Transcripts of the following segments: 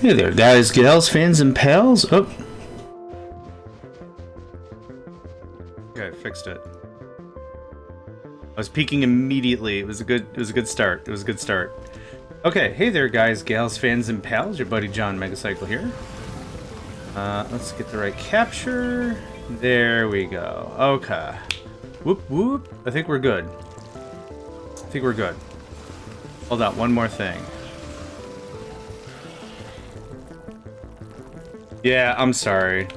Hey there, guys, gals, fans, and pals. Oh. Okay, fixed it. I was peeking immediately. It was a good start. It was a good start. Okay, hey there, guys, gals, fans, and pals. Your buddy JohnMegacycle here. Let's get the right capture. There we go. Okay. Whoop whoop. I think we're good. I think we're good. Hold on, one more thing. Yeah, I'm sorry.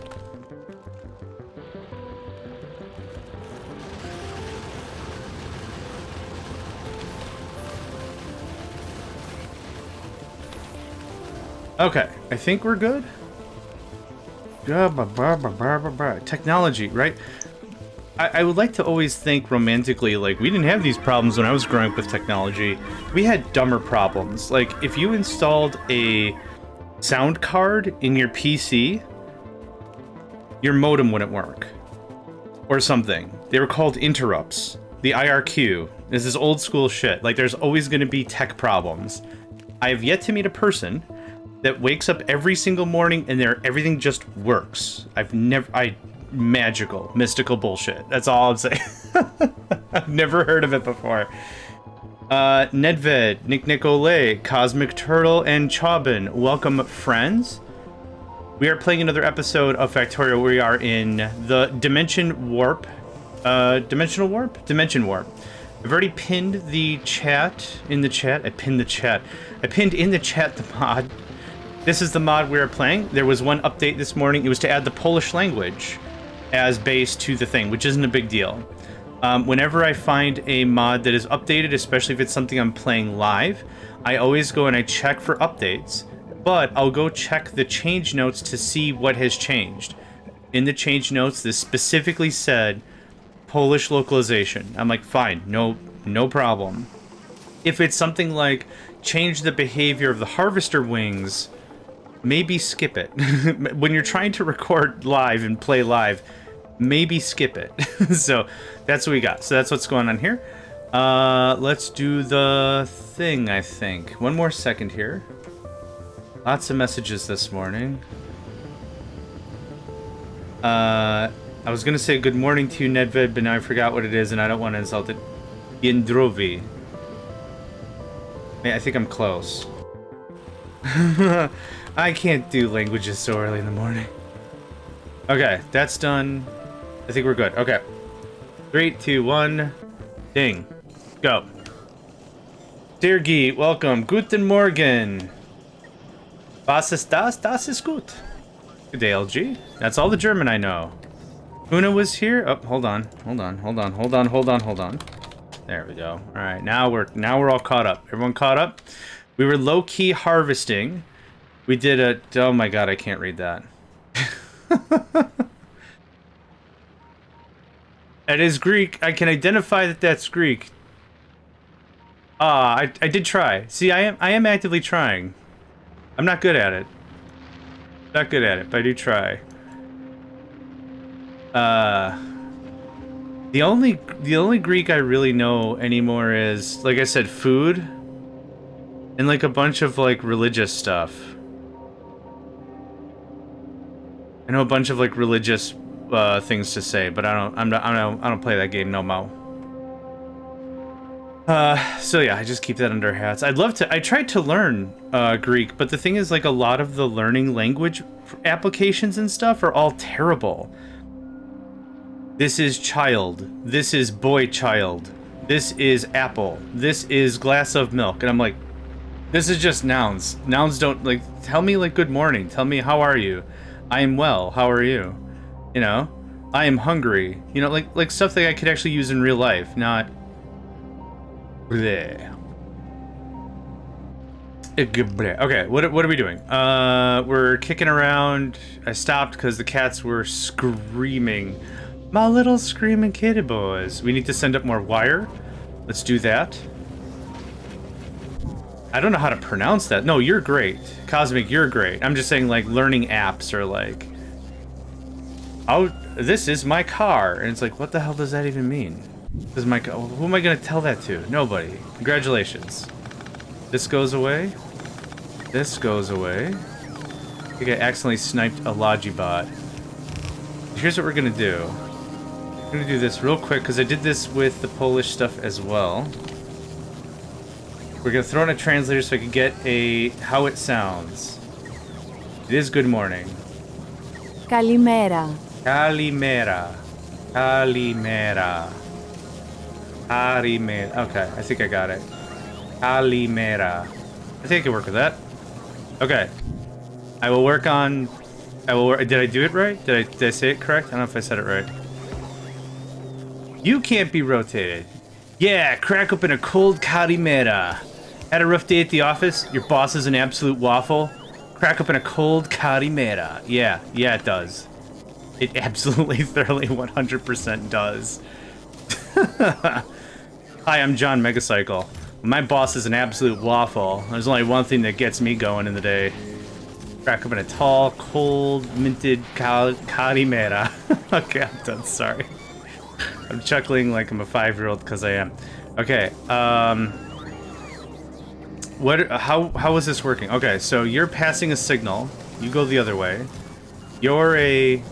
Okay, I think we're good. Technology, right? I would like to always think romantically, like, we didn't have these problems when I was growing up with technology. We had dumber problems. Like, if you installed a sound card in your PC, your modem wouldn't work. Or something. They were called interrupts. The IRQ. This is old school shit. Like, there's always going to be tech problems. I have yet to meet a person that wakes up every single morning and everything just works. Magical, mystical bullshit. That's all I'm saying. I've never heard of it before. Nedved, Nick Nicolay, Cosmic Turtle, and Chaubin. Welcome, friends. We are playing another episode of Factorio. We are in the Dimension Warp. Dimension Warp. I've already pinned the chat in the chat. I pinned in the chat the mod. This is the mod we are playing. There was one update this morning. It was to add the Polish language as base to the thing, which isn't a big deal. Whenever I find a mod that is updated, especially if it's something I'm playing live, I always go and I check for updates, but I'll go check the change notes to see what has changed. In the change notes, this specifically said Polish localization. I'm like, fine, no problem. If it's something like change the behavior of the harvester wings, maybe skip it. When you're trying to record live and play live, maybe skip it. So that's what we got. So that's what's going on here. Let's do the thing, I think. One more second here. Lots of messages this morning. I was going to say good morning to you, Nedved, but now I forgot what it is, and I don't want to insult it. Yendrovi. I think I'm close. I can't do languages so early in the morning. Okay, that's done. I think we're good. Okay. 3, 2, 1. Ding. Go. Sergey, welcome. Guten Morgen. Was ist das? Das ist gut. Good day, LG. That's all the German I know. Una was here. Oh, hold on. There we go. All right, now we're all caught up. Everyone caught up? We were low-key harvesting. We did a... Oh my god, I can't read that. It is Greek. I can identify that that's Greek. I did try. See, I am actively trying. I'm not good at it. Not good at it, but I do try. The only Greek I really know anymore is, like I said, food and like a bunch of like religious stuff. I know a bunch of like religious things to say, but I don't play that game no more. So yeah, I just keep that under hats. I'd love to. I tried to learn Greek, but the thing is, like, a lot of the learning language applications and stuff are all terrible. This is child. This is boy child. This is apple. This is glass of milk. And I'm like, this is just nouns. Nouns don't, like, tell me, like, good morning. Tell me, how are you? I am well. How are you? You know? I am hungry. You know, like stuff that I could actually use in real life, not... Bleh. Okay, what are we doing? We're kicking around. I stopped because the cats were screaming. My little screaming kitty boys. We need to send up more wire. Let's do that. I don't know how to pronounce that. No, you're great. Cosmic, you're great. I'm just saying, like, learning apps are like... Oh, this is my car. And it's like, what the hell does that even mean? This is my car. Who am I going to tell that to? Nobody. Congratulations. This goes away. This goes away. think I accidentally sniped a Logibot. Here's what we're gonna do. I'm gonna do this real quick because I did this with the Polish stuff as well. We're gonna throw in a translator so I can get how it sounds. It is good morning. Kalimera. Kalimera. Kalimera. Kalimera. Okay, I think I got it. Kalimera. I think I can work with that. Okay. I will work on... Did I do it right? Did I say it correct? I don't know if I said it right. You can't be rotated. Yeah, crack open a cold Kalimera. Had a rough day at the office? Your boss is an absolute waffle? Crack open a cold Kalimera. Yeah, it does. It absolutely, thoroughly, 100% does. Hi, I'm JohnMegacycle. My boss is an absolute waffle. There's only one thing that gets me going in the day. Crack open a tall, cold, minted Kalimera. Okay, I'm done, sorry. I'm chuckling like I'm a 5-year-old because I am. Okay, how is this working? Okay, so you're passing a signal. You go the other way. You're a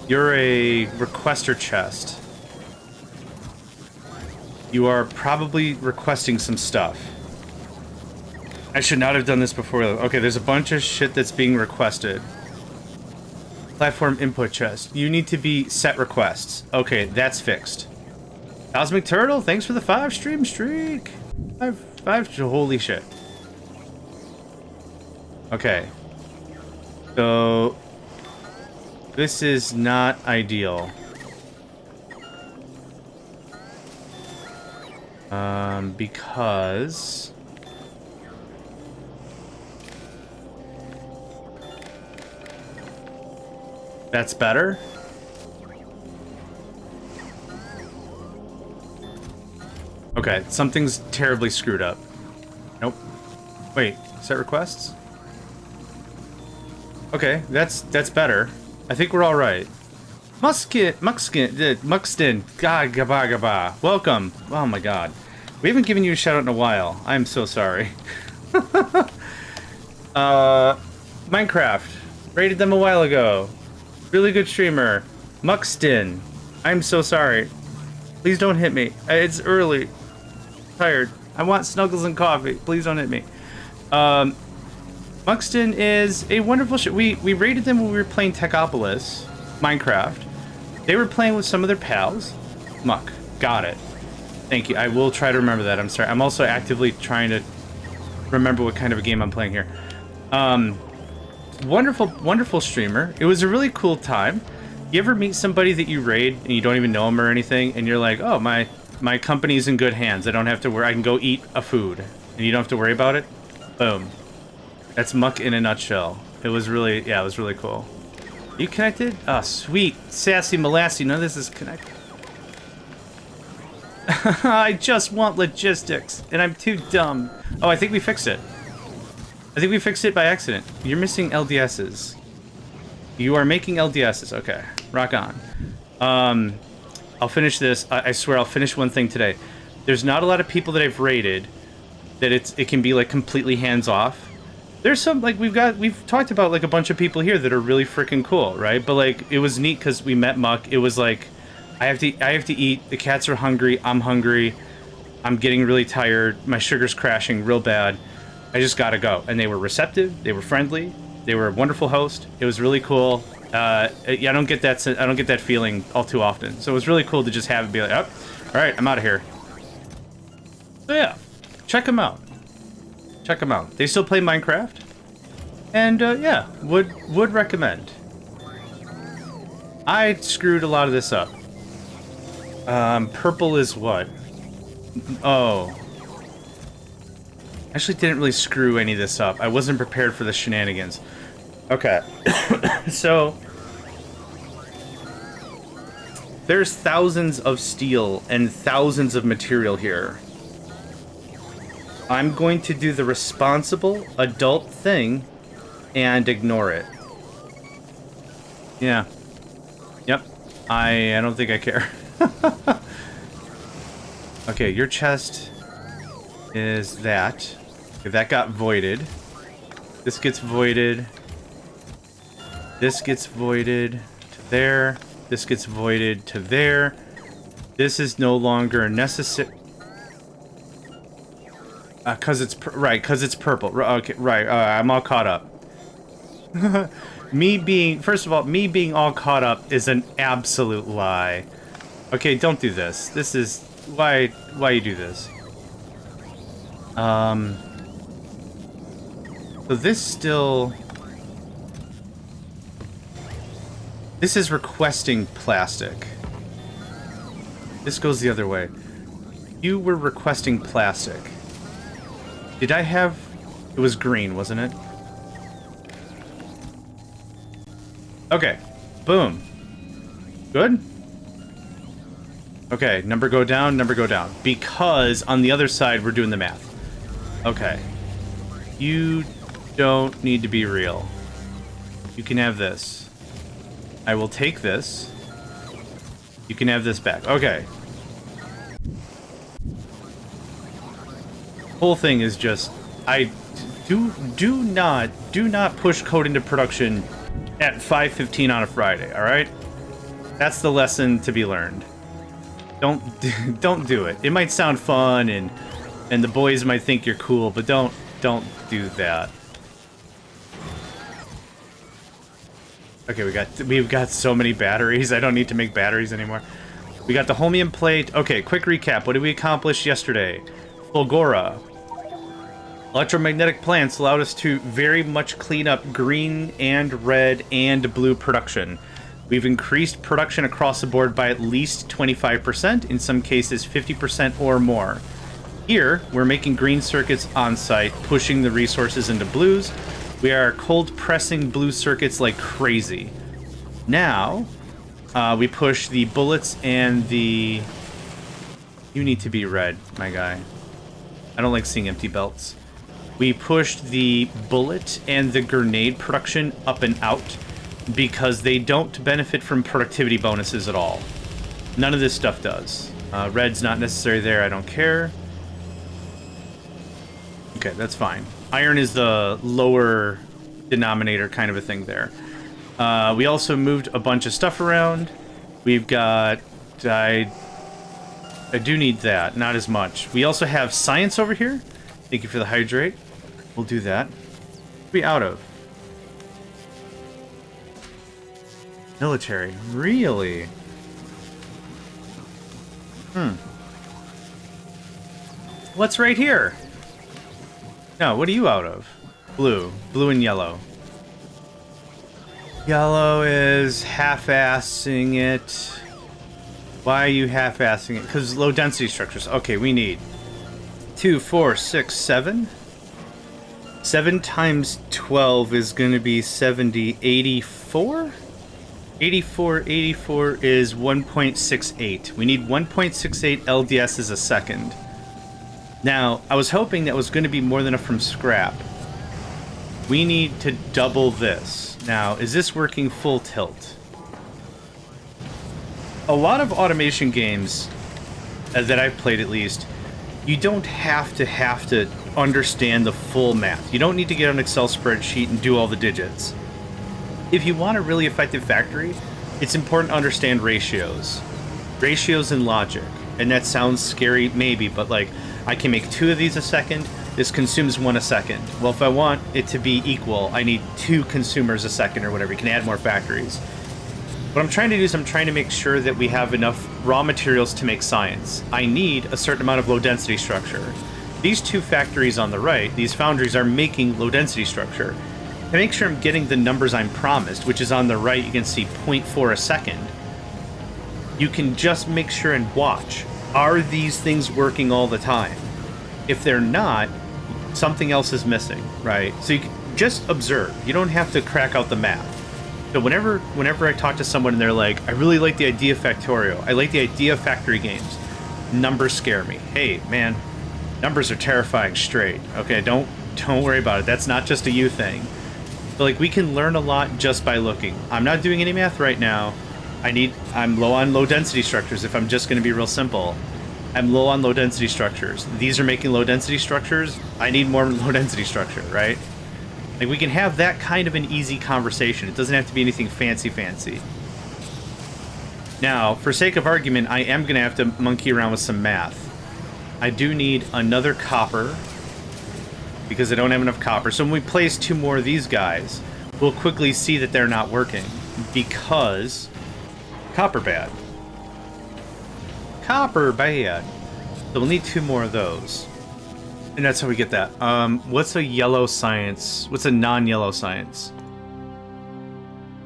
requester chest. You are probably requesting some stuff. I should not have done this before. Okay, there's a bunch of shit that's being requested. Platform input chest. You need to be set requests. Okay, that's fixed. Cosmic Turtle, thanks for the 5 stream streak. Five, holy shit. Okay. So, this is not ideal. Because... That's better? Okay, something's terribly screwed up. Nope. Wait, set requests? Okay, that's better. I think we're all right. Muxton, gaba gaba. Welcome. Oh my god. We haven't given you a shout out in a while. I'm so sorry. Minecraft. Rated them a while ago. Really good streamer. Muxton. I'm so sorry. Please don't hit me. It's early. Tired. I want snuggles and coffee. Please don't hit me. Muxton is a wonderful we rated them when we were playing Techopolis, Minecraft. They were playing with some of their pals. Muck. Got it. Thank you. I will try to remember that. I'm sorry. I'm also actively trying to remember what kind of a game I'm playing here. Wonderful streamer. It was a really cool time. You ever meet somebody that you raid and you don't even know them or anything, and you're like, oh, my company's in good hands. I don't have to worry. I can go eat a food, and you don't have to worry about it. Boom. That's Muck in a nutshell. It was really, it was really cool. You connected? Oh, sweet. Sassy Molassy. None of this is connected. I just want logistics, and I'm too dumb. Oh, I think we fixed it. I think we fixed it by accident. You're missing LDSs. You are making LDSs. Okay, rock on. I'll finish this. I swear I'll finish one thing today. There's not a lot of people that I've raided that it can be like completely hands off. There's some, like, we've talked about like a bunch of people here that are really freaking cool, right? But like it was neat because we met Muck. It was like I have to eat. The cats are hungry. I'm hungry. I'm getting really tired. My sugar's crashing real bad. I just gotta go. And they were receptive. They were friendly. They were a wonderful host. It was really cool. I don't get that feeling all too often. So it was really cool to just have it be like, oh, all right, I'm out of here. So yeah, check them out. Check them out. They still play Minecraft, and yeah, would recommend. I screwed a lot of this up. Purple is what? Oh. Actually didn't really screw any of this up. I wasn't prepared for the shenanigans. Okay. So there's thousands of steel and thousands of material here. I'm going to do the responsible adult thing and ignore it. Yeah. Yep. I don't think I care. Okay, your chest is that. Okay, that got voided. This gets voided. This gets voided to there. This gets voided to there. This is no longer necessary. Cause it's cause it's purple. Okay, right. I'm all caught up. First of all, me being all caught up is an absolute lie. Okay, don't do this. This is why you do this. So this is requesting plastic. This goes the other way. You were requesting plastic. Did I have... It was green, wasn't it? Okay. Boom. Good? Okay, number go down, number go down. Because on the other side, we're doing the math. Okay. You don't need to be real. You can have this. I will take this. You can have this back. Okay. Whole thing is just... Do not push code into production at 5:15 on a Friday, alright? That's the lesson to be learned. Don't do it. It might sound fun and the boys might think you're cool, but don't do that. Okay, we've got so many batteries. I don't need to make batteries anymore. We got the holmium plate. Okay, quick recap. What did we accomplish yesterday? Fulgora. Electromagnetic plants allowed us to very much clean up green and red and blue production. We've increased production across the board by at least 25%, in some cases 50% or more. Here, we're making green circuits on site, pushing the resources into blues. We are cold pressing blue circuits like crazy. Now, we push the bullets and the... You need to be red, my guy. I don't like seeing empty belts. We pushed the bullet and the grenade production up and out because they don't benefit from productivity bonuses at all. None of this stuff does. Red's not necessary there, I don't care. Okay, that's fine. Iron is the lower denominator kind of a thing there. We also moved a bunch of stuff around. We've got... I do need that, not as much. We also have science over here. Thank you for the hydrate. We'll do that. What are we out of? Military. Really? What's right here? No, what are you out of? Blue. Blue and yellow. Yellow is half-assing it. Why are you half-assing it? Because low density structures. Okay, we need 2, 4, 6, 7. 7 times 12 is going to be 70, 84? 84 is 1.68. We need 1.68 LDSs a second. Now, I was hoping that was going to be more than enough from scrap. We need to double this. Now, is this working full tilt? A lot of automation games that I've played, at least, you don't have to understand the full math. You don't need to get an Excel spreadsheet and do all the digits. If you want a really effective factory, it's important to understand ratios. Ratios and logic. And that sounds scary, maybe, but like, I can make 2 of these a second. This consumes 1 a second. Well, if I want it to be equal, I need 2 consumers a second or whatever. You can add more factories. What I'm trying to do is I'm trying to make sure that we have enough raw materials to make science. I need a certain amount of low density structure. These 2 factories on the right, these foundries, are making low density structure. To make sure I'm getting the numbers I'm promised, which is on the right, you can see 0.4 a second. You can just make sure and watch. Are these things working all the time? If they're not, something else is missing, right? So you can just observe. You don't have to crack out the math. So whenever I talk to someone and they're like, I really like the idea of Factorio. I like the idea of factory games. Numbers scare me. Hey, man, numbers are terrifying straight. Okay, don't worry about it. That's not just a you thing. But like, we can learn a lot just by looking. I'm not doing any math right now. I'm low on low density structures if I'm just going to be real simple. I'm low on low density structures. These are making low density structures. I need more low density structure, right? Like, we can have that kind of an easy conversation. It doesn't have to be anything fancy. Now, for sake of argument, I am going to have to monkey around with some math. I do need another copper, because I don't have enough copper. So when we place 2 more of these guys, we'll quickly see that they're not working, because copper bad. Copper bad. So we'll need 2 more of those. And that's how we get that. What's a yellow science? What's a non-yellow science?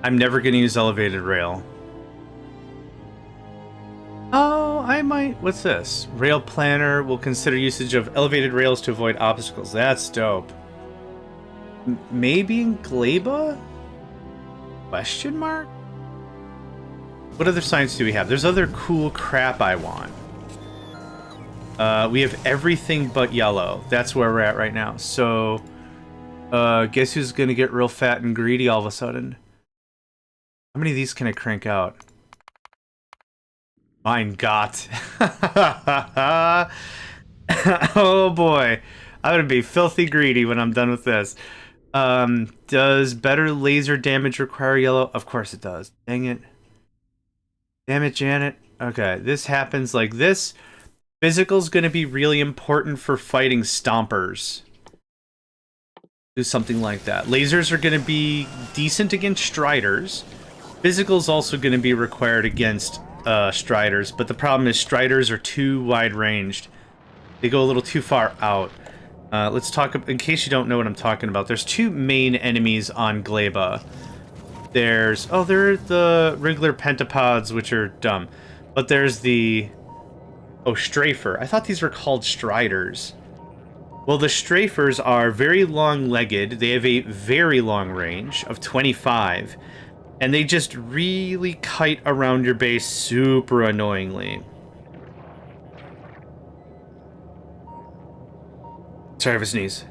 I'm never going to use elevated rail. Oh, I might. What's this? Rail planner will consider usage of elevated rails to avoid obstacles. That's dope. Maybe in Gleba? Question mark? What other science do we have? There's other cool crap I want. We have everything but yellow. That's where we're at right now. So, guess who's gonna get real fat and greedy all of a sudden? How many of these can I crank out? Mein Gott. Oh boy. I'm gonna be filthy greedy when I'm done with this. Does better laser damage require yellow? Of course it does. Dang it. Damn it, Janet. Okay, this happens like this. Physical's gonna be really important for fighting stompers. Do something like that. Lasers are gonna be decent against striders. Physical's also gonna be required against striders, but the problem is striders are too wide ranged. They go a little too far out. Let's talk, in case you don't know what I'm talking about, there's 2 main enemies on Gleba. There's, oh, there are the regular pentapods, which are dumb. But there's the, oh, strafer. I thought these were called striders. Well, the strafers are very long-legged. They have a very long range of 25. And they just really kite around your base super annoyingly. Sorry, I have a sneeze.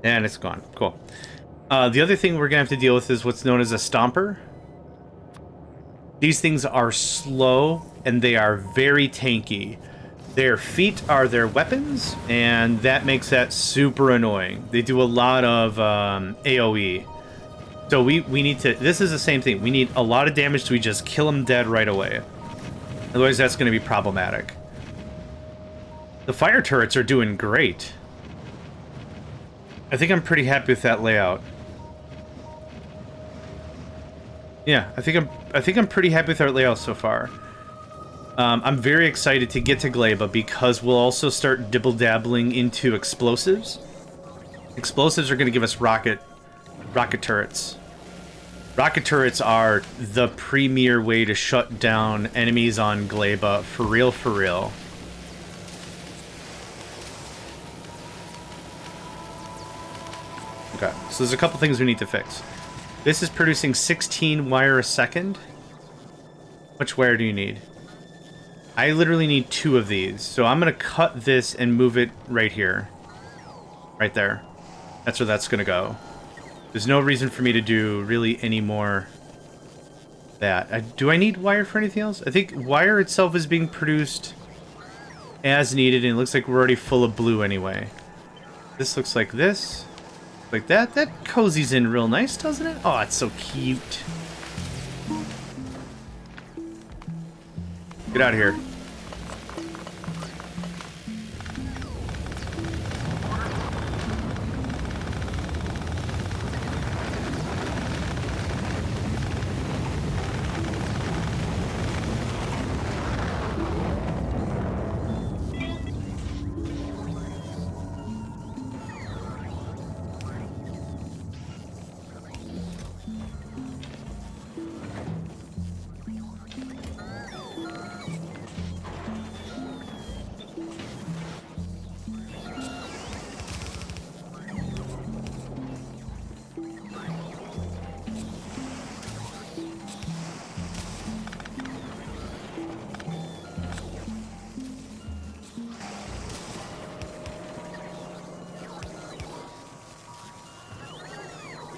And it's gone. Cool. The other thing we're going to have to deal with is what's known as a stomper. These things are slow, and they are very tanky. Their feet are their weapons, and that makes that super annoying. They do a lot of AoE. So we need to... This is the same thing. We need a lot of damage so we just kill them dead right away. Otherwise, that's going to be problematic. The fire turrets are doing great. I think I'm pretty happy with that layout. Yeah, I think I'm pretty happy with our layout so far. I'm very excited to get to Gleba because we'll also start dibble-dabbling into explosives. Explosives are going to give us rocket turrets. Rocket turrets are the premier way to shut down enemies on Gleba, for real, for real. Okay, so there's a couple things we need to fix. This is producing 16 wire a second. How much wire do you need? I literally need 2 of these, so I'm going to cut this and move it right here. Right there. That's where that's going to go. There's no reason for me to do really any more that. Do I need wire for anything else? I think wire itself is being produced as needed, and it looks like we're already full of blue anyway. This looks like this. Like that. That cozies in real nice, doesn't it? Oh, it's so cute. Get out of here.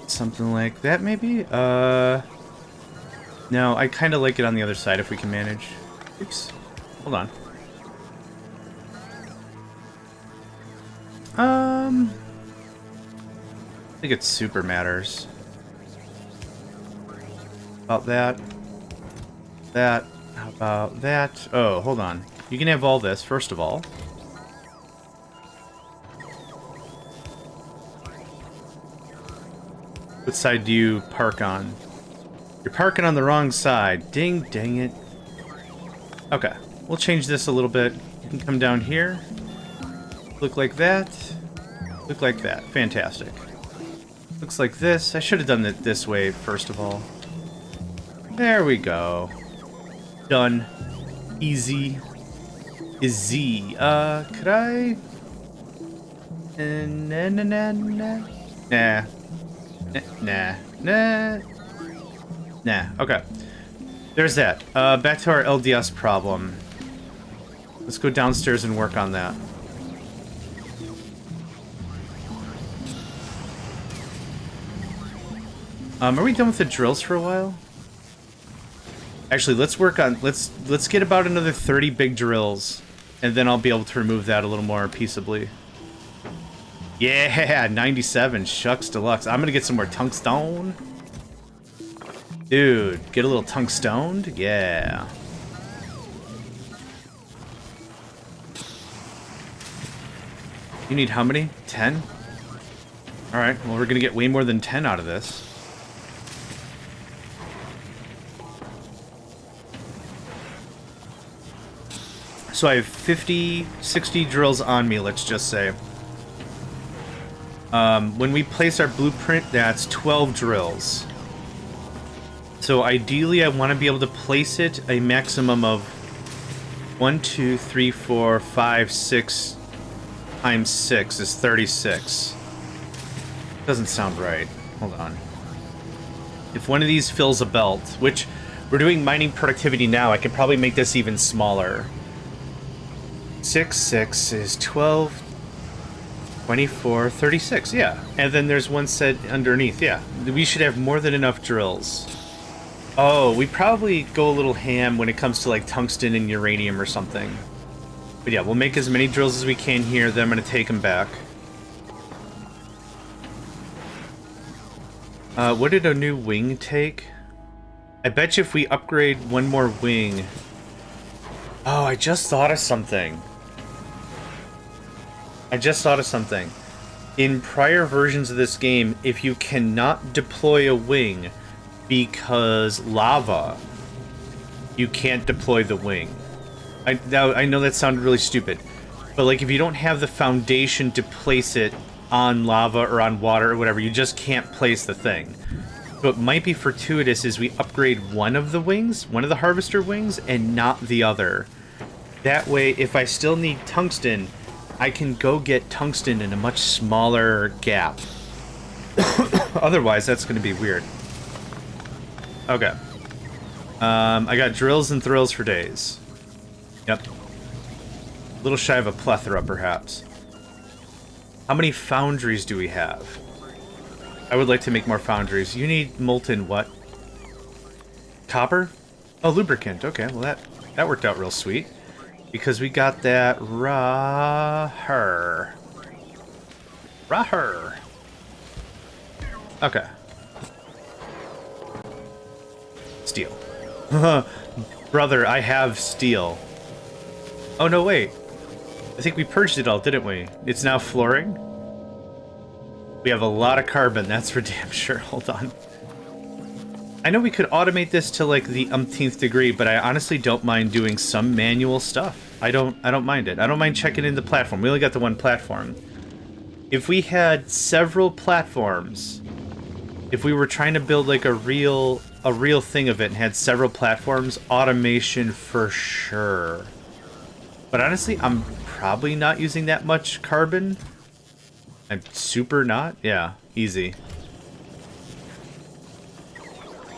Something like that, maybe? No, I kind of like it on the other side if we can manage. Oops. Hold on. I think it super matters. About that. That. How about that? Oh, hold on. You can have all this, first of all. What side do you park on? You're parking on the wrong side. Ding, dang it. Okay, we'll change this a little bit. You can come down here. Look like that. Look like that. Fantastic. Looks like this. I should have done it this way, first of all. There we go. Done. Easy. Easy. Could I? Nah, nah, nah, nah. Nah. Nah. Nah. Nah. Okay. There's that. Back to our LDS problem. Let's go downstairs and work on that. Are we done with the drills for a while? Actually, let's work on... Let's get about another 30 big drills, and then I'll be able to remove that a little more peaceably. Yeah, 97. Shucks deluxe. I'm gonna get some more tungstone. Dude, get a little tungstoned? Yeah. You need how many? 10? Alright, well we're gonna get way more than 10 out of this. So I have 50, 60 drills on me, let's just say. When we place our blueprint, that's 12 drills. So ideally, I want to be able to place it a maximum of 1, 2, 3, 4, 5, 6 times 6 is 36. Doesn't sound right. Hold on. If one of these fills a belt, which we're doing mining productivity now, I could probably make this even smaller. 6, 6 is 12, 24, 36, yeah. And then there's one set underneath, yeah. We should have more than enough drills. Oh, we probably go a little ham when it comes to like tungsten and uranium or something. But yeah, we'll make as many drills as we can here, then I'm going to take them back. What did a new wing take? I bet you if we upgrade one more wing... Oh, I just thought of something. In prior versions of this game, if you cannot deploy a wing because lava, you can't deploy the wing. I know that sounded really stupid, but like if you don't have the foundation to place it on lava or on water or whatever, you just can't place the thing. What might be fortuitous is we upgrade one of the wings, one of the harvester wings, and not the other. That way, if I still need tungsten, I can go get tungsten in a much smaller gap. Otherwise, that's going to be weird. Okay. I got drills and thrills for days. Yep. A little shy of a plethora, perhaps. How many foundries do we have? I would like to make more foundries. You need molten what? Copper? Oh, lubricant. Okay, well that worked out real sweet. Because we got that Raher. Okay. Steel. Brother, I have steel. Oh, no, wait. I think we purged it all, didn't we? It's now flooring? We have a lot of carbon, that's for damn sure. Hold on. I know we could automate this to like the umpteenth degree, but I honestly don't mind doing some manual stuff. I don't mind it. I don't mind checking in the platform. We only got the one platform. If we had several platforms, if we were trying to build like a real thing of it and had several platforms, automation for sure. But honestly, I'm probably not using that much carbon. I'm super not. Yeah, easy.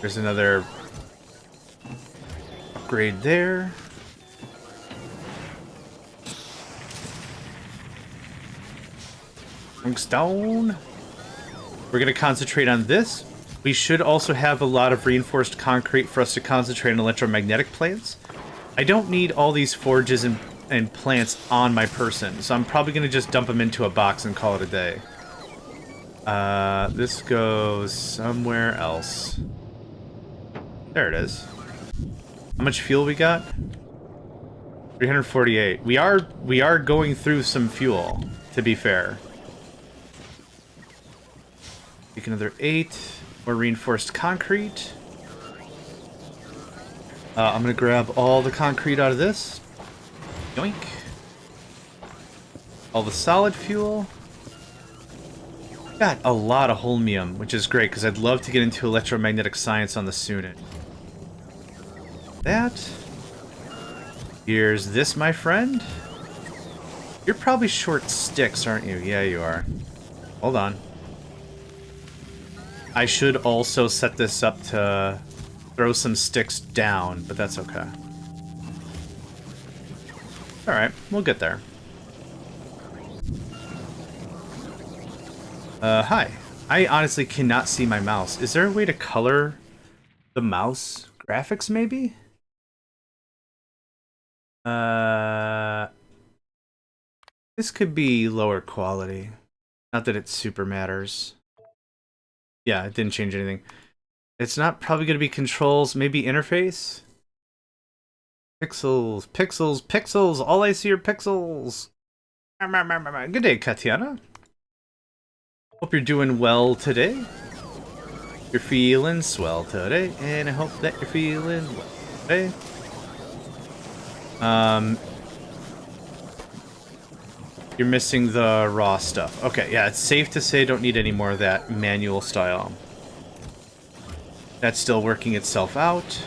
There's another upgrade there. Tungstone. We're going to concentrate on this. We should also have a lot of reinforced concrete for us to concentrate on electromagnetic plants. I don't need all these forges and and plants on my person, so I'm probably gonna just dump them into a box and call it a day. This goes somewhere else. There it is. How much fuel we got? 348. We are going through some fuel, to be fair. Take another 8. More reinforced concrete. I'm gonna grab all the concrete out of this. Yoink. All the solid fuel. Got a lot of holmium, which is great because I'd love to get into electromagnetic science on the Sunit. That. Here's this, my friend. You're probably short sticks, aren't you? Yeah, you are. Hold on. I should also set this up to throw some sticks down, but that's okay. Alright, we'll get there. Hi. I honestly cannot see my mouse. Is there a way to color the mouse graphics, maybe? This could be lower quality. Not that it super matters. Yeah, it didn't change anything. It's not probably going to be controls, maybe interface? Pixels, pixels, pixels! All I see are pixels! Good day, Katiana. Hope you're doing well today. You're feeling swell today, and I hope that you're feeling well today. You're missing the raw stuff. Okay, yeah, it's safe to say don't need any more of that manual style. That's still working itself out.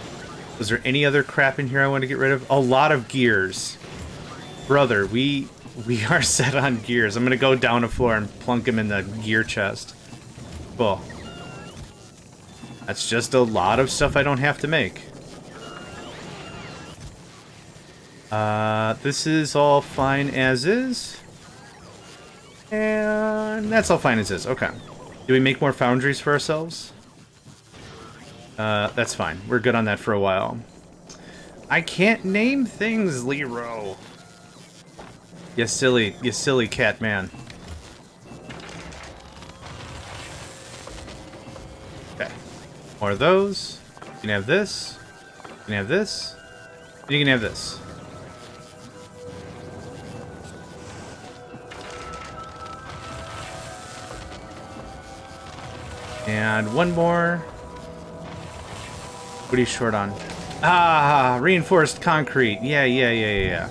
Was there any other crap in here I want to get rid of? A lot of gears. Brother, we are set on gears. I'm gonna go down a floor and plunk him in the gear chest. Cool. That's just a lot of stuff I don't have to make. This is all fine as is. And that's all fine as is. Okay. Do we make more foundries for ourselves? That's fine. We're good on that for a while. I can't name things, Lero. You silly cat man. Okay. More of those. You can have this. You can have this. And you can have this. And one more. What are you short on? Ah, reinforced concrete. Yeah.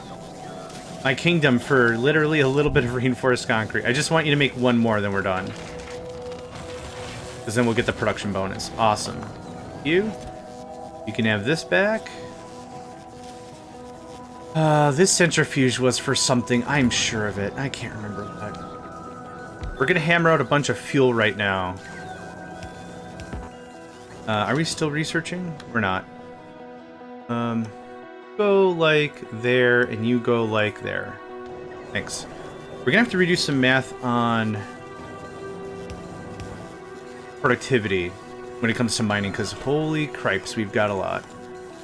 My kingdom for literally a little bit of reinforced concrete. I just want you to make one more, then we're done. Because then we'll get the production bonus. Awesome. You can have this back. This centrifuge was for something. I'm sure of it. I can't remember what. We're gonna hammer out a bunch of fuel right now. Are we still researching? We're not. Go like there, and you go like there. Thanks. We're gonna have to redo some math on productivity when it comes to mining, because holy cripes, we've got a lot.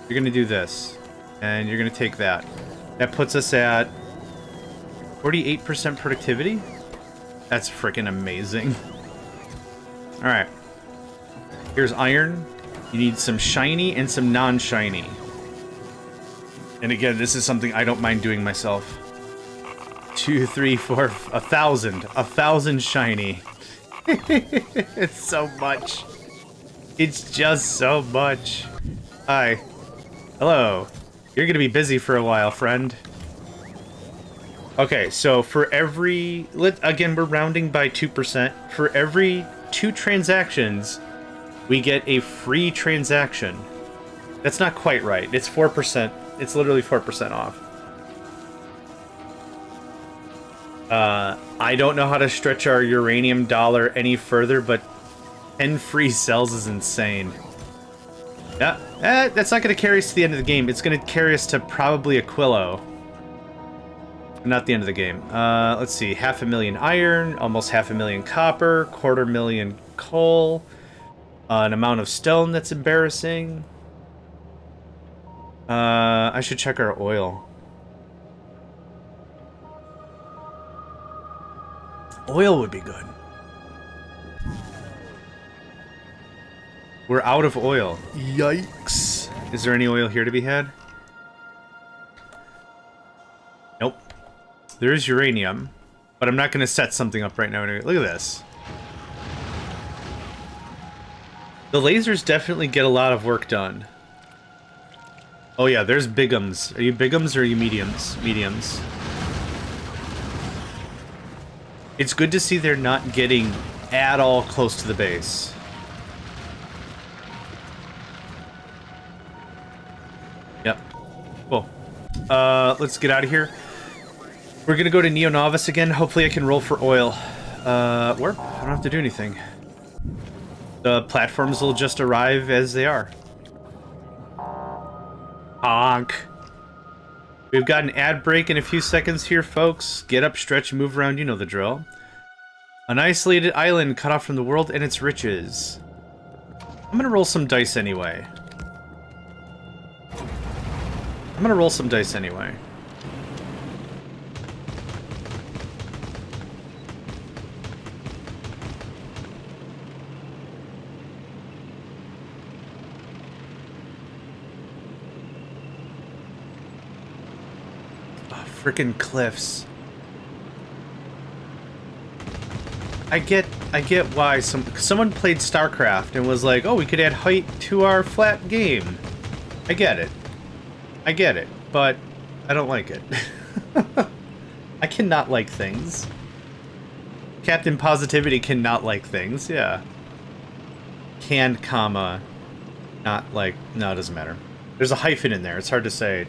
You're gonna do this, and you're gonna take that. That puts us at 48% productivity? That's freaking amazing. Alright. Here's iron. You need some shiny and some non-shiny. And again, this is something I don't mind doing myself. 2, 3, 4, 1,000. 1,000 shiny. It's so much. It's just so much. Hi. Hello. You're gonna be busy for a while, friend. Okay, so for every... Again, we're rounding by 2%. For every 2 transactions, we get a free transaction. That's not quite right. It's 4%. It's literally 4% off. I don't know how to stretch our uranium dollar any further, but 10 free cells is insane. Yeah, that's not going to carry us to the end of the game. It's going to carry us to probably Aquilo. Not the end of the game. Let's see. 500,000 iron, almost 500,000 copper, 250,000 coal, an amount of stone that's embarrassing. I should check our oil. Oil would be good. We're out of oil. Yikes. Is there any oil here to be had? Nope. There is uranium, but I'm not going to set something up right now. Look at this. The lasers definitely get a lot of work done. Oh yeah, there's bigums. Are you bigums or are you mediums? Mediums. It's good to see they're not getting at all close to the base. Yep. Cool. Let's get out of here. We're gonna go to Neo Novice again. Hopefully I can roll for oil. Warp? I don't have to do anything. The platforms will just arrive as they are. Honk. We've got an ad break in a few seconds here, folks. Get up, stretch, move around, you know the drill. An isolated island cut off from the world and its riches. I'm gonna roll some dice anyway. Oh, frickin' cliffs. I get why someone played StarCraft and was like, oh, we could add height to our flat game. I get it, but I don't like it. I cannot like things. Captain Positivity cannot like things, yeah. Can, comma, not like, no, it doesn't matter. There's a hyphen in there, it's hard to say.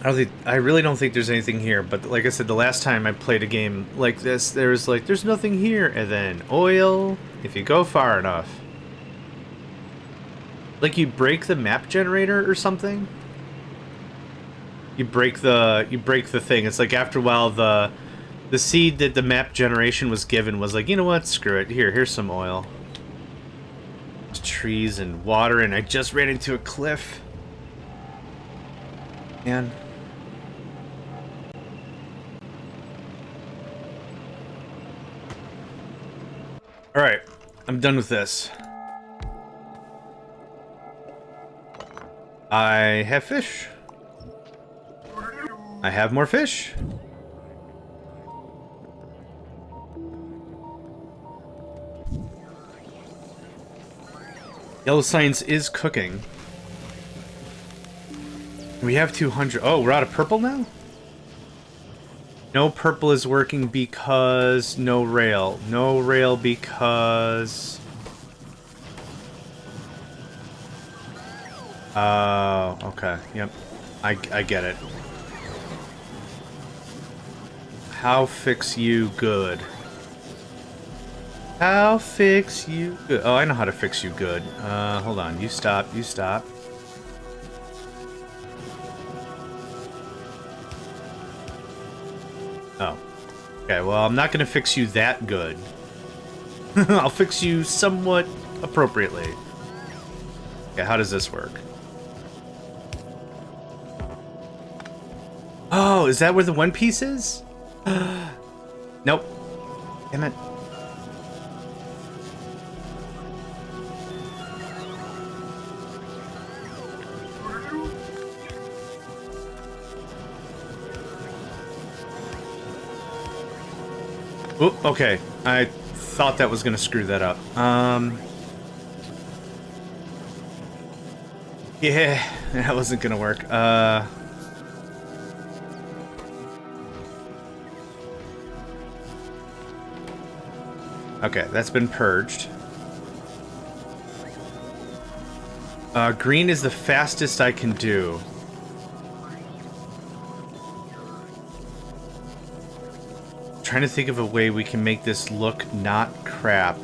I really don't think there's anything here, but like I said, the last time I played a game like this, there's nothing here, and then oil, if you go far enough. Like you break the map generator or something? You break the thing. It's like after a while the seed that the map generation was given was like, you know what, screw it. Here's some oil. There's trees and water, and I just ran into a cliff. Man. Alright, I'm done with this. I have fish. I have more fish. Yellow Science is cooking. We have 200. Oh, we're out of purple now? No purple is working because no rail. No rail because... Oh, okay. Yep. I get it. How fix you good? How fix you good? Oh, I know how to fix you good. Hold on. You stop. You stop. Oh. Okay, well, I'm not going to fix you that good. I'll fix you somewhat appropriately. Okay, how does this work? Oh, is that where the One Piece is? Nope. Damn it. Oh, okay. I thought that was going to screw that up. Yeah, that wasn't going to work. Okay, that's been purged. Green is the fastest I can do. Trying to think of a way we can make this look not crap.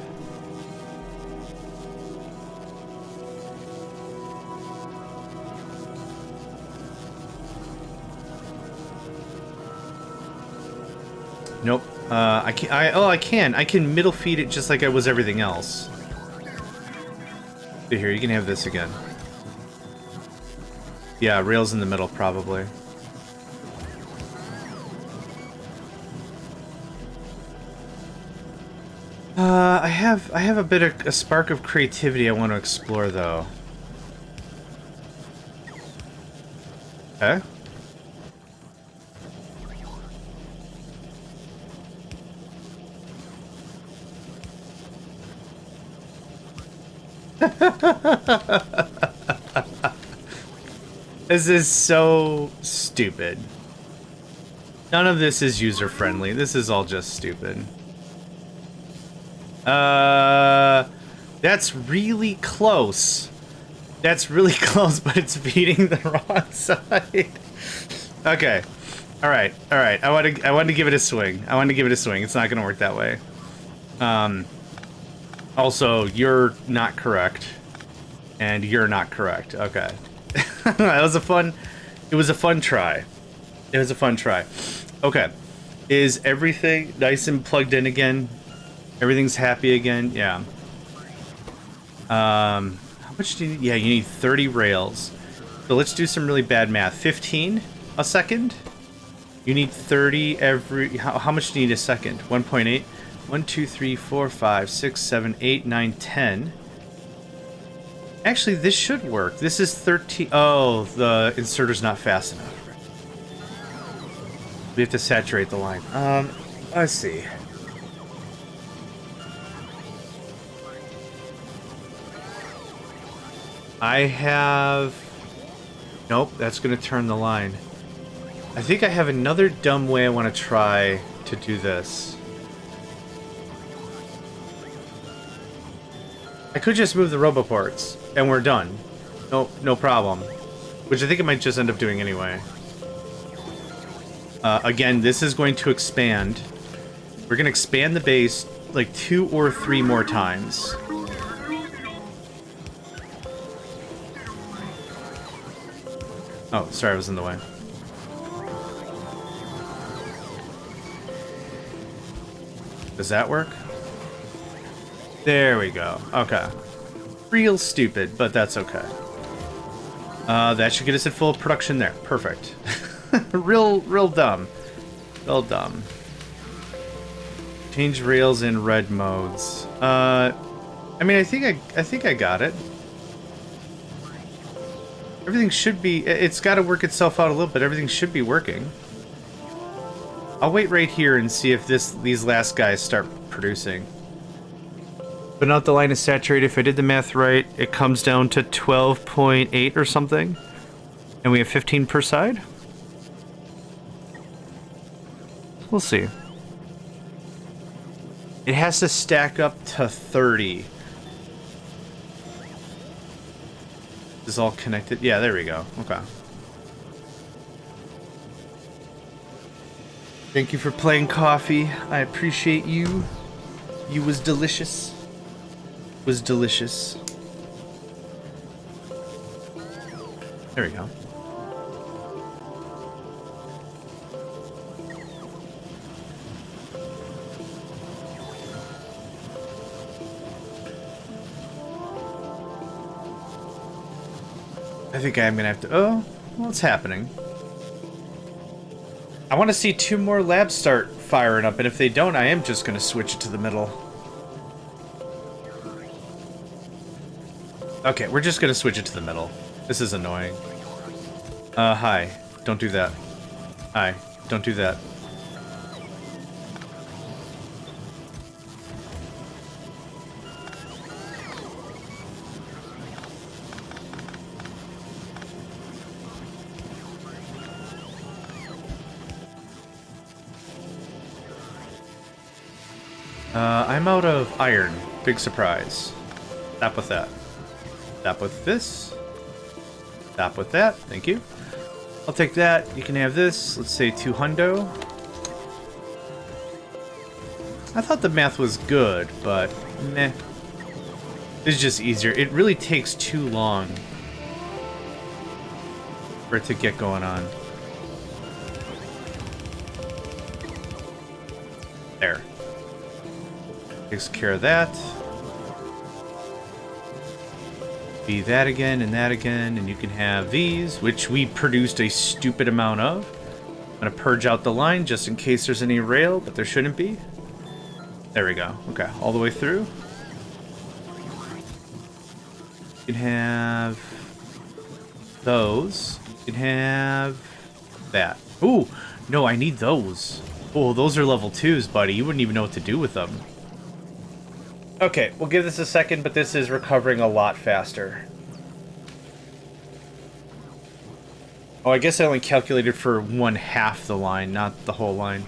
Nope. I can. I can middle feed it just like I was everything else. Here, you can have this again. Yeah, rails in the middle, probably. I have a spark of creativity I want to explore though. Okay. This is so stupid. None of this is user-friendly. This is all just stupid. That's really close. That's really close, but it's feeding the wrong side. Okay. Alright, alright. I want to give it a swing. It's not gonna work that way. Also, you're not correct. And you're not correct. Okay. It was a fun try. It was a fun try. Okay. Is everything nice and plugged in again? Everything's happy again? Yeah. How much do you need? Yeah, you need 30 rails. So let's do some really bad math. 15 a second? You need 30 every... How much do you need a second? 1.8? 1, 2, 3, 4, 5, 6, 7, 8, 9, 10. Actually, this should work. This is 13... Oh, the inserter's not fast enough. We have to saturate the line. Let's see. I have... Nope, that's going to turn the line. I think I have another dumb way I want to try to do this. I could just move the roboports, and we're done. No problem. Which I think it might just end up doing anyway. Again, this is going to expand. We're going to expand the base like 2 or 3 more times. Oh, sorry, I was in the way. Does that work? There we go. Okay. Real stupid, but that's okay. That should get us at full production there. Perfect. real dumb. Real dumb. Change rails in red modes. I mean, I think I got it. Everything should be... It's got to work itself out a little bit. Everything should be working. I'll wait right here and see if these last guys start producing. But now the line is saturated. If I did the math right, it comes down to 12.8 or something. And we have 15 per side. We'll see. It has to stack up to 30. Is all connected? Yeah, there we go. Okay. Thank you for playing coffee. I appreciate you. You was delicious. Was delicious. There we go. I think I'm gonna have to... Oh, what's happening? I want to see 2 more labs start firing up, and if they don't, I am just gonna switch it to the middle. Okay, we're just gonna switch it to the middle. This is annoying. Hi. Don't do that. Hi. Don't do that. I'm out of iron. Big surprise. Stop with that. Stop with this. Stop with that. Thank you. I'll take that. You can have this. Let's say 2 hundo. I thought the math was good, but meh. It's just easier. It really takes too long for it to get going on. There. Takes care of that. Be that again and that again, and you can have these, which we produced a stupid amount of. I'm gonna purge out the line just in case there's any rail, but there shouldn't be. There we go. Okay, all the way through. You can have those. You can have that. Ooh, no, I need those. Oh, those are level 2s, buddy. You wouldn't even know what to do with them. Okay, we'll give this a second, but this is recovering a lot faster. Oh, I guess I only calculated for 1/2 the line, not the whole line.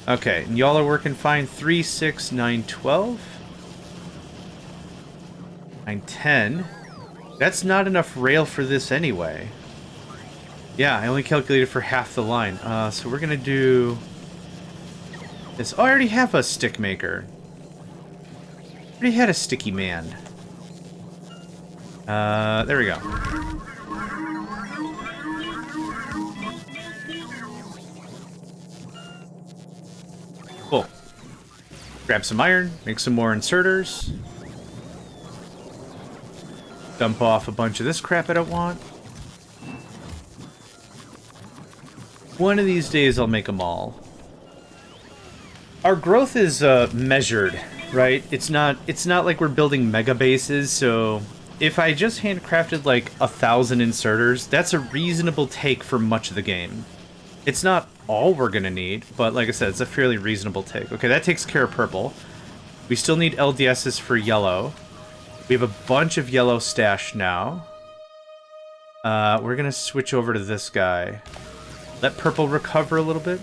Okay, and y'all are working fine. 3, 6, 9, 12. 9, 10. That's not enough rail for this anyway. Yeah, I only calculated for half the line. So we're gonna do this. Oh, I already have a stick maker. I already had a sticky man. There we go. Cool. Grab some iron, make some more inserters. Dump off a bunch of this crap I don't want. One of these days I'll make them all. Our growth is measured, right? It's not like we're building mega bases, so if I just handcrafted like 1,000 inserters, that's a reasonable take for much of the game. It's not all we're gonna need, but like I said, it's a fairly reasonable take. Okay, that takes care of purple. We still need LDSs for yellow. We have a bunch of yellow stashed now. We're gonna switch over to this guy. Let purple recover a little bit.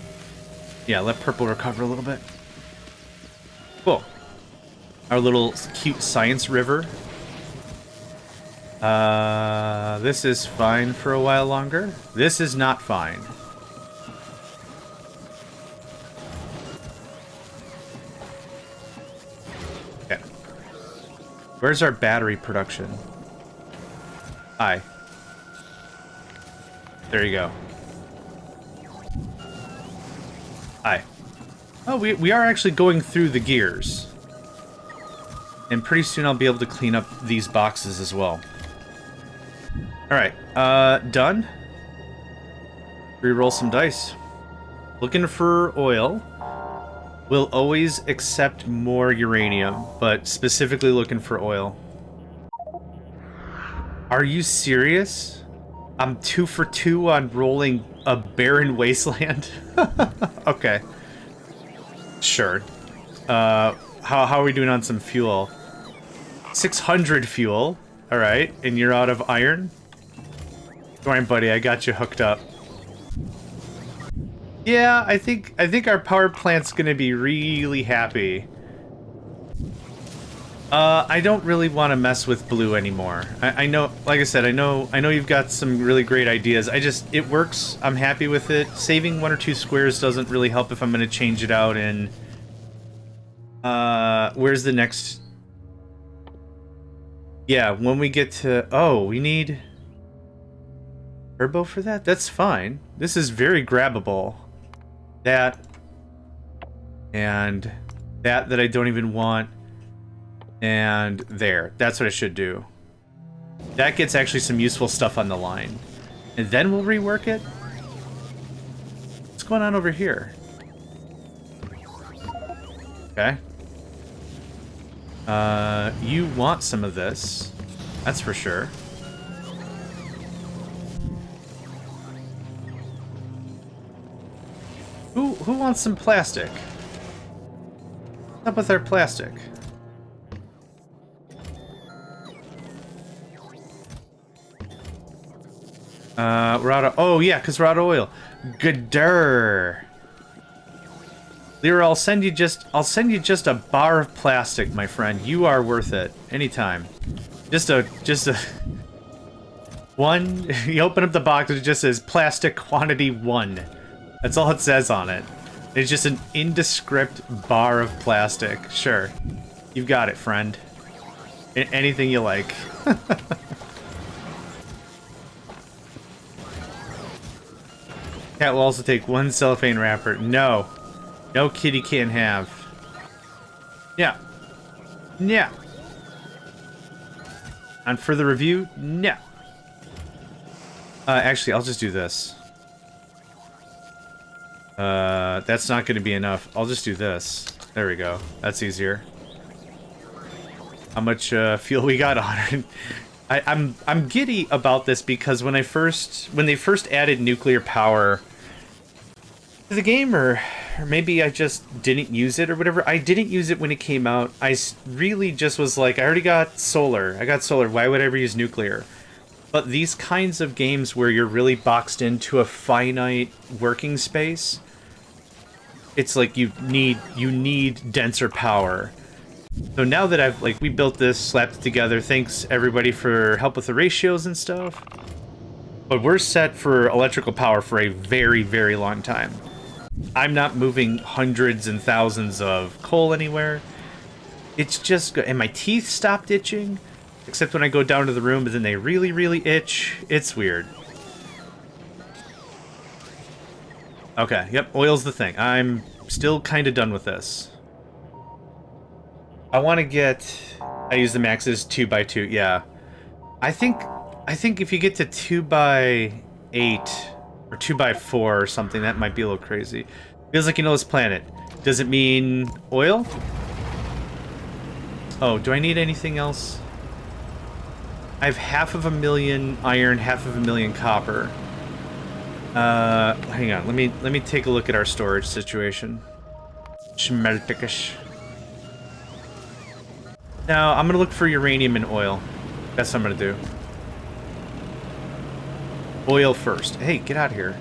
Yeah, let purple recover a little bit. Cool. Our little cute science river. This is fine for a while longer. This is not fine. Okay. Where's our battery production? Hi. There you go. Hi. Oh, we are actually going through the gears. And pretty soon I'll be able to clean up these boxes as well. Alright, done. Reroll some dice. Looking for oil. We'll always accept more uranium, but specifically looking for oil. Are you serious? I'm 2 for 2 on rolling a barren wasteland? Okay. Sure. How are we doing on some fuel? 600 fuel. Alright, and you're out of iron? Alright, buddy, I got you hooked up. Yeah, I think our power plant's gonna be really happy. I don't really want to mess with blue anymore. I know, like I said, I know you've got some really great ideas. It works. I'm happy with it. Saving 1 or 2 squares doesn't really help if I'm going to change it out in... where's the next... Yeah, when we get to... Oh, we need... Turbo for that? That's fine. This is very grabbable. That. And that I don't even want. And there. That's what I should do. That gets actually some useful stuff on the line. And then we'll rework it? What's going on over here? Okay. You want some of this. That's for sure. Who wants some plastic? What's up with our plastic? We're out of... Oh, yeah, because we're out of oil. Gooder. Lyra, I'll send you just a bar of plastic, my friend. You are worth it. Anytime. Just a... One... You open up the box, it just says plastic quantity 1. That's all it says on it. It's just an indescript bar of plastic. Sure. You've got it, friend. Anything you like. Cat will also take 1 cellophane wrapper. No. No kitty can have. Yeah. Yeah. On further review? No. Actually, I'll just do this. That's not going to be enough. I'll just do this. There we go. That's easier. How much fuel we got on it? I'm giddy about this because when they first added nuclear power to the game, or maybe I just didn't use it or whatever. I didn't use it when it came out. I really just was like, I already got solar. I got solar. Why would I ever use nuclear? But these kinds of games where you're really boxed into a finite working space, it's like you need denser power. So now that we built this, slapped it together, thanks everybody for help with the ratios and stuff. But we're set for electrical power for a very, very long time. I'm not moving hundreds and thousands of coal anywhere. It's just good. And my teeth stopped itching, except when I go down to the room, but then they really, really itch. It's weird. Okay, yep, oil's the thing. I'm still kind of done with this. I want to get... I use the maxes 2x2, yeah. I think if you get to 2x8 or 2x4 or something, that might be a little crazy. Feels like you know this planet. Does it mean oil? Oh, do I need anything else? I have 500,000 iron, 500,000 copper. Hang on. Let me take a look at our storage situation. Schmeltikish. Now, I'm gonna look for uranium and oil. That's what I'm gonna do. Oil first. Hey, get out of here.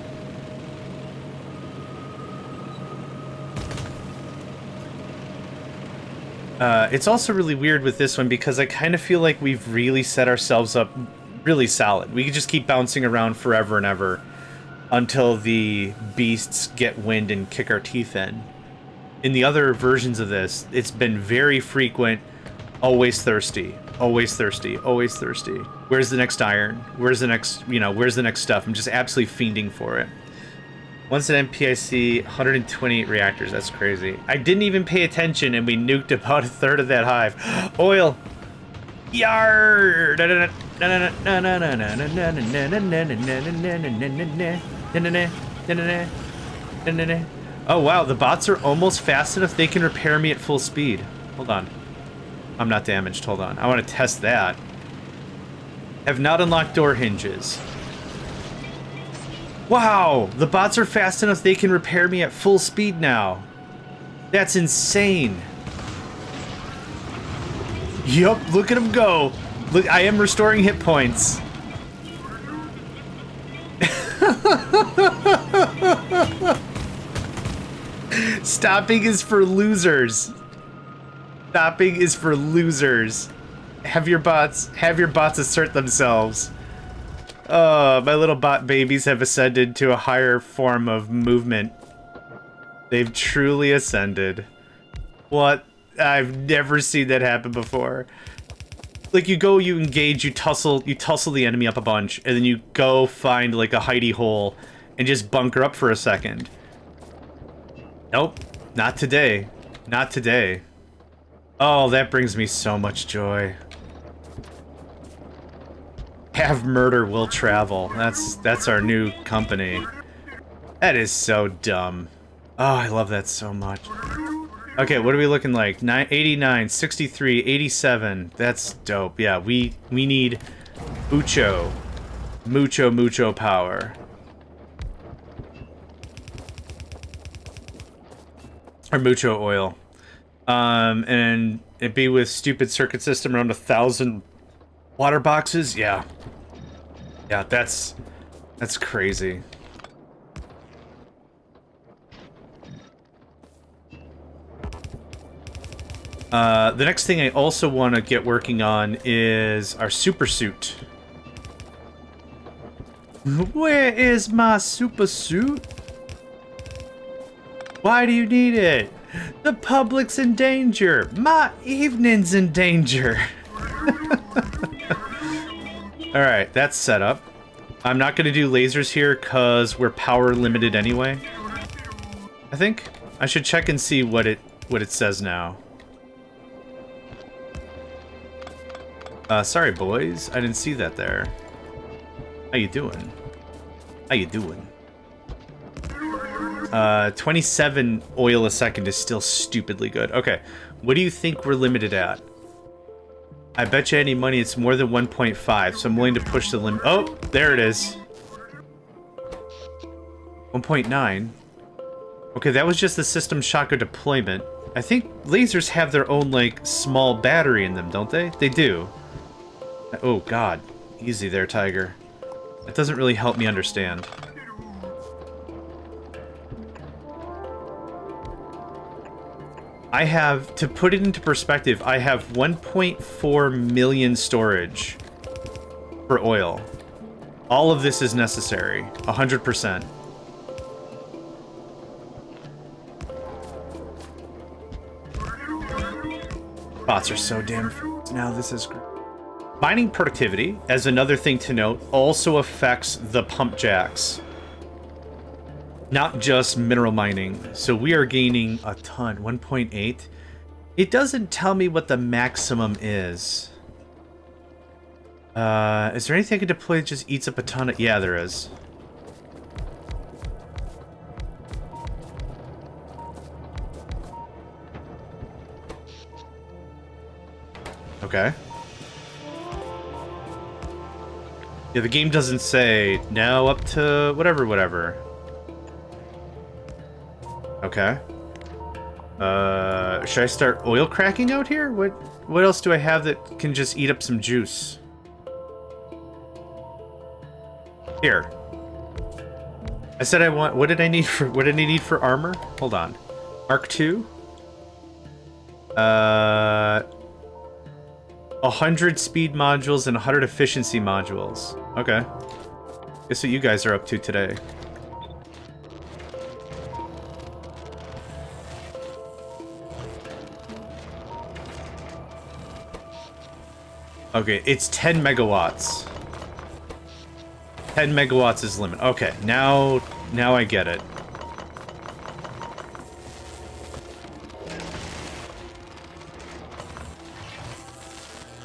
It's also really weird with this one because I kind of feel like we've really set ourselves up really solid. We could just keep bouncing around forever and ever until the beasts get wind and kick our teeth in. In the other versions of this, it's been very frequent. Always thirsty, always thirsty, always thirsty. Where's the next iron? Where's the next, where's the next stuff? I'm just absolutely fiending for it. Once an MPIC, 128 reactors. That's crazy. I didn't even pay attention and we nuked about a third of that hive. Oil! Yar! Oh wow, the bots are almost fast enough they can repair me at full speed. Hold on. I'm not damaged. Hold on. I want to test that. Have not unlocked door hinges. Wow! The bots are fast enough they can repair me at full speed now. That's insane. Yup, look at them go. Look, I am restoring hit points. Stopping is for losers. Stopping is for losers. Have your bots assert themselves. My little bot babies have ascended to a higher form of movement. They've truly ascended. What? I've never seen that happen before. Like, you go, you engage, you tussle the enemy up a bunch, and then you go find, like, a hidey hole and just bunker up for a second. Nope. Not today. Not today. Oh, that brings me so much joy. Have murder will travel. That's our new company. That is so dumb. Oh, I love that so much. Okay, what are we looking like? 89, 63, 87. That's dope. Yeah, we need mucho power. Or mucho oil. And it'd be with stupid circuit system around 1,000 water boxes. Yeah. Yeah, that's crazy. The next thing I also want to get working on is our super suit. Where is my super suit? Why do you need it? The public's in danger. My evening's in danger. Alright, that's set up. I'm not going to do lasers here because we're power limited anyway. I think I should check and see what it says now. Sorry boys, I didn't see that there. How you doing? How you doing? 27 oil a second is still stupidly good. Okay, what do you think we're limited at? I bet you any money it's more than 1.5, so I'm willing to push the limit. Oh, there it is. 1.9. Okay, that was just the system shocker deployment. I think lasers have their own, like, small battery in them, don't they? They do. Oh, God. Easy there, Tiger. That doesn't really help me understand. I have, to put it into perspective, I have 1.4 million storage for oil. All of this is necessary. 100%. Bots are so damn... Now this is great. Mining productivity, as another thing to note, also affects the pump jacks. Not just mineral mining. So we are gaining a ton. 1.8. It doesn't tell me what the maximum is. Is there anything I can deploy that just eats up a ton of... Yeah, there is. Okay. Yeah, the game doesn't say, now up to whatever. Okay. Should I start oil cracking out here? What else do I have that can just eat up some juice? Here. I said I want... What did I need for armor? Hold on. Mark II? 100 speed modules and 100 efficiency modules. Okay. Guess what you guys are up to today. Okay, it's 10 megawatts. 10 megawatts is limit. Okay, now I get it.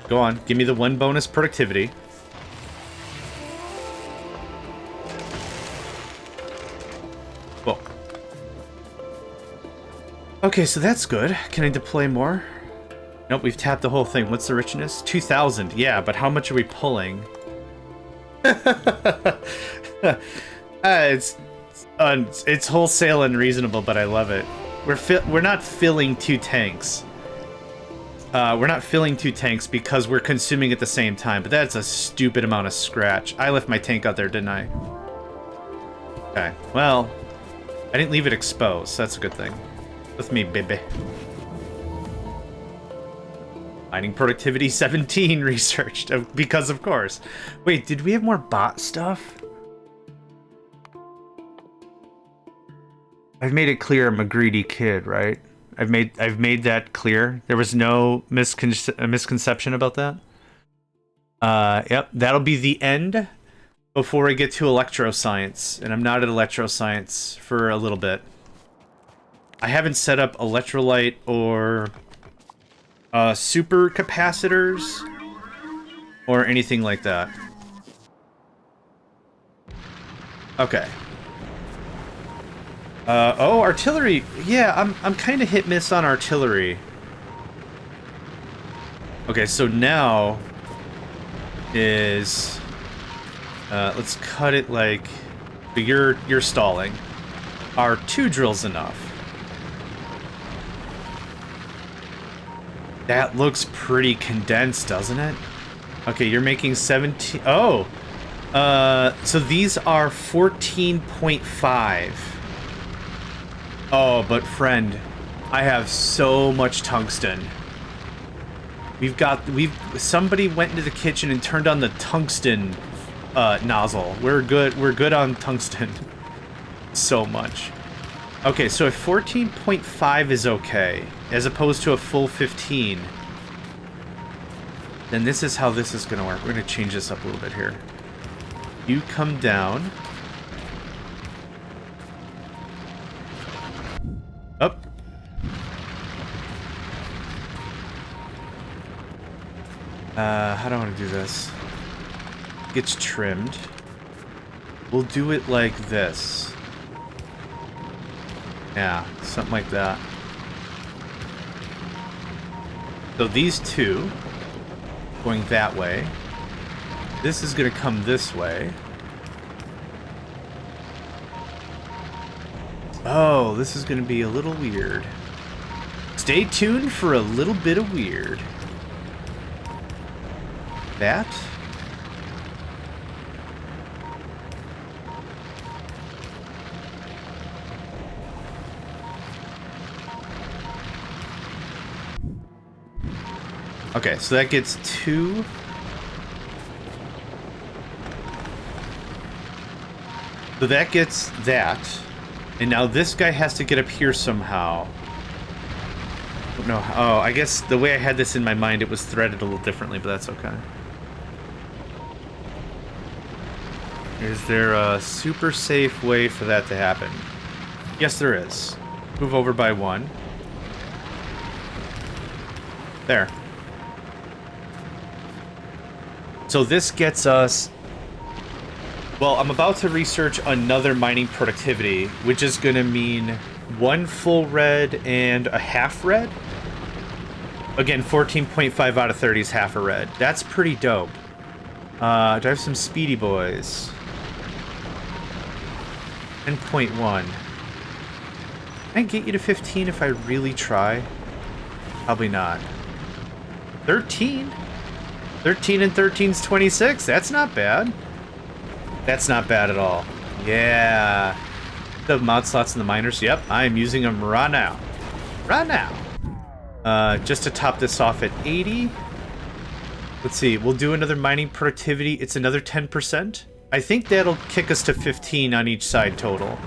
Go on, give me the 1 bonus productivity. Whoa. Okay, so that's good. Can I deploy more? Nope, we've tapped the whole thing. What's the richness? 2,000. Yeah, but how much are we pulling? It's wholesale and reasonable, but I love it. We're not filling 2 tanks. We're not filling 2 tanks because we're consuming at the same time, but that's a stupid amount of scratch. I left my tank out there, didn't I? Okay, well, I didn't leave it exposed, so that's a good thing. With me, baby. Mining productivity 17 researched, because of course. Wait, did we have more bot stuff? I've made it clear I'm a greedy kid, right? I've made that clear. There was no misconception about that. Yep, that'll be the end before I get to electroscience, and I'm not at electroscience for a little bit. I haven't set up electrolyte or super capacitors or anything like that. Okay. Oh, artillery. Yeah, I'm kind of hit-miss on artillery. Okay, so now is let's cut it like you're stalling. Are 2 drills enough? That looks pretty condensed, doesn't it? Okay, you're making 17. Oh, so these are 14.5. Oh, but friend, I have so much tungsten. Somebody went into the kitchen and turned on the tungsten nozzle. We're good on tungsten. So much. Okay, so if 14.5 is okay, as opposed to a full 15, then this is how this is gonna work. We're gonna change this up a little bit here. You come down. Up. How do I want to do this? Gets trimmed. We'll do it like this. Yeah, something like that. So these two going that way. This is going to come this way. Oh, this is going to be a little weird. Stay tuned for a little bit of weird. That. Okay, so that gets 2. So that gets that. And now this guy has to get up here somehow. No, oh, I guess the way I had this in my mind, it was threaded a little differently, but that's okay. Is there a super safe way for that to happen? Yes, there is. Move over by 1. There. So this gets us... Well, I'm about to research another mining productivity, which is going to mean 1 full red and a half red. Again, 14.5 out of 30 is half a red. That's pretty dope. Do I have some speedy boys? 10.1. Can I get you to 15 if I really try? Probably not. 13? 13 and 13's 26. That's not bad. That's not bad at all. Yeah. The mod slots in the miners. Yep, I'm using them right now. Right now. Just to top this off at 80. Let's see. We'll do another mining productivity. It's another 10%. I think that'll kick us to 15 on each side total.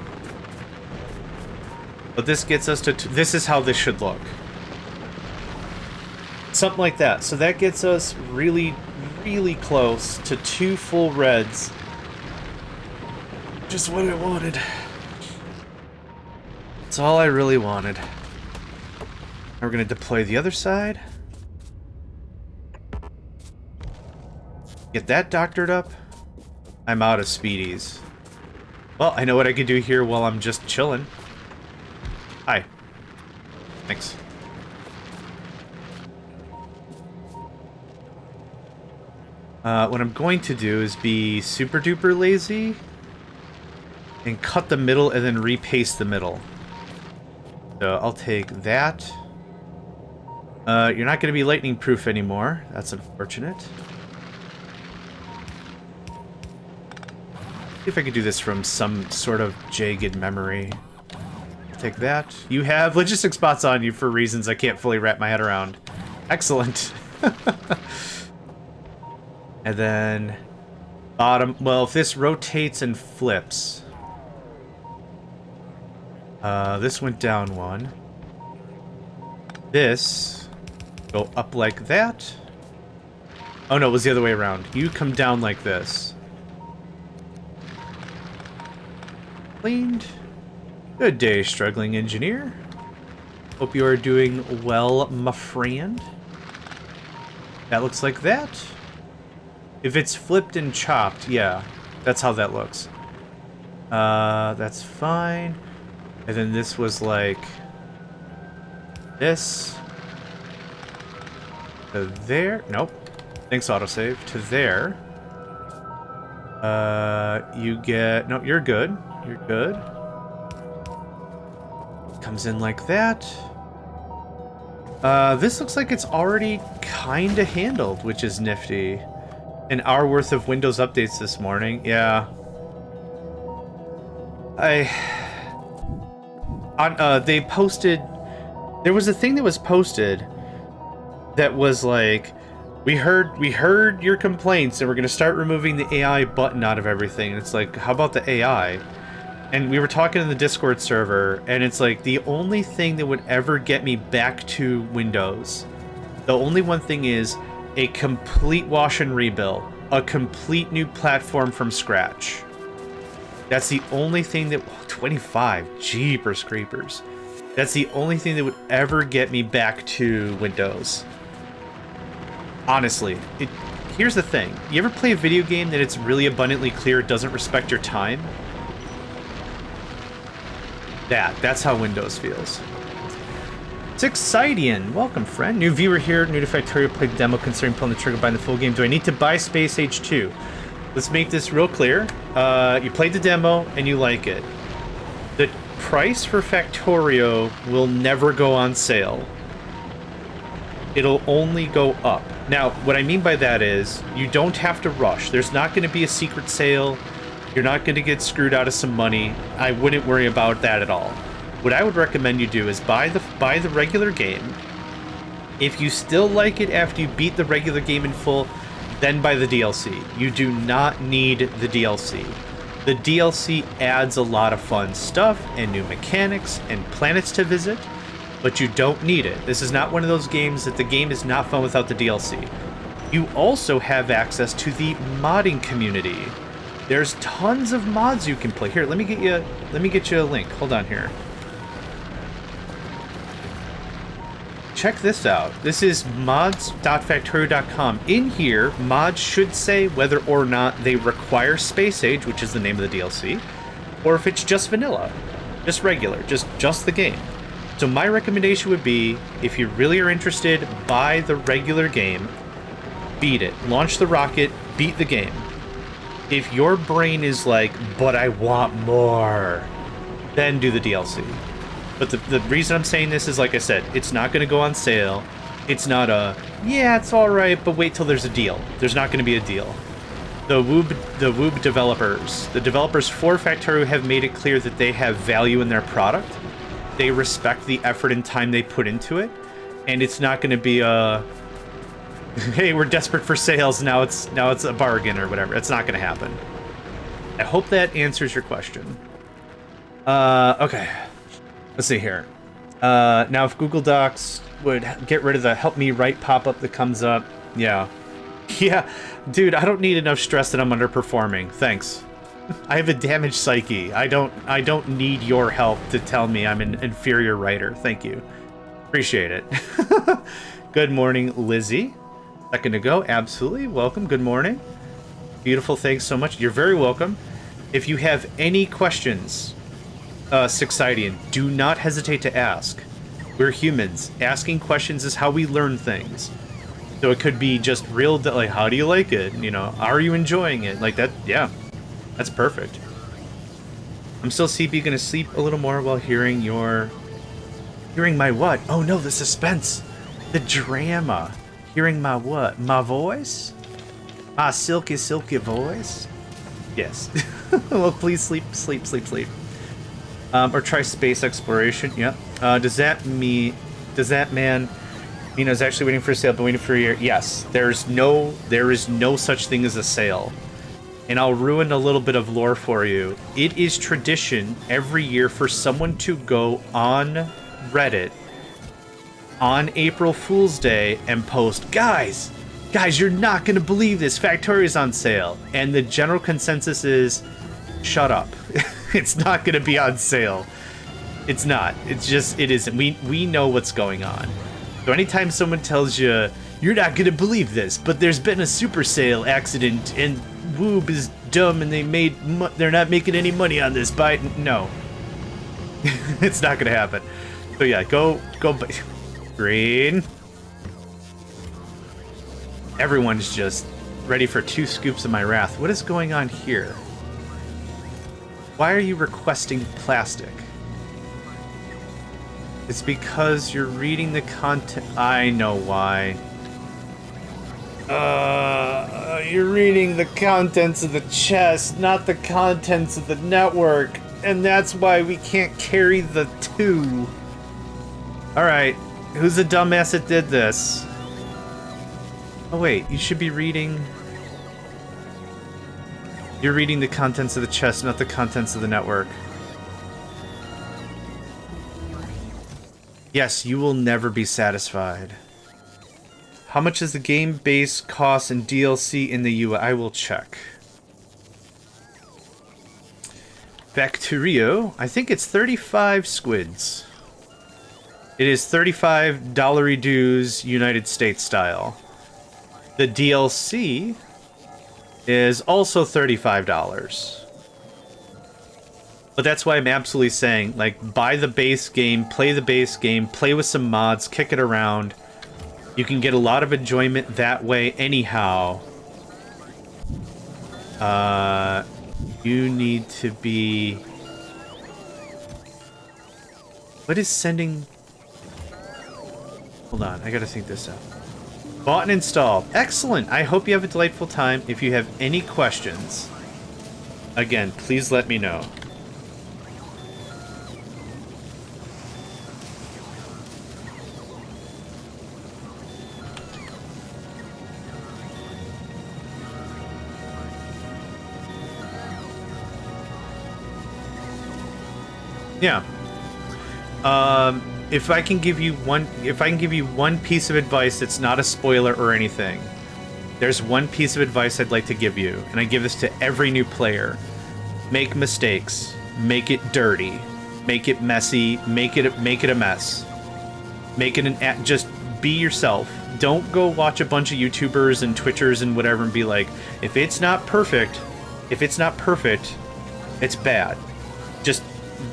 But this gets us to... This is how this should look. Something like that. So that gets us really, really close to 2 full reds. Just what I wanted. That's all I really wanted. Now we're going to deploy the other side. Get that doctored up. I'm out of speedies. Well, I know what I could do here while I'm just chilling. Hi. Thanks. What I'm going to do is be super duper lazy and cut the middle and then repaste the middle. So I'll take that. You're not going to be lightning proof anymore. That's unfortunate. See if I could do this from some sort of jagged memory. Take that. You have logistics spots on you for reasons I can't fully wrap my head around. Excellent. And then bottom. Well, if this rotates and flips. This went down 1. This go up like that. Oh no, it was the other way around. You come down like this. Cleaned. Good day, struggling engineer. Hope you are doing well, my friend. That looks like that. If it's flipped and chopped, yeah, that's how that looks. That's fine. And then this was like this to there. Nope. Thanks, autosave. To there. You get... No, you're good. You're good. Comes in like that. This looks like it's already kind of handled, which is nifty. An hour worth of Windows updates this morning. Yeah. They posted... There was a thing that was posted that was like, we heard your complaints and we're going to start removing the AI button out of everything. And it's like, how about the AI? And we were talking in the Discord server, and it's like, the only thing that would ever get me back to Windows, the only one thing is a complete wash and rebuild, a complete new platform from scratch. That's the only thing that... 25, jeepers creepers. That's the only thing that would ever get me back to Windows. Honestly, here's the thing. You ever play a video game that it's really abundantly clear it doesn't respect your time? That's how Windows feels. Sixidian, welcome friend. New viewer here, new to Factorio, played the demo, considering pulling the trigger buying the full game. Do I need to buy Space Age 2? Let's make this real clear. You played the demo and you like it. The price for Factorio will never go on sale. It'll only go up. Now, what I mean by that is, you don't have to rush. There's not going to be a secret sale. You're not going to get screwed out of some money. I wouldn't worry about that at all. What I would recommend you do is buy the regular game. If you still like it after you beat the regular game in full, then buy the DLC. You do not need the DLC. The DLC adds a lot of fun stuff and new mechanics and planets to visit, but you don't need it. This is not one of those games that the game is not fun without the DLC. You also have access to the modding community. There's tons of mods you can play. Here, let me get you a link. Hold on here. Check this out. This is mods.factorio.com. In here, mods should say whether or not they require Space Age, which is the name of the DLC, or if it's just vanilla, just regular, just the game. So my recommendation would be, if you really are interested, buy the regular game, beat it, launch the rocket, beat the game. If your brain is like, but I want more, then do the DLC. But the reason I'm saying this is, like I said, it's not going to go on sale. It's not a, yeah, it's all right, but wait till there's a deal. There's not going to be a deal. The Woob developers, the developers for Factorio have made it clear that they have value in their product. They respect the effort and time they put into it, and it's not going to be a, hey, we're desperate for sales, now it's a bargain or whatever. It's not going to happen. I hope that answers your question. Okay. Let's see here. Now, if Google Docs would get rid of the help me write pop-up that comes up. Yeah. Yeah. Dude, I don't need enough stress that I'm underperforming. Thanks. I have a damaged psyche. I don't need your help to tell me I'm an inferior writer. Thank you. Appreciate it. Good morning, Lizzie. Second to go. Absolutely. Welcome. Good morning. Beautiful. Thanks so much. You're very welcome. If you have any questions, Sixidian, do not hesitate to ask. We're humans. Asking questions is how we learn things. So it could be just real, like, how do you like it? You know, are you enjoying it? Like that, yeah. That's perfect. I'm still CP gonna sleep a little more while hearing my what? Oh no, the suspense. The drama. Hearing my what? My voice? My silky, silky voice? Yes. Well, please sleep. Or try space exploration. Yep. Does that mean is actually waiting for a sale, but waiting for a year? Yes. There is no such thing as a sale. And I'll ruin a little bit of lore for you. It is tradition every year for someone to go on Reddit on April Fool's Day and post, guys, you're not gonna believe this. Factorio's on sale. And the general consensus is, shut up. It's not going to be on sale. It's not. It's just, it isn't. We know what's going on. So anytime someone tells you, you're not going to believe this, but there's been a super sale accident and Woob is dumb and they're not making any money on this, no. It's not going to happen. So yeah, go, green. Everyone's just ready for 2 scoops of my wrath. What is going on here? Why are you requesting plastic? It's because you're reading the content. I know why. You're reading the contents of the chest, not the contents of the network. And that's why we can't carry the 2. Alright, who's the dumbass that did this? Oh wait, you should be reading... You're reading the contents of the chest, not the contents of the network. Yes, you will never be satisfied. How much is the game base cost and DLC in the US? I will check. Factorio, I think it's 35 squids. It is $35 dues United States style. The DLC is also $35. But that's why I'm absolutely saying, like, buy the base game, play the base game, play with some mods, kick it around. You can get a lot of enjoyment that way anyhow. You need to be... What is sending... Hold on, I gotta think this out. Bought and installed. Excellent! I hope you have a delightful time. If you have any questions, again, please let me know. Yeah. If I can give you one piece of advice that's not a spoiler or anything, there's one piece of advice I'd like to give you, and I give this to every new player. Make mistakes. Make it dirty. Make it messy. Make it a mess. Make it just be yourself. Don't go watch a bunch of YouTubers and Twitchers and whatever and be like, if it's not perfect, it's bad. Just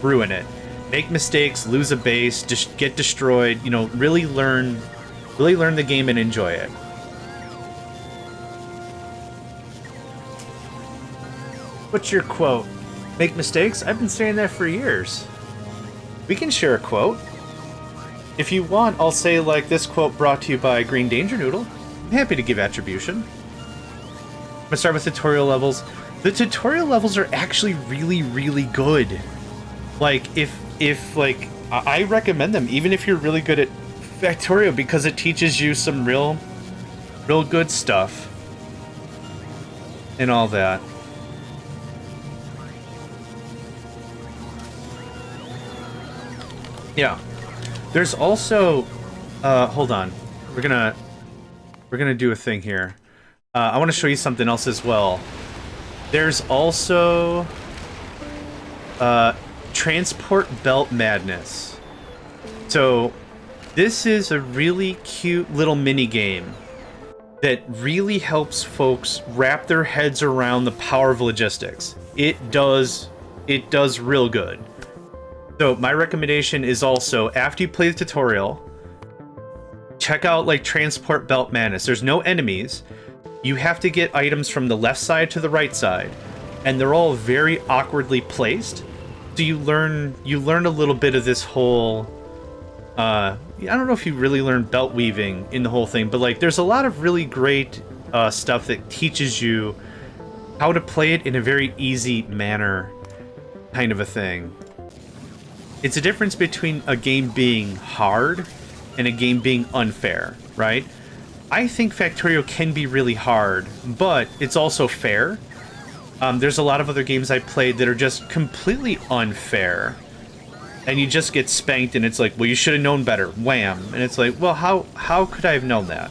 ruin it. Make mistakes, lose a base, just get destroyed, you know, really learn the game and enjoy it. What's your quote? Make mistakes? I've been saying that for years. We can share a quote. If you want, I'll say, like, this quote brought to you by Green Danger Noodle. I'm happy to give attribution. I'm gonna start with tutorial levels. The tutorial levels are actually really, really good. Like, like, I recommend them, even if you're really good at Factorio, because it teaches you some real good stuff. And all that. Yeah. There's also, hold on. We're gonna do a thing here. I want to show you something else as well. There's also, Transport Belt Madness. So this is a really cute little mini game that really helps folks wrap their heads around the power of logistics. It does real good. So my recommendation is also, after you play the tutorial, check out, like, Transport Belt Madness. There's no enemies. You have to get items from the left side to the right side, and they're all very awkwardly placed. So you learn a little bit of this whole, I don't know if you really learn belt weaving in the whole thing, but, like, there's a lot of really great stuff that teaches you how to play it in a very easy manner, kind of a thing. It's a difference between a game being hard and a game being unfair, right? I think Factorio can be really hard, but it's also fair. There's a lot of other games I played that are just completely unfair. And you just get spanked and it's like, well, you should have known better. Wham. And it's like, well, how could I have known that?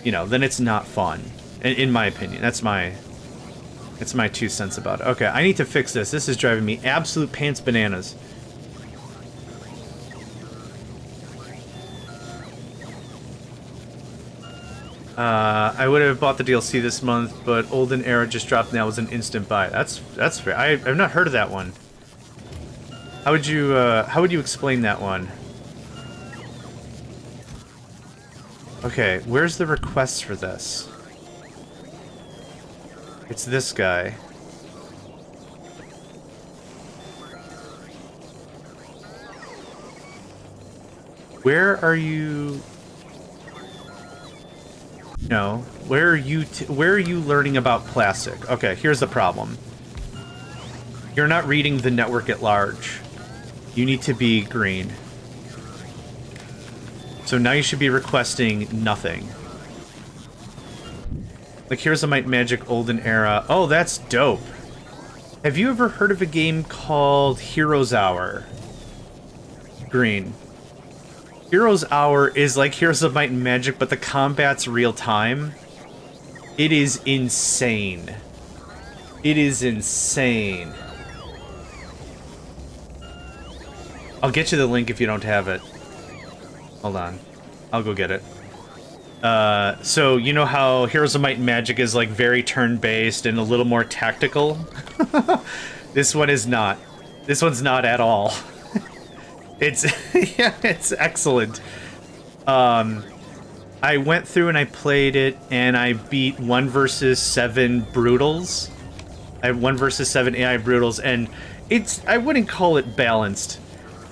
You know, then it's not fun. In my opinion. That's my 2 cents about it. Okay, I need to fix this. This is driving me absolute pants bananas. I would have bought the DLC this month, but Olden Era just dropped and that was an instant buy. That's fair. I've not heard of that one. How would you explain that one? Okay, where's the requests for this? It's this guy. Where are you? No, where are you learning about plastic? Okay, here's the problem. You're not reading the network at large. You need to be green. So now you should be requesting nothing. Like, here's a Might Magic Olden Era. Oh, that's dope. Have you ever heard of a game called Hero's Hour? Green. Hero's Hour is like Heroes of Might and Magic, but the combat's real time. It is insane. It is insane. I'll get you the link if you don't have it. Hold on. I'll go get it. So, you know how Heroes of Might and Magic is, like, very turn-based and a little more tactical? This one is not. This one's not at all. It's yeah, it's excellent. I went through and I played it, and I beat 1 versus 7 brutals. I have 1 versus 7 AI brutals, and I wouldn't call it balanced.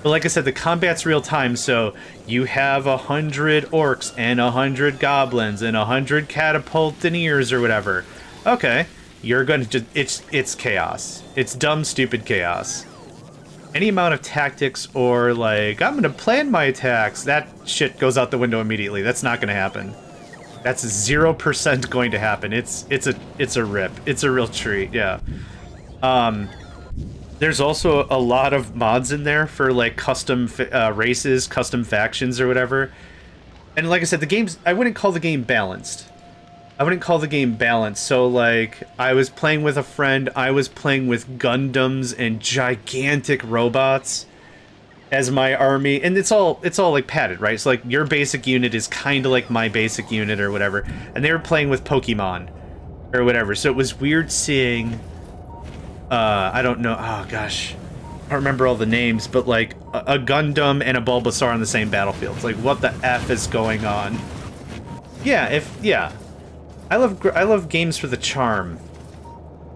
But like I said, the combat's real time, so you have 100 orcs and 100 goblins and 100 catapultineers or whatever. Okay, you're gonna just it's chaos. It's dumb, stupid chaos. Any amount of tactics or like I'm gonna plan my attacks, that shit goes out the window immediately. That's not gonna happen. That's 0% going to happen. It's a rip. It's a real treat. Yeah. There's also a lot of mods in there for like custom races, custom factions or whatever. And like I said, I wouldn't call the game balanced. So like I was playing with a friend, I was playing with Gundams and gigantic robots as my army, and it's all like padded, right? So like your basic unit is kind of like my basic unit or whatever, and they were playing with Pokemon or whatever. So it was weird seeing I don't know, oh gosh, I don't remember all the names, but like a Gundam and a Bulbasaur on the same battlefield. It's like, what the F is going on? Yeah, I love games for the charm,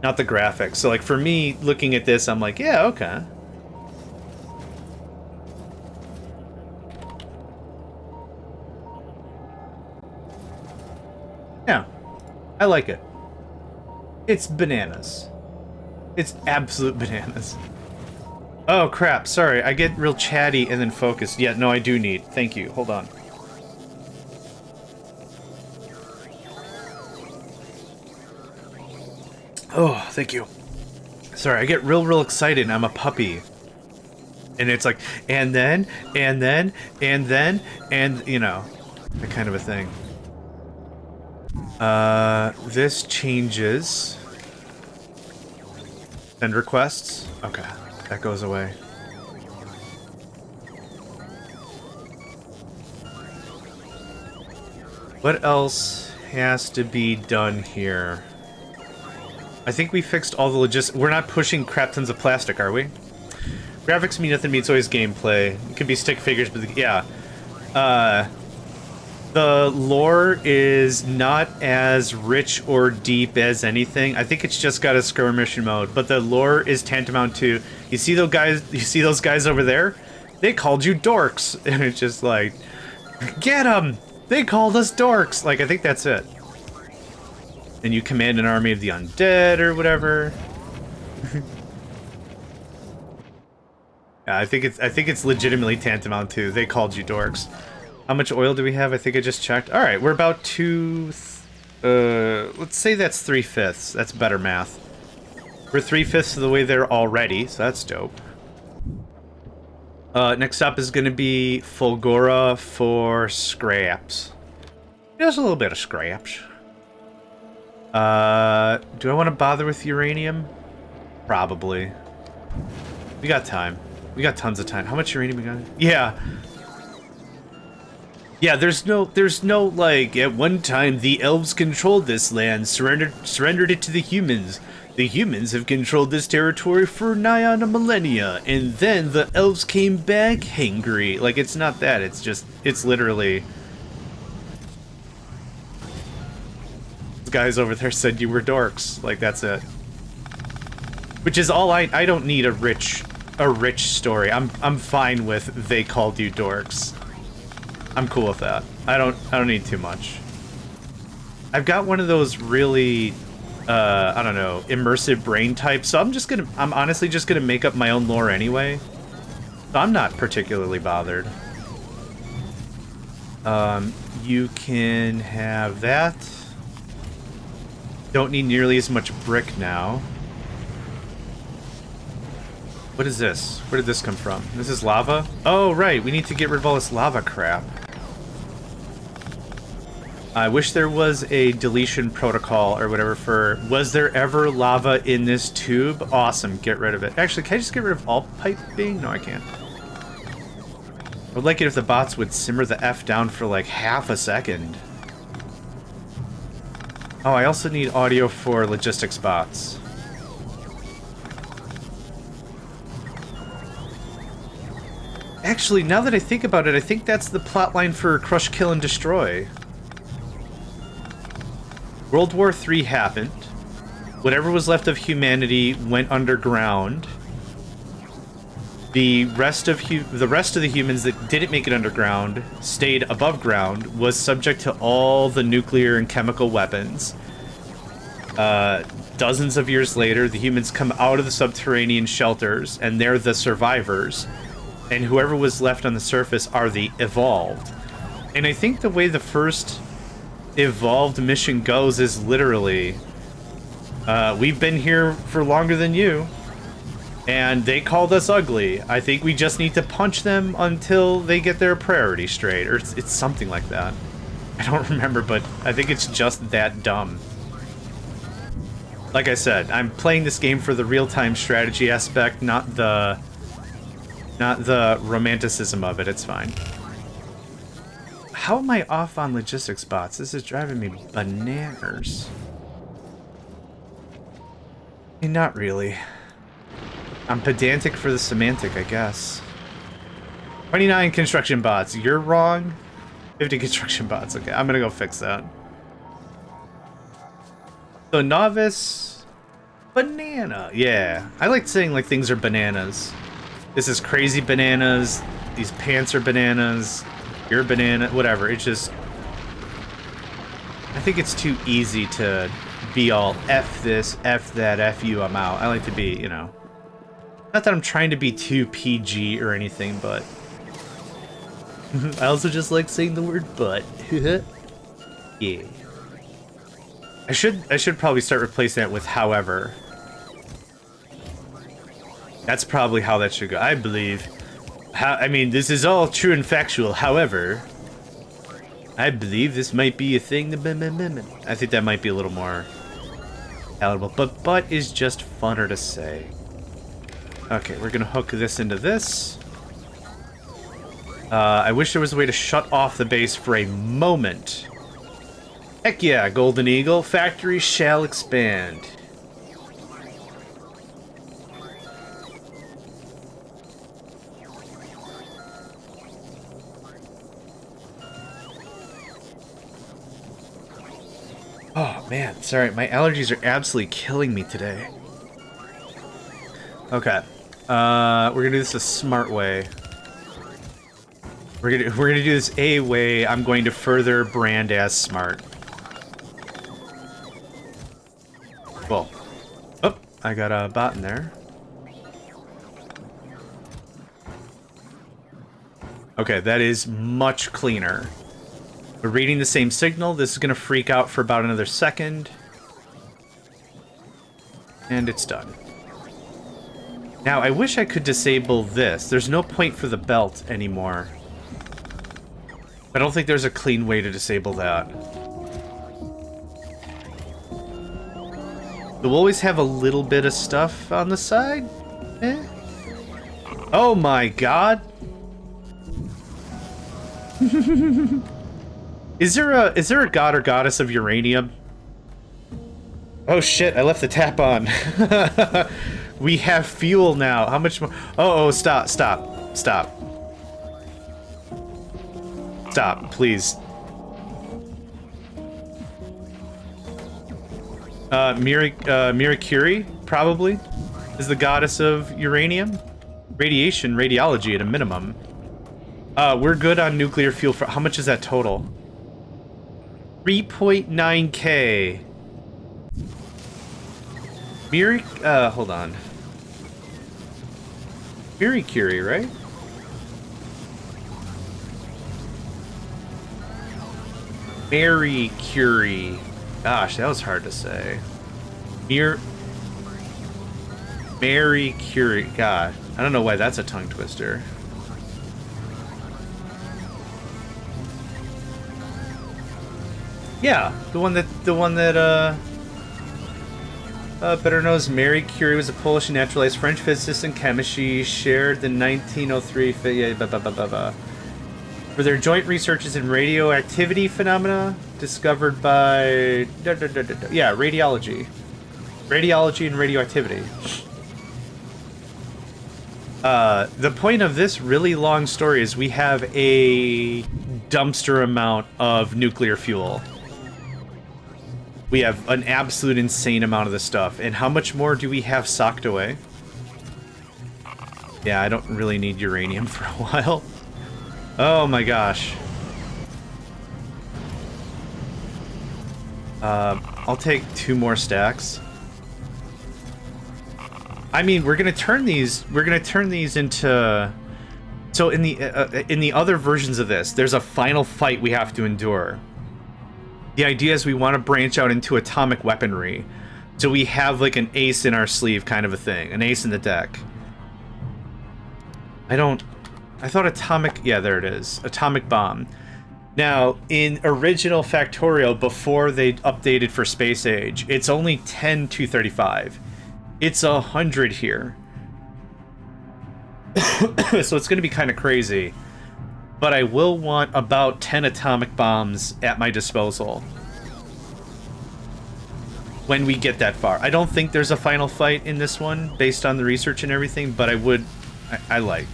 not the graphics. So like for me, looking at this, I'm like, yeah, okay. Yeah, I like it. It's bananas. It's absolute bananas. Oh crap, sorry, I get real chatty and then focused. Yeah, no, I do need. Thank you, hold on. Oh, thank you. Sorry, I get real excited and I'm a puppy. And it's like, and then, and you know, that kind of a thing. This changes. Send requests? Okay, that goes away. What else has to be done here? I think we fixed all the logistics. We're not pushing crap tons of plastic, are we? Graphics mean nothing to me, it's always gameplay. It could be stick figures, but yeah. The lore is not as rich or deep as anything. I think it's just got a skirmish mode, but the lore is tantamount to, you see those guys over there? They called you dorks. And it's just like, get them! They called us dorks! Like, I think that's it. And you command an army of the undead or whatever. Yeah, I think it's legitimately tantamount to, they called you dorks. How much oil do we have? I think I just checked. All right, we're about let's say that's 3/5. That's better math. We're 3/5 of the way there already, so that's dope. Next up is going to be Fulgora for scraps. There's a little bit of scraps. Do I want to bother with uranium? Probably. We got time. We got tons of time. How much uranium we got? Yeah. Yeah, there's no like, at one time the elves controlled this land, surrendered it to the humans. The humans have controlled this territory for nigh on a millennia, and then the elves came back hangry. Like, it's not that, it's literally... Those guys over there said you were dorks. Like, that's it. Which is all I don't need a rich story. I'm fine with they called you dorks. I'm cool with that. I don't need too much. I've got one of those really, I don't know, immersive brain types, so I'm honestly just gonna make up my own lore anyway. So I'm not particularly bothered. You can have that. Don't need nearly as much brick now. What is this? Where did this come from? This is lava? Oh, right, we need to get rid of all this lava crap. I wish there was a deletion protocol or whatever for, was there ever lava in this tube? Awesome, get rid of it. Actually, can I just get rid of all piping? No, I can't. I would like it if the bots would simmer the F down for like half a second. Oh, I also need audio for logistics bots. Actually, now that I think about it, I think that's the plotline for Crush, Kill, and Destroy. World War III happened. Whatever was left of humanity went underground. The rest of the humans that didn't make it underground stayed above ground, was subject to all the nuclear and chemical weapons. Dozens of years later, the humans come out of the subterranean shelters, and they're the survivors. And whoever was left on the surface are the evolved. And I think the way the first evolved mission goes is literally, we've been here for longer than you, and they called us ugly. I think we just need to punch them until they get their priority straight, or it's something like that. I don't remember, but I think it's just that dumb. Like I said, I'm playing this game for the real-time strategy aspect, not the romanticism of it. It's fine. How am I off on logistics bots? This is driving me bananas. Not really. I'm pedantic for the semantic, I guess. 29 construction bots. You're wrong. 50 construction bots. Okay, I'm gonna go fix that. So novice, banana. Yeah, I like saying like things are bananas. This is crazy bananas. These pants are bananas. You're a banana. Whatever. It's just, I think it's too easy to be all F this, F that, F you, I'm out. I like to be, you know, not that I'm trying to be too PG or anything, but I also just like saying the word but. Yeah. I should probably start replacing that with however. That's probably how that should go. I believe. I mean, this is all true and factual. However, I believe this might be a thing. I think that might be a little more palatable. But is just funner to say. Okay, we're gonna hook this into this. I wish there was a way to shut off the base for a moment. Heck yeah, Golden Eagle. Factory shall expand. Oh man, sorry, my allergies are absolutely killing me today. Okay, we're gonna do this a smart way. We're gonna do this a way I'm going to further brand as smart. Cool. Oh, I got a bot in there. Okay, that is much cleaner. We're reading the same signal. This is going to freak out for about another second. And it's done. Now, I wish I could disable this. There's no point for the belt anymore. I don't think there's a clean way to disable that. We'll always have a little bit of stuff on the side. Eh? Oh my god. Is there a god or goddess of uranium? Oh shit, I left the tap on. We have fuel now. How much more? Oh, stop, please. Megacycle, probably, is the goddess of uranium. Radiation, radiology at a minimum. We're good on nuclear fuel for, how much is that total? 3.9k. Hold on. Megacycle, right? Megacycle. Gosh, that was hard to say. Megacycle. God, I don't know why that's a tongue twister. Yeah, the one that better known as Marie Curie was a Polish naturalized French physicist and chemist. She shared the 1903 for their joint researches in radioactivity phenomena discovered by radiology and radioactivity. The point of this really long story is we have a dumpster amount of nuclear fuel. We have an absolute insane amount of this stuff. And how much more do we have socked away? Yeah, I don't really need uranium for a while. Oh my gosh. I'll take 2 more stacks. I mean, we're gonna turn these into... So in the other versions of this, there's a final fight we have to endure. The idea is we want to branch out into atomic weaponry. So we have like an ace in our sleeve kind of a thing. An ace in the deck. I thought atomic... Yeah, there it is. Atomic bomb. Now, in original Factorio, before they updated for Space Age, it's only 10 235. It's 100 here. So it's going to be kind of crazy. But I will want about 10 atomic bombs at my disposal when we get that far. I don't think there's a final fight in this one based on the research and everything, but I like.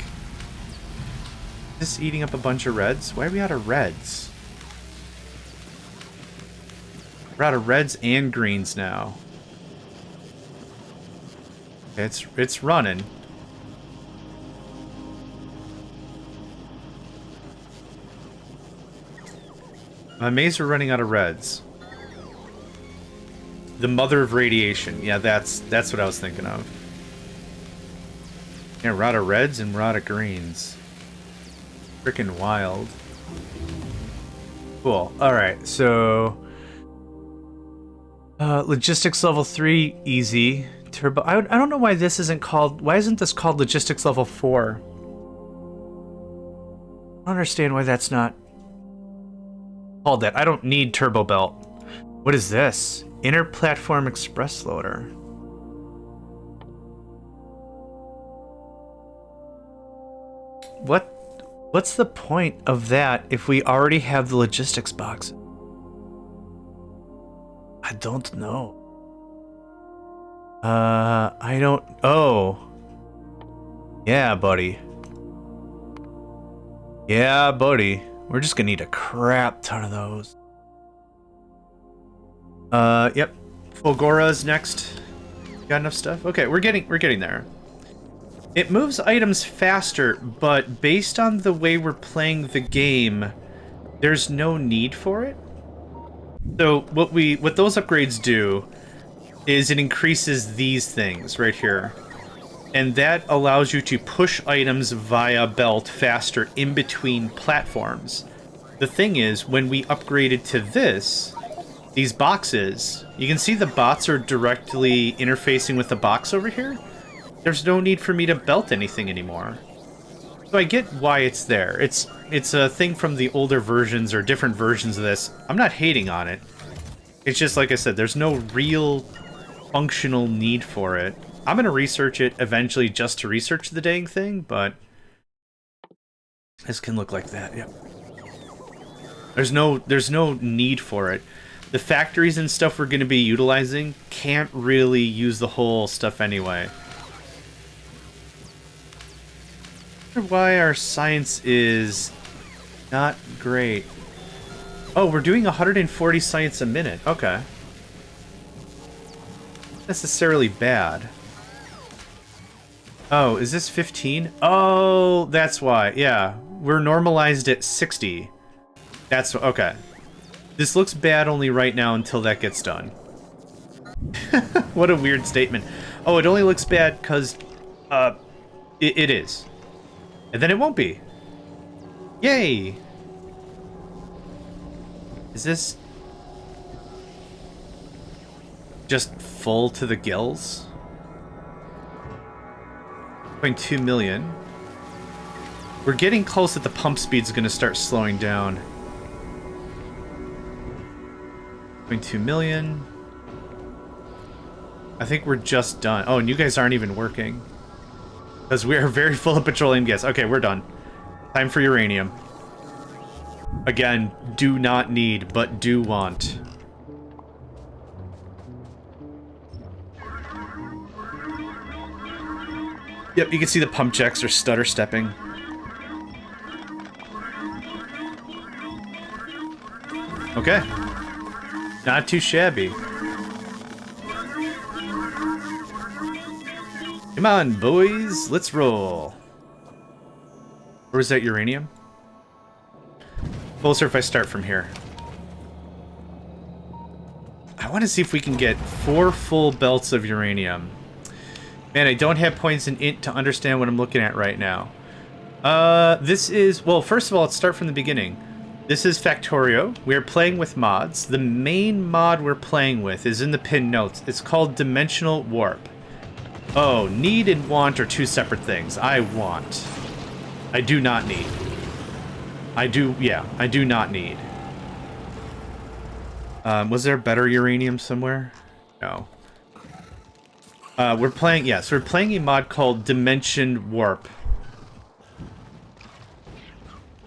Is this eating up a bunch of reds? Why are we out of reds? We're out of reds and greens now. It's running. I'm amazed we're running out of reds. The mother of radiation. Yeah, that's what I was thinking of. Yeah, we're out of reds and we're out of greens. Freaking wild. Cool. Alright, so... logistics level 3, easy. Turbo... I don't know why this isn't called... Why isn't this called logistics level 4? I don't understand why that's not called that. I don't need turbo belt. What is this? Inner platform express loader. What's the point of that if we already have the logistics box? I don't know. I don't... Oh. Yeah, buddy. Yeah, buddy. We're just gonna need a crap ton of those. Yep. Fulgora's next. Got enough stuff? Okay, we're getting there. It moves items faster, but based on the way we're playing the game, there's no need for it. So what those upgrades do is it increases these things right here. And that allows you to push items via belt faster in between platforms. The thing is, when we upgraded to this, these boxes, you can see the bots are directly interfacing with the box over here. There's no need for me to belt anything anymore. So I get why it's there. It's a thing from the older versions or different versions of this. I'm not hating on it. It's just, like I said, there's no real functional need for it. I'm going to research it eventually just to research the dang thing, but this can look like that, yep. There's no need for it. The factories and stuff we're going to be utilizing can't really use the whole stuff anyway. I wonder why our science is not great. Oh, we're doing 140 science a minute. Okay. Not necessarily bad. Oh, is this 15? Oh, that's why. Yeah, we're normalized at 60. That's okay. This looks bad only right now until that gets done. What a weird statement. Oh, it only looks bad because it is. And then it won't be. Yay! Is this just full to the gills? 0.2 million. We're getting close that the pump speed's gonna start slowing down. 0.2 million. I think we're just done. Oh, and you guys aren't even working. Because we are very full of petroleum gas. Okay, we're done. Time for uranium. Again, do not need, but do want. Yep, you can see the pump jacks are stutter stepping. Okay. Not too shabby. Come on, boys. Let's roll. Or is that uranium? Closer if I start from here. I want to see if we can get 4 full belts of uranium. Man, I don't have points in int to understand what I'm looking at right now. This is... Well, first of all, let's start from the beginning. This is Factorio. We are playing with mods. The main mod we're playing with is in the pin notes. It's called Dimensional Warp. Oh, need and want are 2 separate things. I want. I do not need. I do not need. Was there better uranium somewhere? No. We're playing, yes, we're playing a mod called Dimension Warp.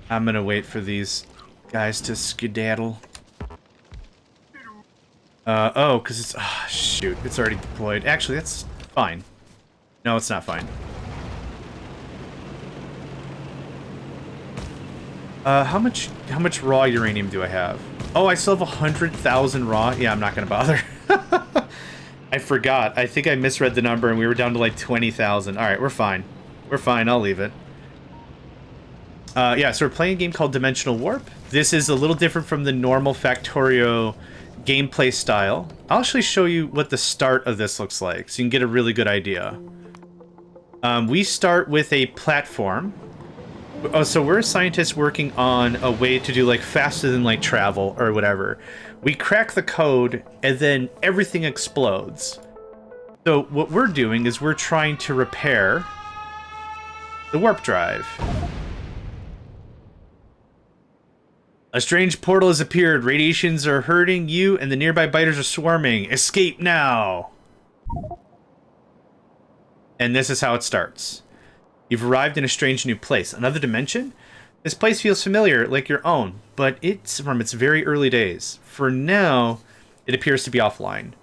I'm gonna wait for these guys to skedaddle. Oh, because it's, shoot, it's already deployed. Actually, that's fine. No, it's not fine. How much raw uranium do I have? Oh, I still have 100,000 raw? Yeah, I'm not gonna bother. I forgot. I think I misread the number and we were down to like 20,000. Alright, we're fine. We're fine, I'll leave it. Yeah, so we're playing a game called Dimensional Warp. This is a little different from the normal Factorio gameplay style. I'll actually show you what the start of this looks like, so you can get a really good idea. We start with a platform. Oh, so we're scientists working on a way to do like faster than light travel or whatever. We crack the code and then everything explodes. So what we're doing is we're trying to repair the warp drive. A strange portal has appeared. Radiations are hurting you and the nearby biters are swarming. Escape now! And this is how it starts. You've arrived in a strange new place. Another dimension? This place feels familiar, like your own, but it's from its very early days. For now, it appears to be offline.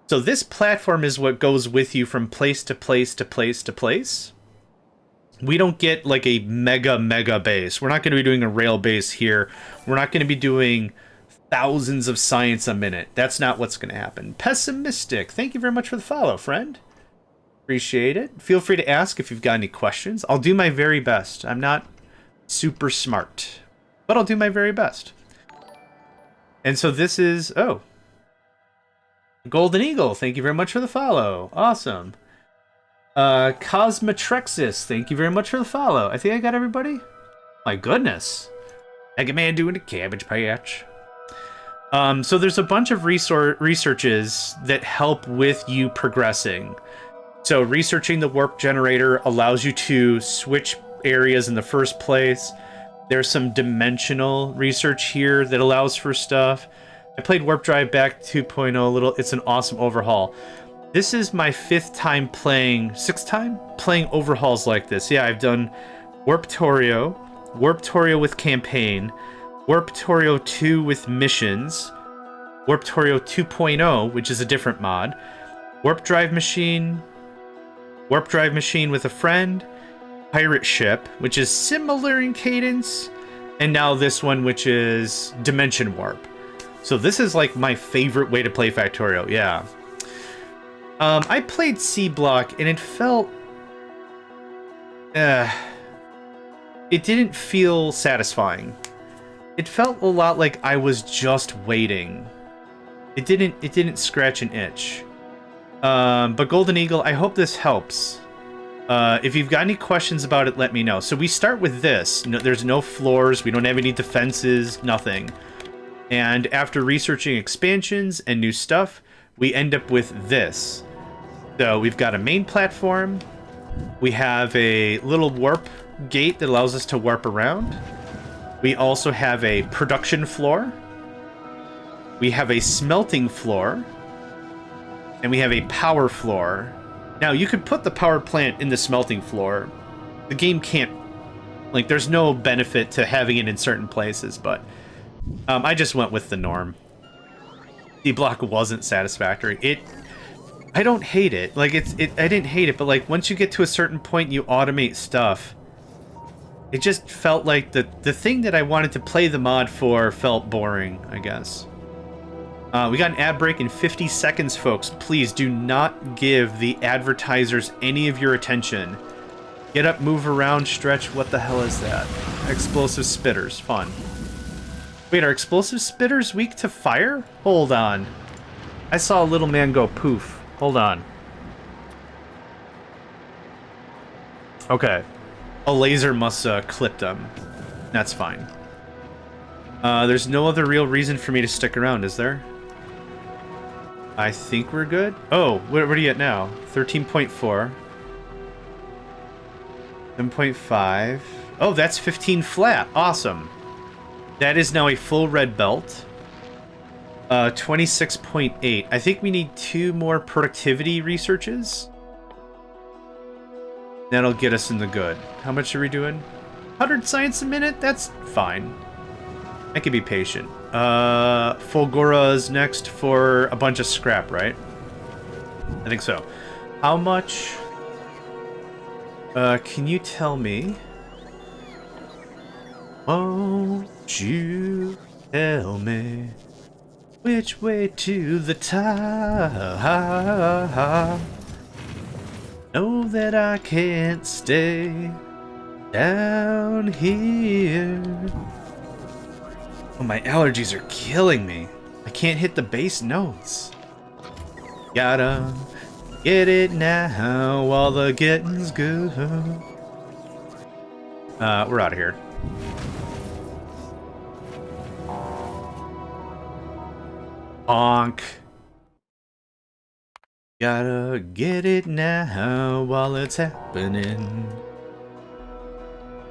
So this platform is what goes with you from place to place to place to place. We don't get like a mega base. We're not going to be doing a rail base here. We're not going to be doing thousands of science a minute. That's not what's going to happen. Pessimistic. Thank you very much for the follow, friend. Appreciate it. Feel free to ask if you've got any questions. I'll do my very best. I'm not super smart, but I'll do my very best. And so this is... Oh. Golden Eagle. Thank you very much for the follow. Awesome. Cosmetrexis, thank you very much for the follow. I think I got everybody. My goodness. Mega Man doing a cabbage patch. So there's a bunch of researches that help with you progressing. So researching the warp generator allows you to switch areas in the first place. There's some dimensional research here that allows for stuff. I played Warp Drive back 2.0 a little. It's an awesome overhaul. This is my 6th time playing overhauls like this. Yeah, I've done Warptorio with campaign, Warptorio 2 with missions, Warptorio 2.0, which is a different mod, Warp Drive Machine with a friend, Pirate Ship, which is similar in cadence, and now this one, which is Dimension Warp. So this is like my favorite way to play Factorio, yeah. I played C Block, and it felt... it didn't feel satisfying. It felt a lot like I was just waiting. It didn't scratch an itch. But Golden Eagle, I hope this helps. If you've got any questions about it, let me know. So we start with this. No, there's no floors, we don't have any defenses, nothing. And after researching expansions and new stuff, we end up with this. So we've got a main platform. We have a little warp gate that allows us to warp around. We also have a production floor. We have a smelting floor. And we have a power floor. Now, you could put the power plant in the smelting floor. The game can't... Like, there's no benefit to having it in certain places, but... I just went with the norm. The block wasn't satisfactory. I don't hate it. Like, I didn't hate it, but like, once you get to a certain point, you automate stuff. It just felt like the thing that I wanted to play the mod for felt boring, I guess. We got an ad break in 50 seconds, folks. Please do not give the advertisers any of your attention. Get up, move around, stretch. What the hell is that? Explosive spitters. Fun. Wait, are explosive spitters weak to fire? Hold on. I saw a little man go poof. Hold on. Okay. A laser must clip them. That's fine. There's no other real reason for me to stick around, is there? I think we're good. Oh, what are you at now? 13.4. 7.5. Oh, that's 15 flat. Awesome. That is now a full red belt. 26.8. I think we need 2 more productivity researches. That'll get us in the good. How much are we doing? 100 science a minute? That's fine. I can be patient. Fulgora's next for a bunch of scrap, right? I think so. How much? Can you tell me? Won't you tell me which way to the top? Know that I can't stay down here. Oh, my allergies are killing me. I can't hit the bass notes. Gotta get it now while the getting's good. We're out of here. Honk. Gotta get it now while it's happening.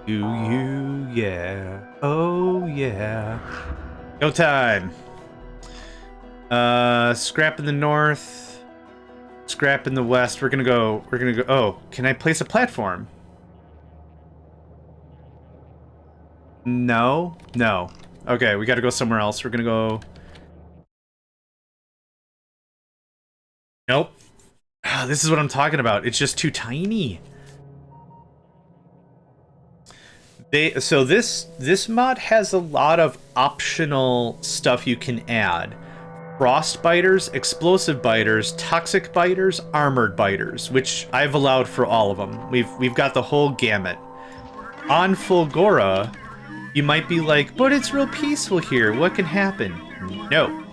Do you? Yeah. Oh, yeah. Go time. Scrap in the north. Scrap in the west. We're gonna go. Oh, can I place a platform? No. No. Okay, we gotta go somewhere else. We're gonna go. Nope. This is what I'm talking about. It's just too tiny. So this mod has a lot of optional stuff you can add. Frost biters, explosive biters, toxic biters, armored biters, which I've allowed for all of them. We've got the whole gamut. On Fulgora, you might be like, but it's real peaceful here. What can happen? No.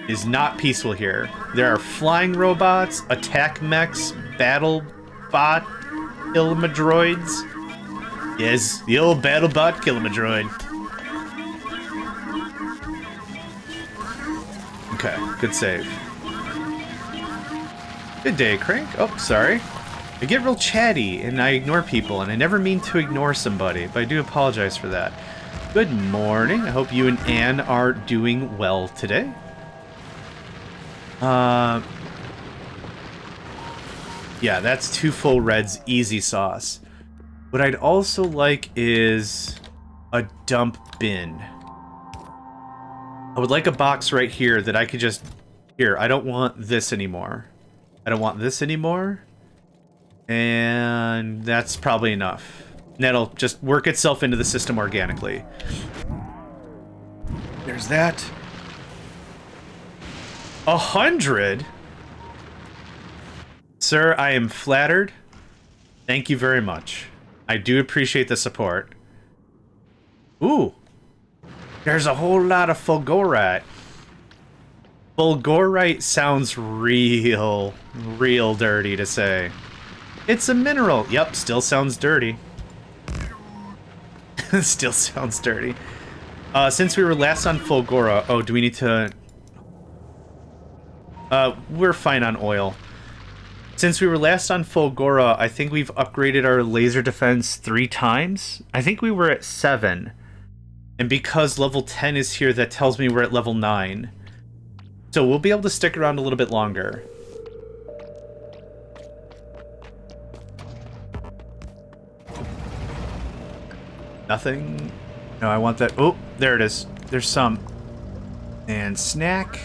Is not peaceful here. There are flying robots, attack mechs, battle bot, kilomadroids. Yes, the old battle bot kilomadroid. Okay, good save. Good day, Crank. Oh, sorry. I get real chatty and I ignore people, and I never mean to ignore somebody, but I do apologize for that. Good morning. I hope you and Anne are doing well today. Yeah, that's 2 full reds, easy sauce. What I'd also like is a dump bin. I would like a box right here that I could just... Here, I don't want this anymore. I don't want this anymore. And that's probably enough. That'll just work itself into the system organically. There's that. 100? Sir, I am flattered. Thank you very much. I do appreciate the support. Ooh. There's a whole lot of fulgurite. Fulgurite sounds real dirty to say. It's a mineral. Yep, still sounds dirty. Still sounds dirty. Since we were last on Fulgora... Oh, do we need to... we're fine on oil. Since we were last on Fulgora, I think we've upgraded our laser defense 3 times. I think we were at 7. And because level 10 is here, that tells me we're at level 9. So we'll be able to stick around a little bit longer. Nothing? No, I want that. Oh, there it is. There's some. And snack.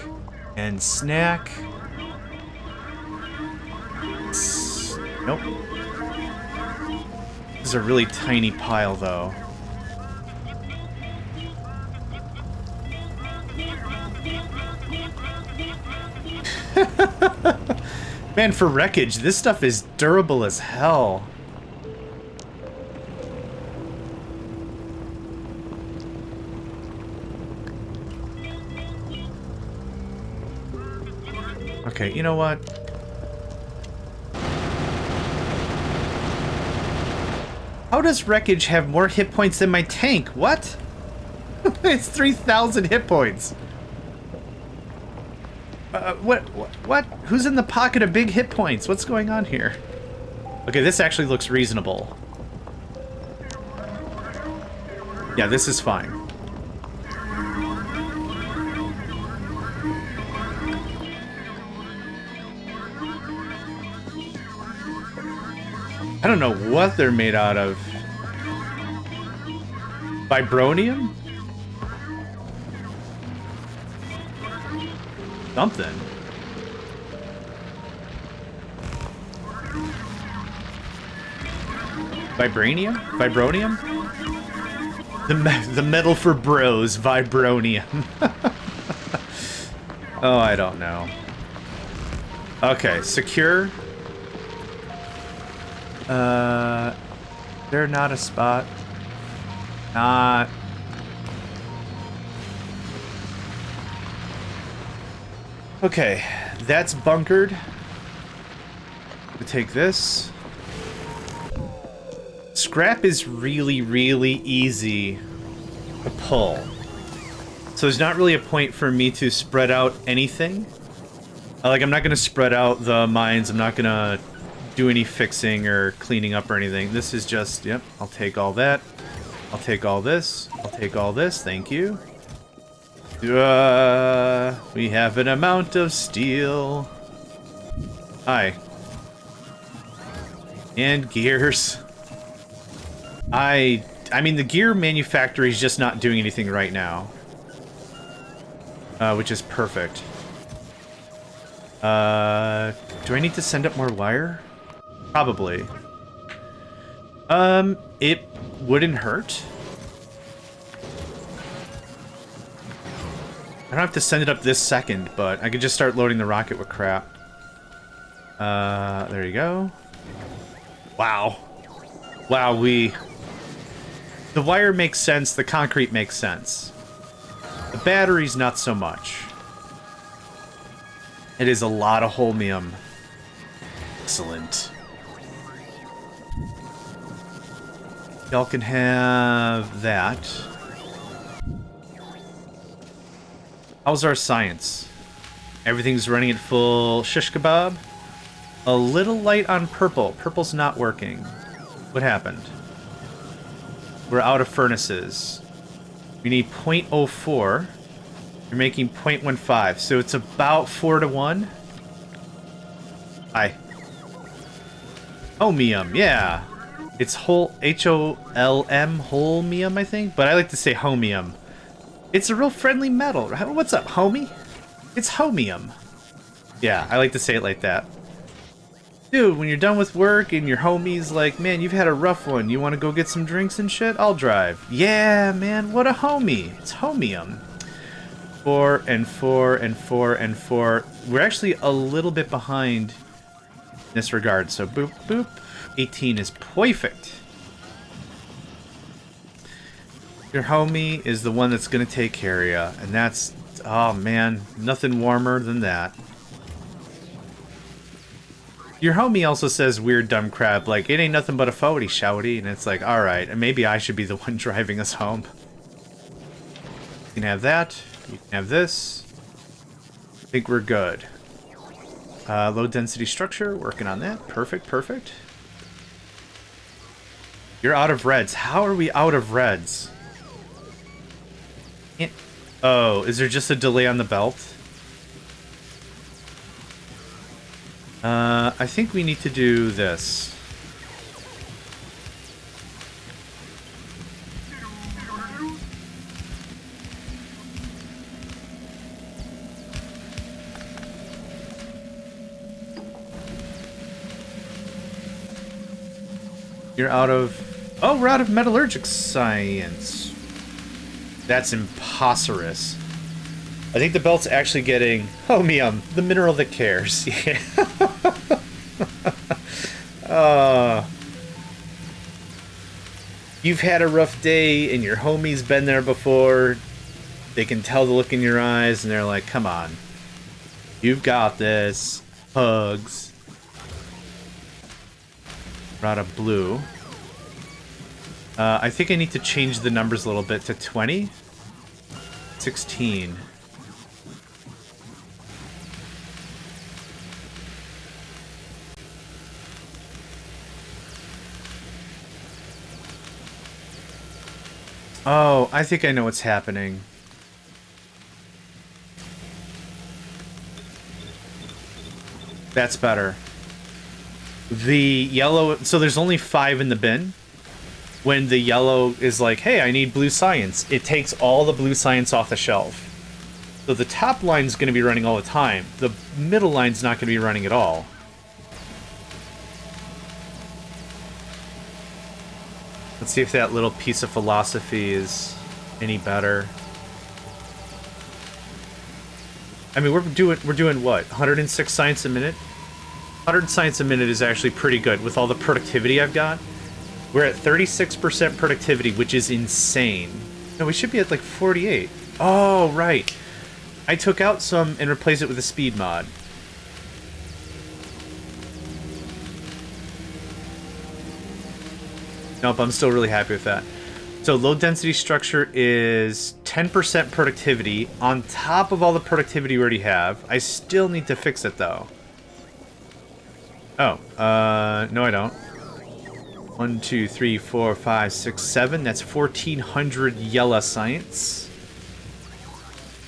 And snack. Nope. This is a really tiny pile, though. Man, for wreckage, this stuff is durable as hell. Okay, you know what? How does wreckage have more hit points than my tank? What? It's 3,000 hit points. What? Who's in the pocket of big hit points? What's going on here? Okay, this actually looks reasonable. Yeah, this is fine. I don't know what they're made out of. Vibronium? Something. Vibranium? Vibronium? The metal for bros, vibronium. Oh, I don't know. Okay, secure. They're not a spot. Not. Okay, that's bunkered. We'll take this. Scrap is really, really easy to pull. So there's not really a point for me to spread out anything. Like, I'm not going to spread out the mines. I'm not going to do any fixing or cleaning up or anything. This is just, yep, I'll take all that. I'll take all this. I'll take all this. Thank you. We have an amount of steel. Hi. And gears. I mean, the gear manufactory is just not doing anything right now. Which is perfect. Do I need to send up more wire? Probably. It wouldn't hurt. I don't have to send it up this second, but I could just start loading the rocket with crap. There you go. Wow. Wow, the wire makes sense, the concrete makes sense. The batteries, not so much. It is a lot of holmium. Excellent. Y'all can have that. How's our science? Everything's running at full shish kebab. A little light on purple. Purple's not working. What happened? We're out of furnaces. We need 0.04. You're making 0.15, so it's about 4 to 1. Hi. Holmium, yeah. It's H-O-L-M, holmium, I think, but I like to say homium. It's a real friendly metal. What's up, homie? It's homium. Yeah, I like to say it like that. Dude, when you're done with work and your homie's like, man, you've had a rough one. You want to go get some drinks and shit? I'll drive. Yeah, man, what a homie. It's homium. 4 and 4 and 4 and 4. We're actually a little bit behind in this regard, so boop, boop. 18 is perfect. Your homie is the one that's going to take care of you, and that's, oh man, nothing warmer than that. Your homie also says weird dumb crap, like, it ain't nothing but a fouty shouty, and it's like, alright, and maybe I should be the one driving us home. You can have that, you can have this. I think we're good. Low density structure, working on that. Perfect, perfect. You're out of reds. How are we out of reds? Oh, is there just a delay on the belt? I think we need to do this. You're out of... Oh, we're out of metallurgic science. That's imposterous. I think the belt's actually getting... Homium, the mineral that cares. Yeah. You've had a rough day, and your homie's been there before. They can tell the look in your eyes, and they're like, come on. You've got this. Hugs. We're out of blue. I think I need to change the numbers a little bit to 20. 16. Oh, I think I know what's happening. That's better. The yellow... So there's only 5 in the bin. When the yellow is like, hey, I need blue science, it takes all the blue science off the shelf. So the top line's going to be running all the time. The middle line's not going to be running at all. Let's see if that little piece of philosophy is any better. I mean, we're doing what? 106 science a minute? 100 science a minute is actually pretty good with all the productivity I've got. We're at 36% productivity, which is insane. No, we should be at like 48. Oh, right. I took out some and replaced it with a speed mod. Nope, I'm still really happy with that. So low density structure is 10% productivity on top of all the productivity we already have. I still need to fix it though. Oh, no I don't. 1, 2, 3, 4, 5, 6, 7. That's 1,400 yellow science.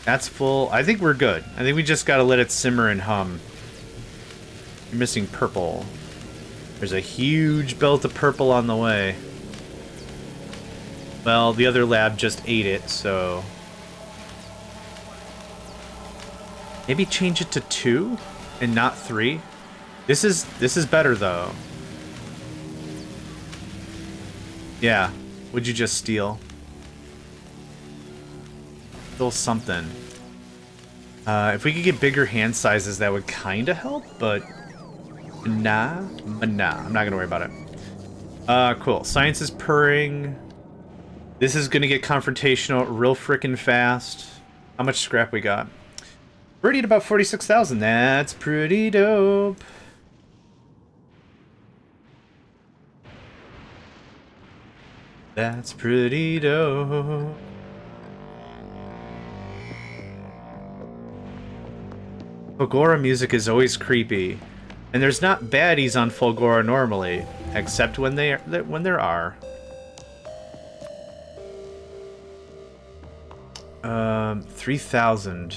That's full. I think we're good. I think we just gotta let it simmer and hum. You're missing purple. There's a huge belt of purple on the way. Well, the other lab just ate it, so... Maybe change it to 2 and not 3. This is better, though. Yeah. Would you just steal? Steal something. If we could get bigger hand sizes, that would kind of help, but... Nah. I'm not gonna worry about it. Cool. Science is purring. This is gonna get confrontational real frickin' fast. How much scrap we got? We're already at about 46,000. That's pretty dope. That's pretty dope. Fulgora music is always creepy. And there's not baddies on Fulgora normally, except when there are. 3,000.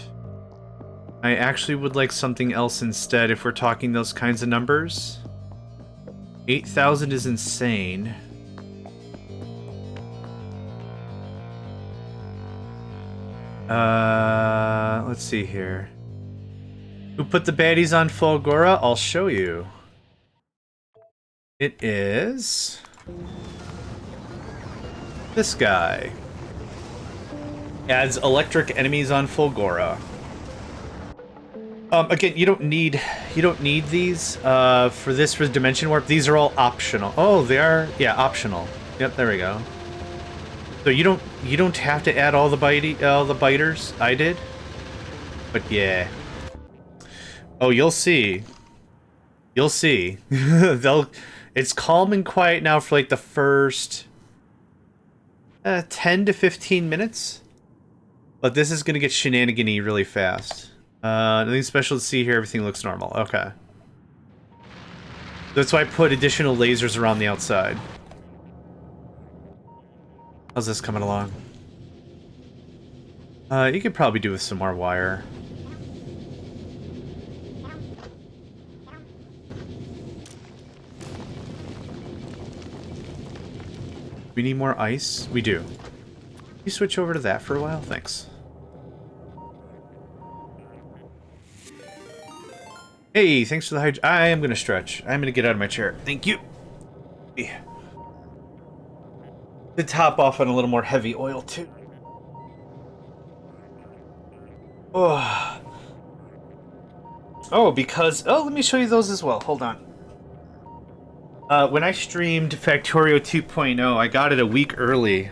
I actually would like something else instead if we're talking those kinds of numbers. 8,000 is insane. Let's see here. Who put the baddies on Fulgora? I'll show you. It is... this guy. Adds electric enemies on Fulgora. Again, you don't need these for Dimension Warp. These are all optional. Oh, they are, yeah, optional. Yep, there we go. So you don't have to add all the biters. I did, but yeah. Oh, you'll see. You'll see. It's calm and quiet now for like the first 10 to 15 minutes. But this is gonna get shenanigan-y really fast. Nothing special to see here. Everything looks normal. Okay. That's why I put additional lasers around the outside. How's this coming along? You could probably do with some more wire. We need more ice? We do. Can you switch over to that for a while? Thanks. Hey, thanks for the I am gonna stretch. I'm gonna get out of my chair. Thank you. The top off on a little more heavy oil too. Oh. Oh, because... Oh, let me show you those as well. Hold on. When I streamed Factorio 2.0, I got it a week early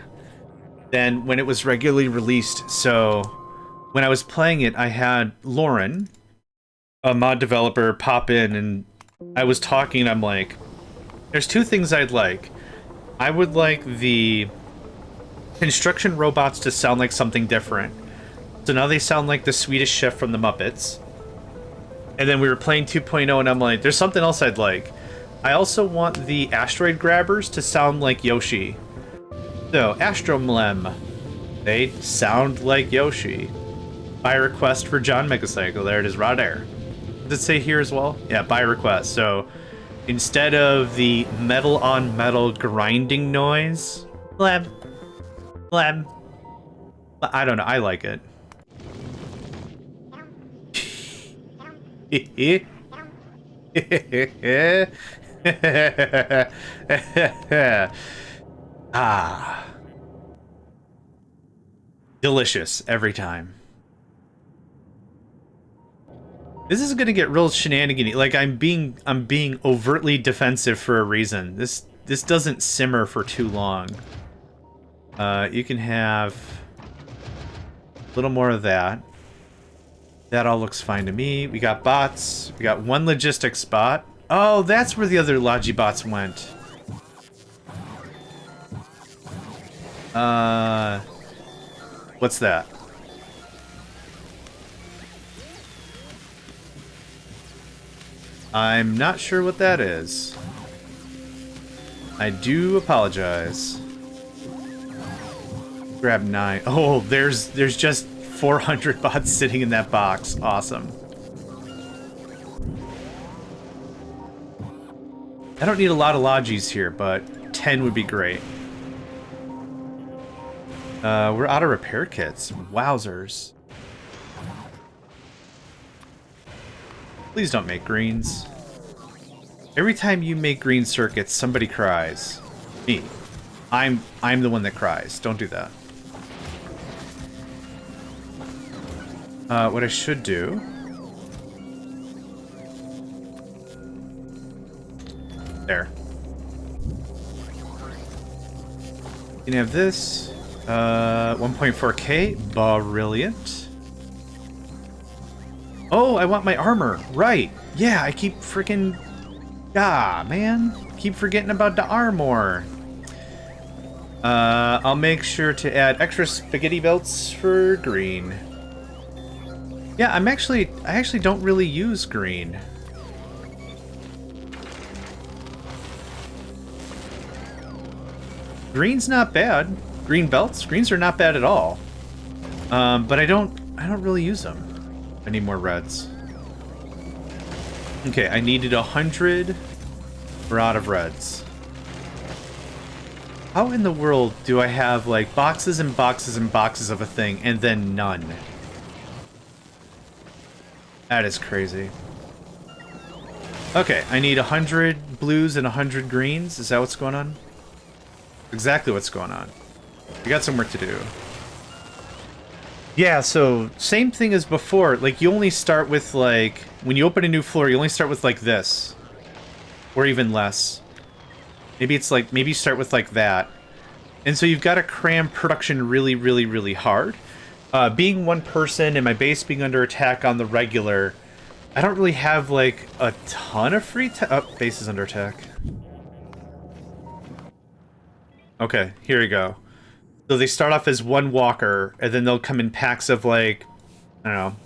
than when it was regularly released. So when I was playing it, I had Lauren, a mod developer, pop in, and I was talking, and I'm like, there's two things I'd like. I would like the construction robots to sound like something different. So now they sound like the Swedish Chef from the Muppets. And then we were playing 2.0, and I'm like, there's something else I'd like. I also want the asteroid grabbers to sound like Yoshi. So, Astromlem. They sound like Yoshi. By request for JohnMegacycle. There it is, right there. Does it say here as well? Yeah, by request. So, instead of the metal on metal grinding noise, blab, blab. I don't know, I like it. Ah. Delicious every time. This is gonna get real shenanigan-y. Like I'm being overtly defensive for a reason. This doesn't simmer for too long. You can have a little more of that. That all looks fine to me. We got bots. We got one logistics bot. Oh, that's where the other Logi bots went. What's that? I'm not sure what that is. I do apologize. Grab 9. Oh, there's just 400 bots sitting in that box. Awesome. I don't need a lot of Logis here, but 10 would be great. We're out of repair kits. Wowzers. Please don't make greens. Every time you make green circuits, somebody cries. Me. I'm the one that cries. Don't do that. What I should do... There. You can have this. 1.4K. Brilliant. Oh, I want my armor. Right. Yeah, I keep freaking... Ah, man. Keep forgetting about the armor. I'll make sure to add extra spaghetti belts for green. Yeah, I actually don't really use green. Green's not bad. Green belts? Greens are not bad at all. But I don't really use them. I need more reds. Okay, I needed 100. We're out of reds. How in the world do I have, like, boxes and boxes and boxes of a thing, and then none? That is crazy. Okay, I need 100 blues and 100 greens. Is that what's going on? Exactly what's going on. We got some work to do. Yeah, so same thing as before. Like, you only start with, like, when you open a new floor, you only start with, like, this. Or even less. Maybe it's like, maybe you start with, like, that. And so you've got to cram production really, really, really hard. Being one person and my base being under attack on the regular, I don't really have, like, a ton of free time. Oh, base is under attack. Okay, here we go. So they start off as one walker, and then they'll come in packs of, like, I don't know,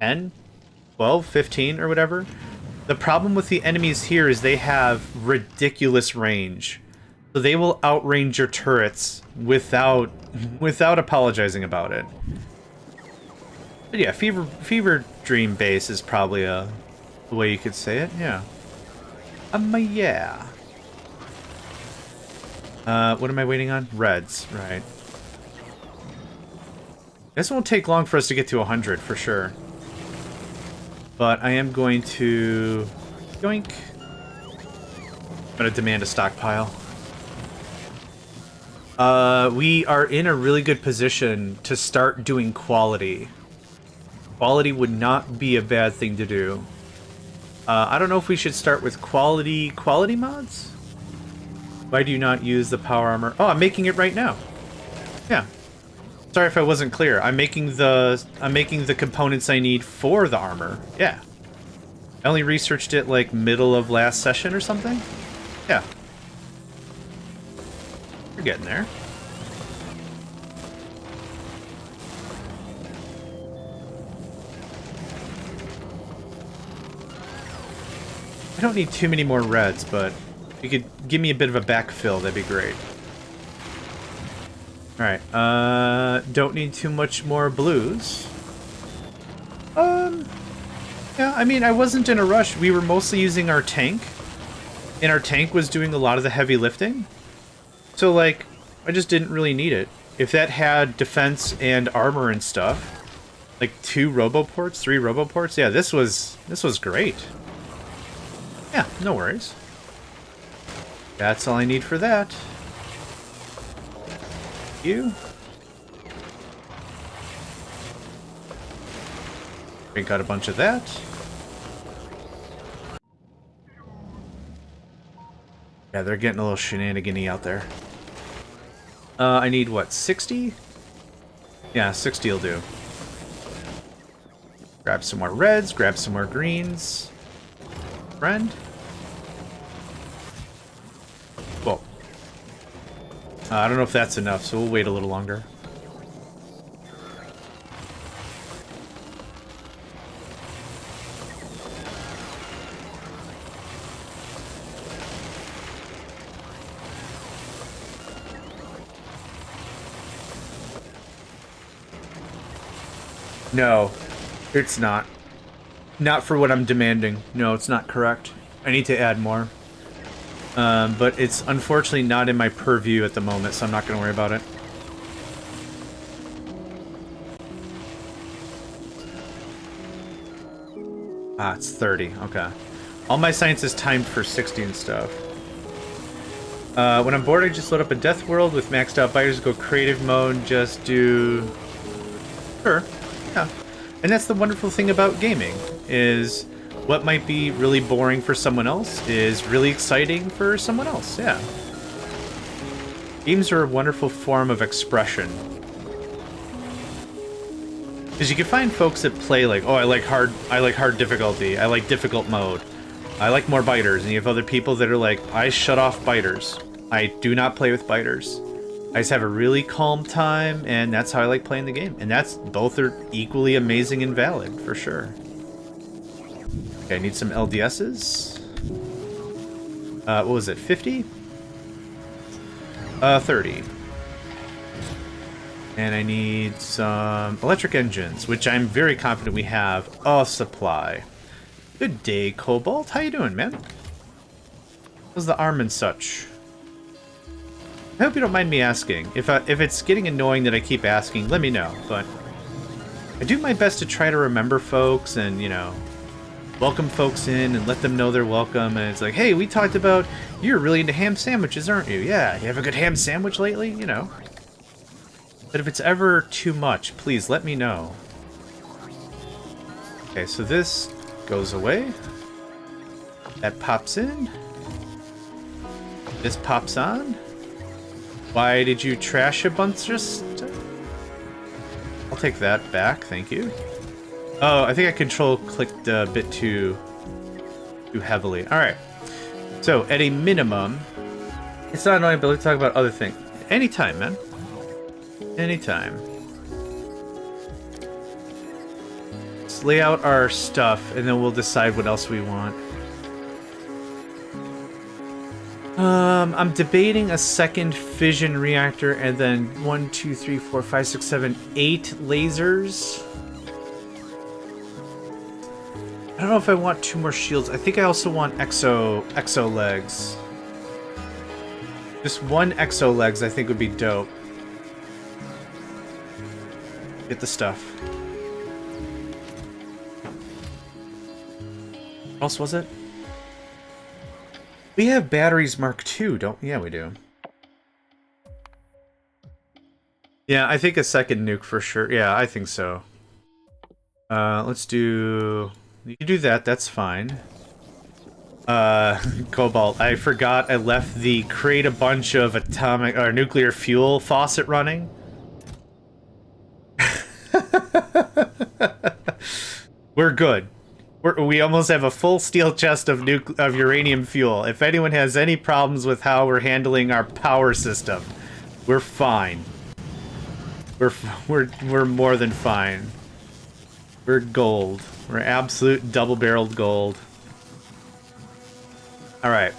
10, 12, 15, or whatever. The problem with the enemies here is they have ridiculous range. So they will outrange your turrets without apologizing about it. But yeah, Fever Dream Base is probably the way you could say it, yeah. Yeah. What am I waiting on? Reds, right. This won't take long for us to get to 100, for sure. But I am going to... Yoink. I'm going to demand a stockpile. We are in a really good position to start doing quality. Quality would not be a bad thing to do. I don't know if we should start with quality mods? Why do you not use the power armor? Oh, I'm making it right now. Yeah. Sorry if I wasn't clear. I'm making the components I need for the armor. Yeah. I only researched it like middle of last session or something. Yeah. We're getting there. I don't need too many more reds, but if you could give me a bit of a backfill, that'd be great. Alright, don't need too much more blues. Yeah, I mean, I wasn't in a rush. We were mostly using our tank, and our tank was doing a lot of the heavy lifting. So, like, I just didn't really need it. If that had defense and armor and stuff, like 2 roboports, 3 roboports, yeah, this was great. Yeah, no worries. That's all I need for that. You. Drink out a bunch of that. Yeah, they're getting a little shenanigan-y out there. I need, what, 60? Yeah, 60 will do. Grab some more reds, grab some more greens. Friend? Well, I don't know if that's enough, so we'll wait a little longer. No, it's not. Not for what I'm demanding. No, it's not correct. I need to add more. But it's unfortunately not in my purview at the moment, so I'm not going to worry about it. Ah, it's 30. Okay. All my science is timed for 60 and stuff. When I'm bored, I just load up a death world with maxed out biters, go creative mode, just do... Sure. Yeah. And that's the wonderful thing about gaming, is what might be really boring for someone else is really exciting for someone else, yeah. Games are a wonderful form of expression. Because you can find folks that play like, oh, I like hard difficulty, I like difficult mode, I like more biters, and you have other people that are like, I shut off biters. I do not play with biters. I just have a really calm time, and that's how I like playing the game. And both are equally amazing and valid, for sure. Okay, I need some LDSs. What was it, 50? 30. And I need some electric engines, which I'm very confident we have a supply. Good day, Cobalt. How you doing, man? How's the arm and such? I hope you don't mind me asking. If it's getting annoying that I keep asking, let me know. But I do my best to try to remember folks and, you know, welcome folks in and let them know they're welcome. And it's like, hey, we talked about you're really into ham sandwiches, aren't you? Yeah, you have a good ham sandwich lately? You know. But if it's ever too much, please let me know. Okay, so this goes away. That pops in. This pops on. Why did you trash a bunch of stuff? I'll take that back, thank you. Oh, I think I control-clicked a bit too heavily. Alright. So, at a minimum, it's not annoying, but let's talk about other things. Anytime, man. Anytime. Let's lay out our stuff, and then we'll decide what else we want. I'm debating a second fission reactor and then 1, 2, 3, 4, 5, 6, 7, 8 lasers. I don't know if I want 2 more shields. I think I also want exo legs. Just 1 exo legs I think would be dope. Get the stuff. What else was it? We have batteries Mark II, don't we? Yeah, we do. Yeah, I think a second nuke for sure. Yeah, I think so. Let's do... You can do that, that's fine. Cobalt, I forgot I left the create a bunch of atomic or nuclear fuel faucet running. We're good. We almost have a full steel chest of uranium fuel. If anyone has any problems with how we're handling our power system, we're fine. We're more than fine. We're gold. We're absolute double-barreled gold. All right.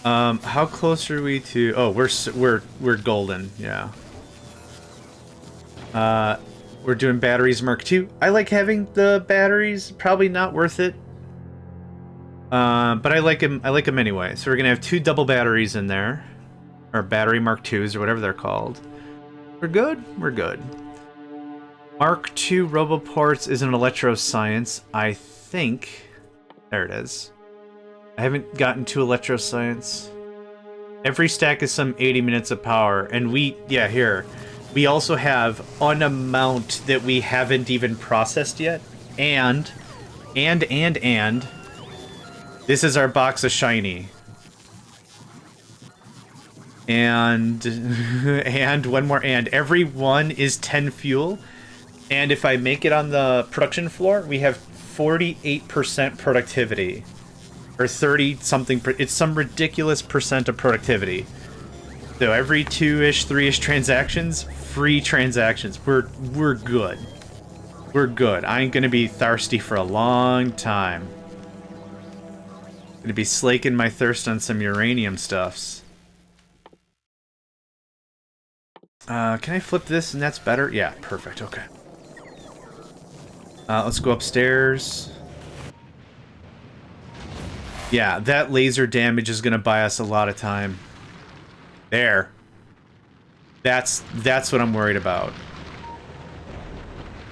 How close are we to? Oh, we're golden. Yeah. We're doing batteries Mark II. I like having the batteries. Probably not worth it. But I like them. I like them anyway. So we're gonna have 2 double batteries in there, or battery Mark IIs, or whatever they're called. We're good. We're good. Mark II Roboports is an electro science. I think. There it is. I haven't gotten to electro science. Every stack is some 80 minutes of power, and yeah, here. We also have an amount that we haven't even processed yet. And this is our box of shiny. And and one more and. Every one is 10 fuel. And if I make it on the production floor, we have 48% productivity. Or 30 something, it's some ridiculous percent of productivity. So every 2-ish, 3-ish transactions, free transactions. We're good. We're good. I ain't gonna be thirsty for a long time. Gonna be slaking my thirst on some uranium stuffs. Can I flip this and that's better? Yeah, perfect, okay. Let's go upstairs. Yeah, that laser damage is gonna buy us a lot of time. There. That's what I'm worried about.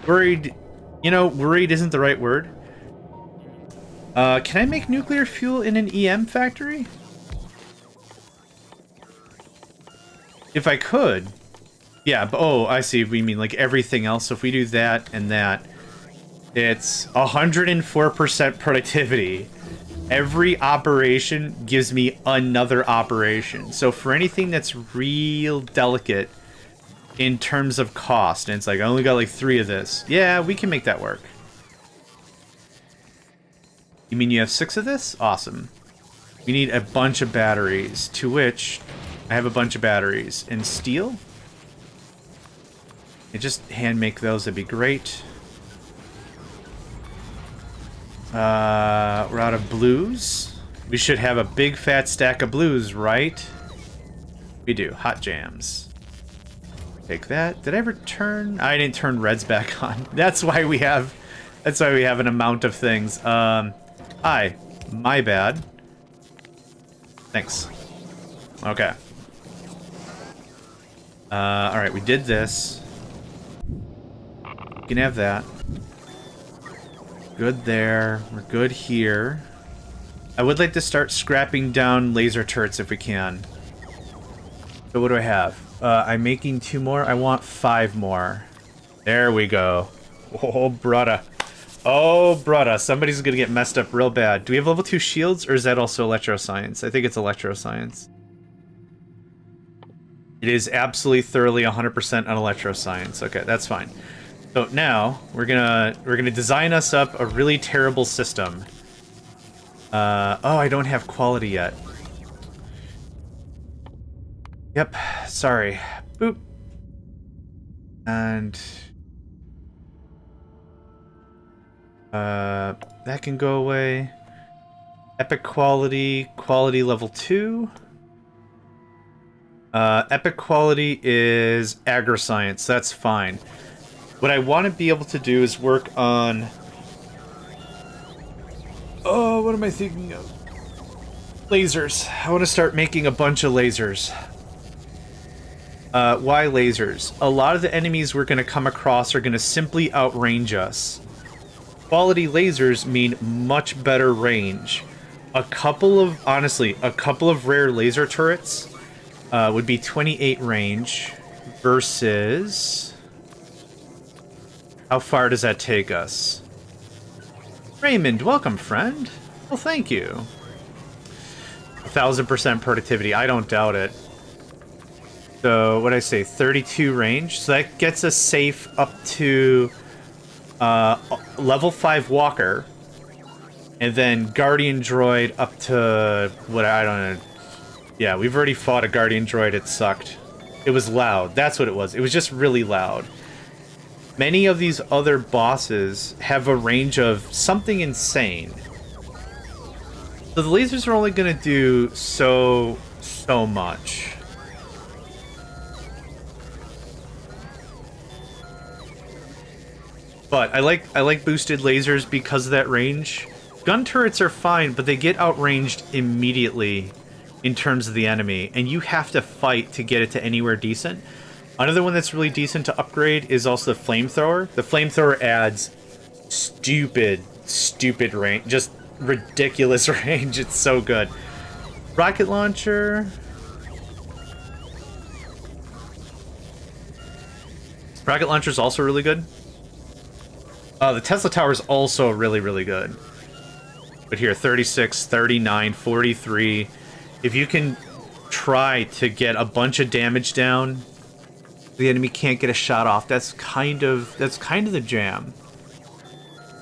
Worried, you know, worried isn't the right word. Can I make nuclear fuel in an EM factory? If I could. Yeah, but oh, I see. We mean like everything else. So if we do that and that, it's 104% productivity. Every operation gives me another operation. So for anything that's real delicate in terms of cost, and it's like, I only got like 3 of this. Yeah, we can make that work. You mean you have 6 of this? Awesome. We need a bunch of batteries, to which I have a bunch of batteries. And steel? And just hand make those, that'd be great. We're out of blues. We should have a big fat stack of blues, right? We do. Hot jams. Take that. Did I ever turn? I didn't turn reds back on. That's why we have an amount of things. Hi. My bad. Thanks. Okay. Alright, we did this. You can have that. Good there. We're good here. I would like to start scrapping down laser turrets if we can. So what do I have? I'm making 2 more. I want 5 more. There we go. Oh, brudda. Oh, brudda. Somebody's gonna get messed up real bad. Do we have level 2 shields, or is that also electroscience? I think it's electroscience. It is absolutely thoroughly 100% on electroscience. Okay, that's fine. So now we're gonna design us up a really terrible system. Oh, I don't have quality yet. Yep, sorry. Boop. And that can go away. Epic quality level 2. Epic quality is agroscience. That's fine. What I want to be able to do is work on... Oh, what am I thinking of? Lasers. I want to start making a bunch of lasers. Why lasers? A lot of the enemies we're going to come across are going to simply outrange us. Quality lasers mean much better range. Honestly, a couple of rare laser turrets would be 28 range versus... How far does that take us? Raymond, welcome, friend. Well, thank you. 1000% productivity. I don't doubt it. So, what did I say? 32 range. So that gets us safe up to level 5 walker. And then guardian droid up to... what, I don't know. Yeah, we've already fought a guardian droid. It sucked. It was loud. That's what it was. It was just really loud. Many of these other bosses have a range of something insane. So the lasers are only going to do so much. But I like boosted lasers because of that range. Gun turrets are fine, but they get outranged immediately in terms of the enemy, and you have to fight to get it to anywhere decent. Another one that's really decent to upgrade is also the flamethrower. The flamethrower adds stupid range, just ridiculous range. It's so good. Rocket launcher. Rocket launcher is also really good. The Tesla tower is also really good. But here, 36, 39, 43. If you can try to get a bunch of damage down, the enemy can't get a shot off. That's kind of the jam.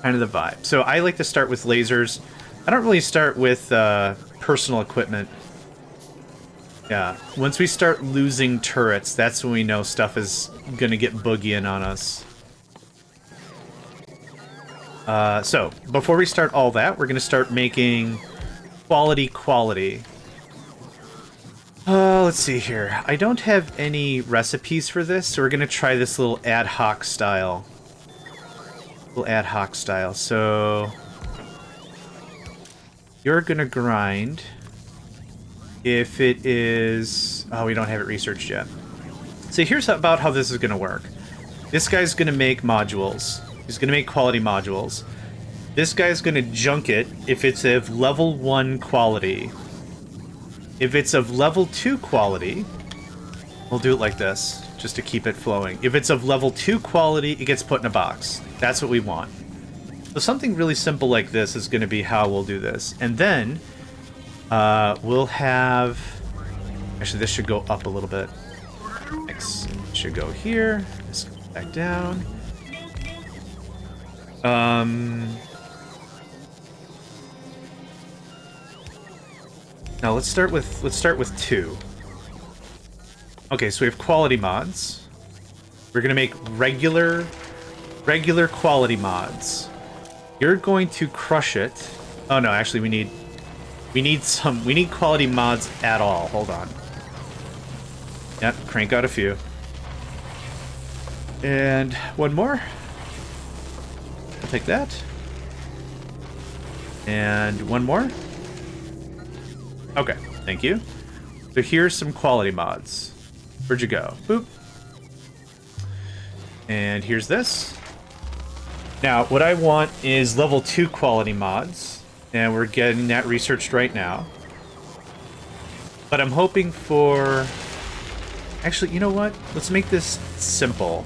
Kind of the vibe. So I like to start with lasers. I don't really start with personal equipment. Yeah. Once we start losing turrets, that's when we know stuff is gonna get boogieing on us. So, before we start all that, we're going to start making quality. Let's see here. I don't have any recipes for this, so we're going to try this little ad hoc style. So, you're going to grind if it is... Oh, we don't have it researched yet. So here's about how this is going to work. This guy's going to make modules. He's going to make quality modules. This guy's going to junk it if it's of level 1 quality. If it's of level 2 quality, we'll do it like this, just to keep it flowing. If it's of level 2 quality, it gets put in a box. That's what we want. So something really simple like this is going to be how we'll do this. And then, we'll have... Actually, this should go up a little bit. Next, should go here. This goes back down. Now let's start with 2. Okay, so we have quality mods. We're gonna make regular quality mods. You're going to crush it. Oh no, actually we need quality mods at all. Hold on. Yep, crank out a few. And one more. I'll take that. And one more. Okay, thank you. So here's some quality mods. Where'd you go? Boop. And here's this. Now, what I want is level 2 quality mods. And we're getting that researched right now. But I'm hoping for... Actually, you know what? Let's make this simple.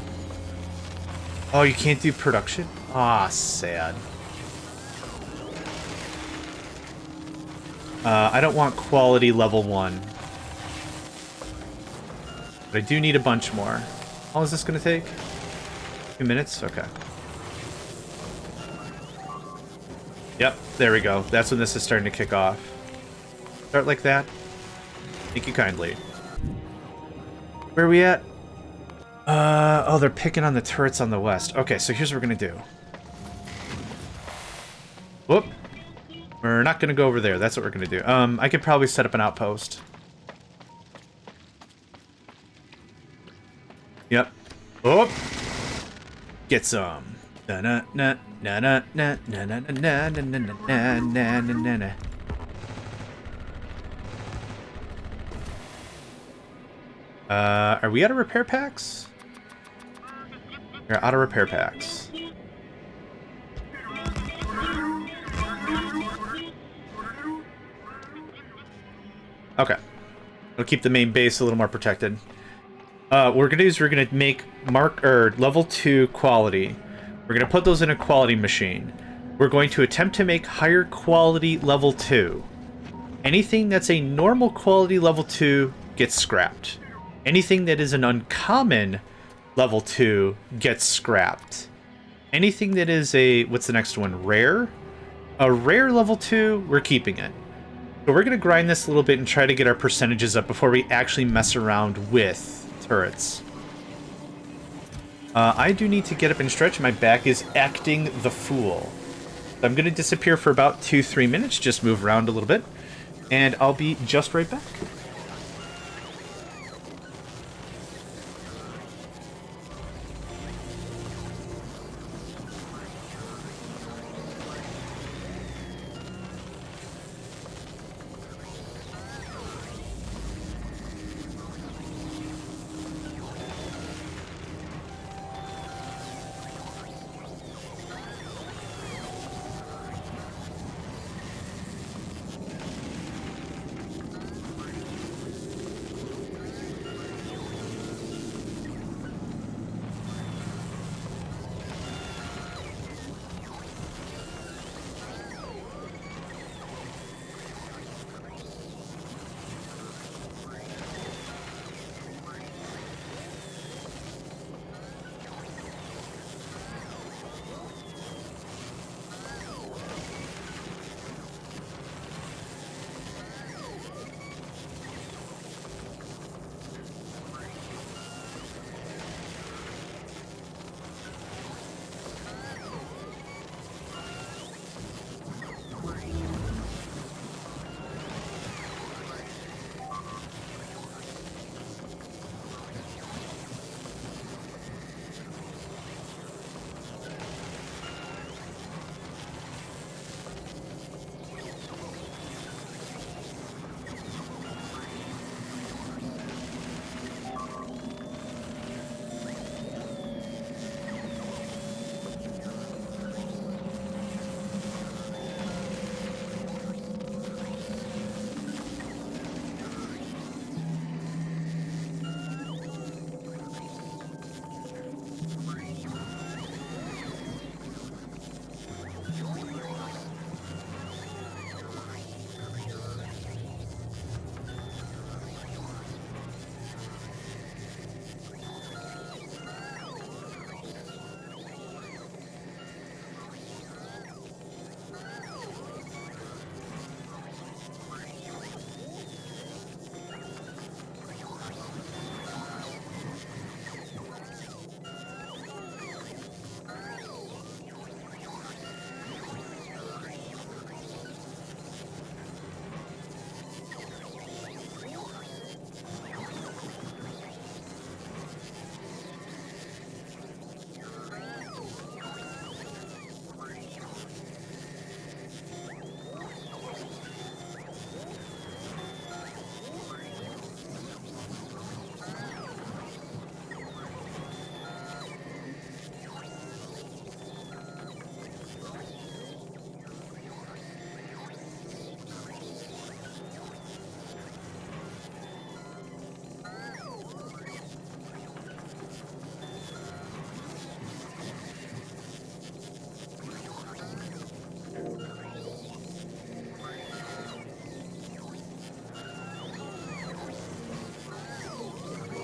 Oh, you can't do production? Ah, sad. I don't want quality level 1. But I do need a bunch more. How long is this going to take? 2 minutes? Okay. Yep, there we go. That's when this is starting to kick off. Start like that. Thank you kindly. Where are we at? Oh, they're picking on the turrets on the west. Okay, so here's what we're going to do. Whoop. We're not going to go over there. That's what we're going to do. I could probably set up an outpost. Yep. Oh! Get some. Na na na na na na na na na na na na na na. Are we out of repair packs? We're out of repair packs. Okay. It'll keep the main base a little more protected. What we're gonna do is we're gonna make level 2 quality. We're gonna put those in a quality machine. We're going to attempt to make higher quality level 2. Anything that's a normal quality level 2 gets scrapped. Anything that is an uncommon level 2 gets scrapped. Anything that is a, what's the next one, rare? A rare level 2, we're keeping it. So we're going to grind this a little bit and try to get our percentages up before we actually mess around with turrets. I do need to get up and stretch. My back is acting the fool. So I'm going to disappear for about 2-3 minutes, just move around a little bit, and I'll be just right back.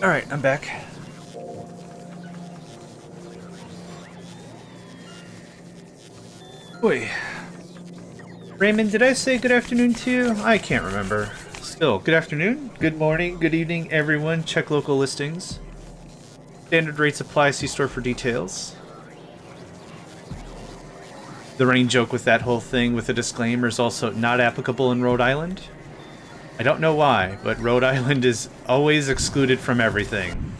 Alright, I'm back. Boy. Raymond, did I say good afternoon to you? I can't remember. Still, good afternoon, good morning, good evening, everyone. Check local listings. Standard rates apply, see store for details. The running joke with that whole thing with the disclaimer is also not applicable in Rhode Island. I don't know why, but Rhode Island is always excluded from everything.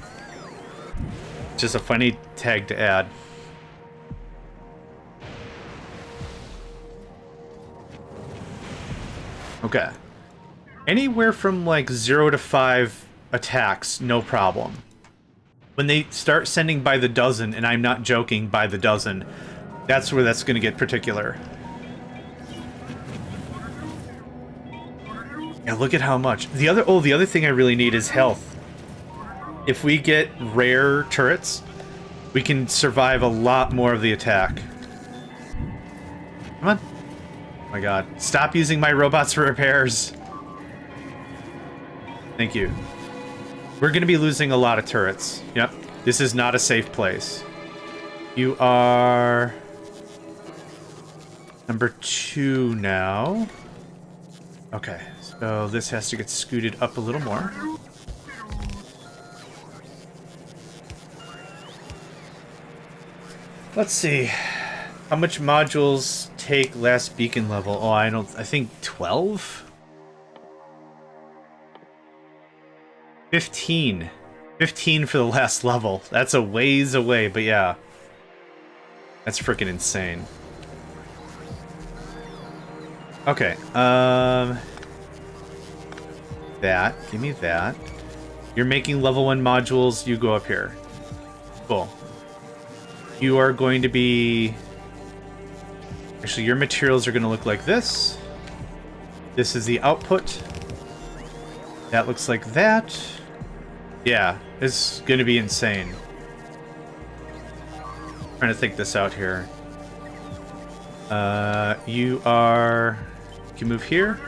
Just a funny tag to add. Okay. Anywhere from like 0 to 5 attacks, no problem. When they start sending by the dozen, and I'm not joking, by the dozen, that's where that's going to get particular. Yeah, look at how much. The other thing I really need is health. If we get rare turrets, we can survive a lot more of the attack. Come on. Oh my god. Stop using my robots for repairs. Thank you. We're going to be losing a lot of turrets. Yep. This is not a safe place. You are number 2 now. Okay. So this has to get scooted up a little more. Let's see. How much modules take last beacon level? Oh, I think 12? 15. 15 for the last level. That's a ways away, but yeah. That's freaking insane. Okay, that. Give me that. You're making level 1 modules, you go up here. Cool. You are going to be... Actually, your materials are going to look like this. This is the output. That looks like that. Yeah, it's going to be insane. Trying to think this out here. You are... You can move here.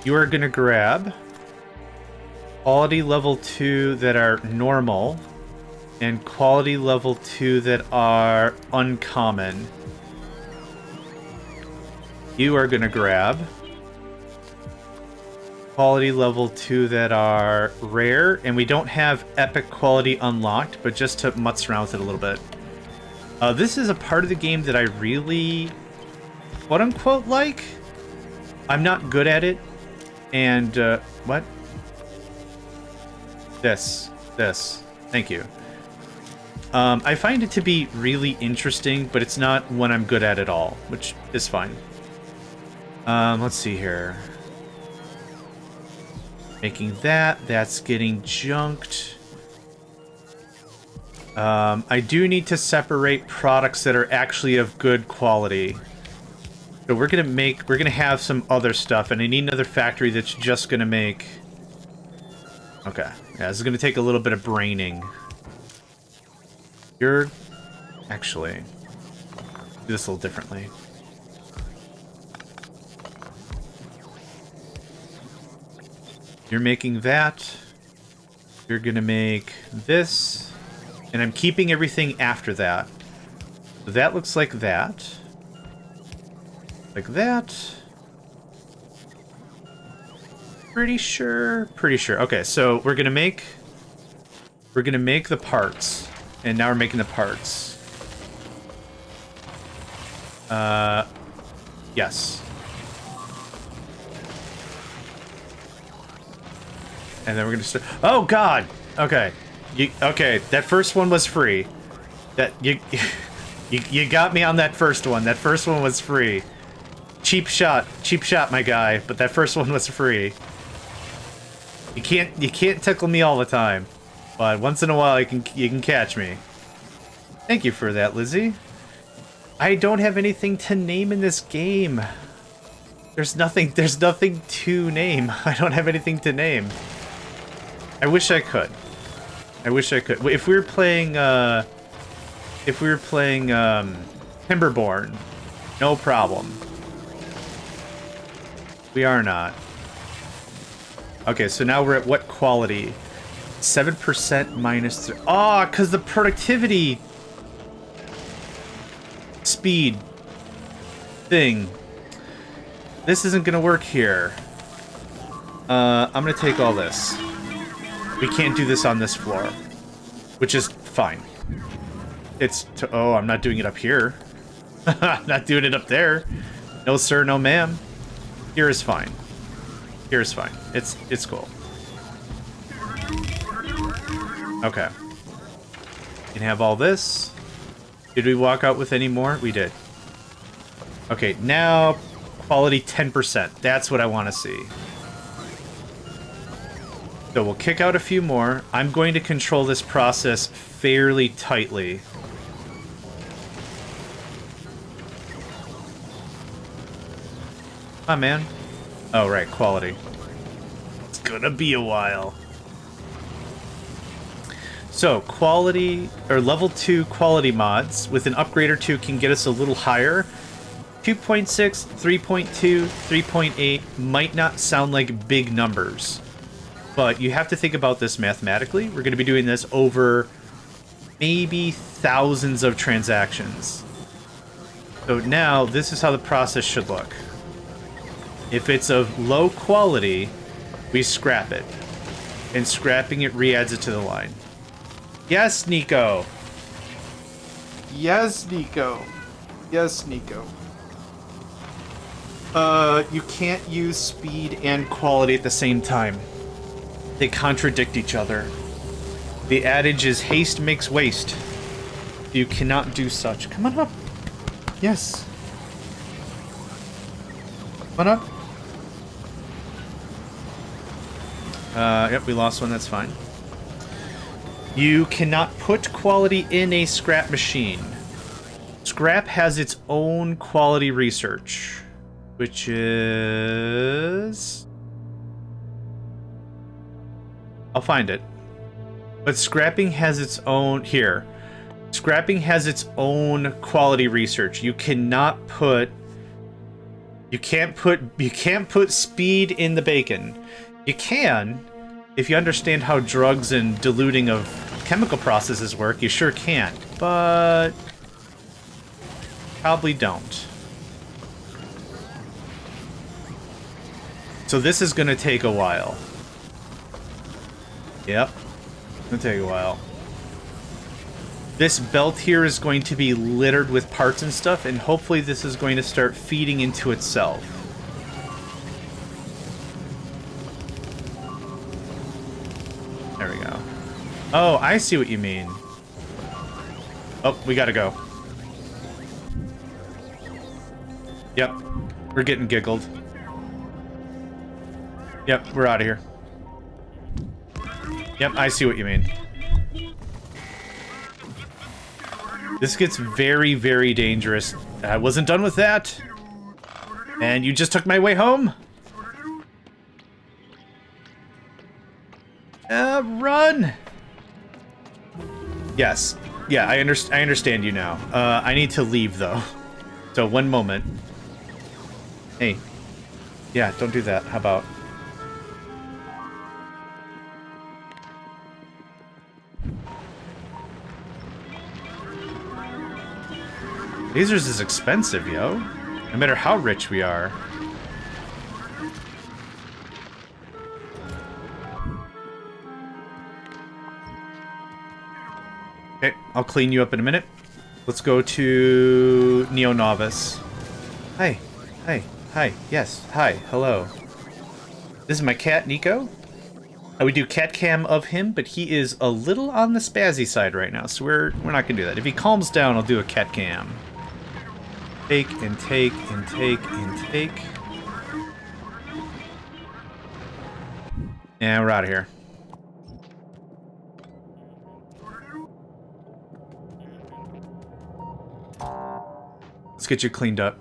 You are going to grab quality level 2 that are normal and quality level 2 that are uncommon. You are going to grab quality level 2 that are rare, and we don't have epic quality unlocked, but just to mutz around with it a little bit. This is a part of the game that I really, quote-unquote, like. I'm not good at it, and, what? This. Thank you. I find it to be really interesting, but it's not what I'm good at all, which is fine. Let's see here. Making that's getting junked. I do need to separate products that are actually of good quality. So we're gonna have some other stuff, and I need another factory that's just gonna make... Okay. Yeah, this is gonna take a little bit of braining. You're... Actually... Do this a little differently. You're making that. You're gonna make this. And I'm keeping everything after that. So that looks like that. Like that. Pretty sure. Okay, so we're gonna make the parts. And now we're making the parts. Yes. And then we're gonna start. Oh God. Okay. Okay. That first one was free. You got me on that first one. That first one was free. Cheap shot, my guy. But that first one was free. You can't tickle me all the time, but once in a while you can catch me. Thank you for that, Lizzie. I don't have anything to name in this game. There's nothing to name. I don't have anything to name. I wish I could. If we were playing Timberborn, no problem. We are not. Okay, so now we're at what quality? 7% minus 3. Oh, because the productivity speed thing. This isn't gonna work here. I'm gonna take all this. We can't do this on this floor, which is fine. Oh, I'm not doing it up here. I'm not doing it up there. No sir, no ma'am. Here is fine. Here is fine. It's cool. Okay. You can have all this. Did we walk out with any more? We did. Okay, now quality 10%. That's what I want to see. So we'll kick out a few more. I'm going to control this process fairly tightly. Come on, man. Oh, right, quality. gonna be a while. So, quality, or level 2 quality mods with an upgrade or two can get us a little higher. 2.6, 3.2, 3.8 might not sound like big numbers, but you have to think about this mathematically. We're going to be doing this over maybe thousands of transactions. So now, this is how the process should look. If it's of low quality, we scrap it. And scrapping it re-adds it to the line. Yes, Nico! Yes, Nico. Yes, Nico. You can't use speed and quality at the same time. They contradict each other. The adage is haste makes waste. You cannot do such. Come on up. Yes. Come on up. Yep, we lost one, that's fine. You cannot put quality in a scrap machine. Scrap has its own quality research, which is... I'll find it. But scrapping has its own... Here. Scrapping has its own quality research. You cannot put... You can't put speed in the bacon. You can, if you understand how drugs and diluting of chemical processes work, you sure can. But... probably don't. So this is gonna take a while. Yep. Gonna take a while. This belt here is going to be littered with parts and stuff, and hopefully this is going to start feeding into itself. There we go. Oh, I see what you mean. Oh, we gotta go. Yep. We're getting giggled. Yep, we're out of here. Yep, I see what you mean. This gets very, very dangerous. I wasn't done with that. And you just took my way home? Run! Yes. Yeah, I understand you now. I need to leave, though. So, one moment. Hey. Yeah, don't do that. How about... Lasers is expensive, yo. No matter how rich we are. Okay, I'll clean you up in a minute. Let's go to Neo Novice. Hi. Hi. Hi. Yes. Hi. Hello. This is my cat, Nico. I would do cat cam of him, but he is a little on the spazzy side right now, so we're not gonna do that. If he calms down, I'll do a cat cam. Take and take and take and take. Yeah, we're out of here. Let's get you cleaned up.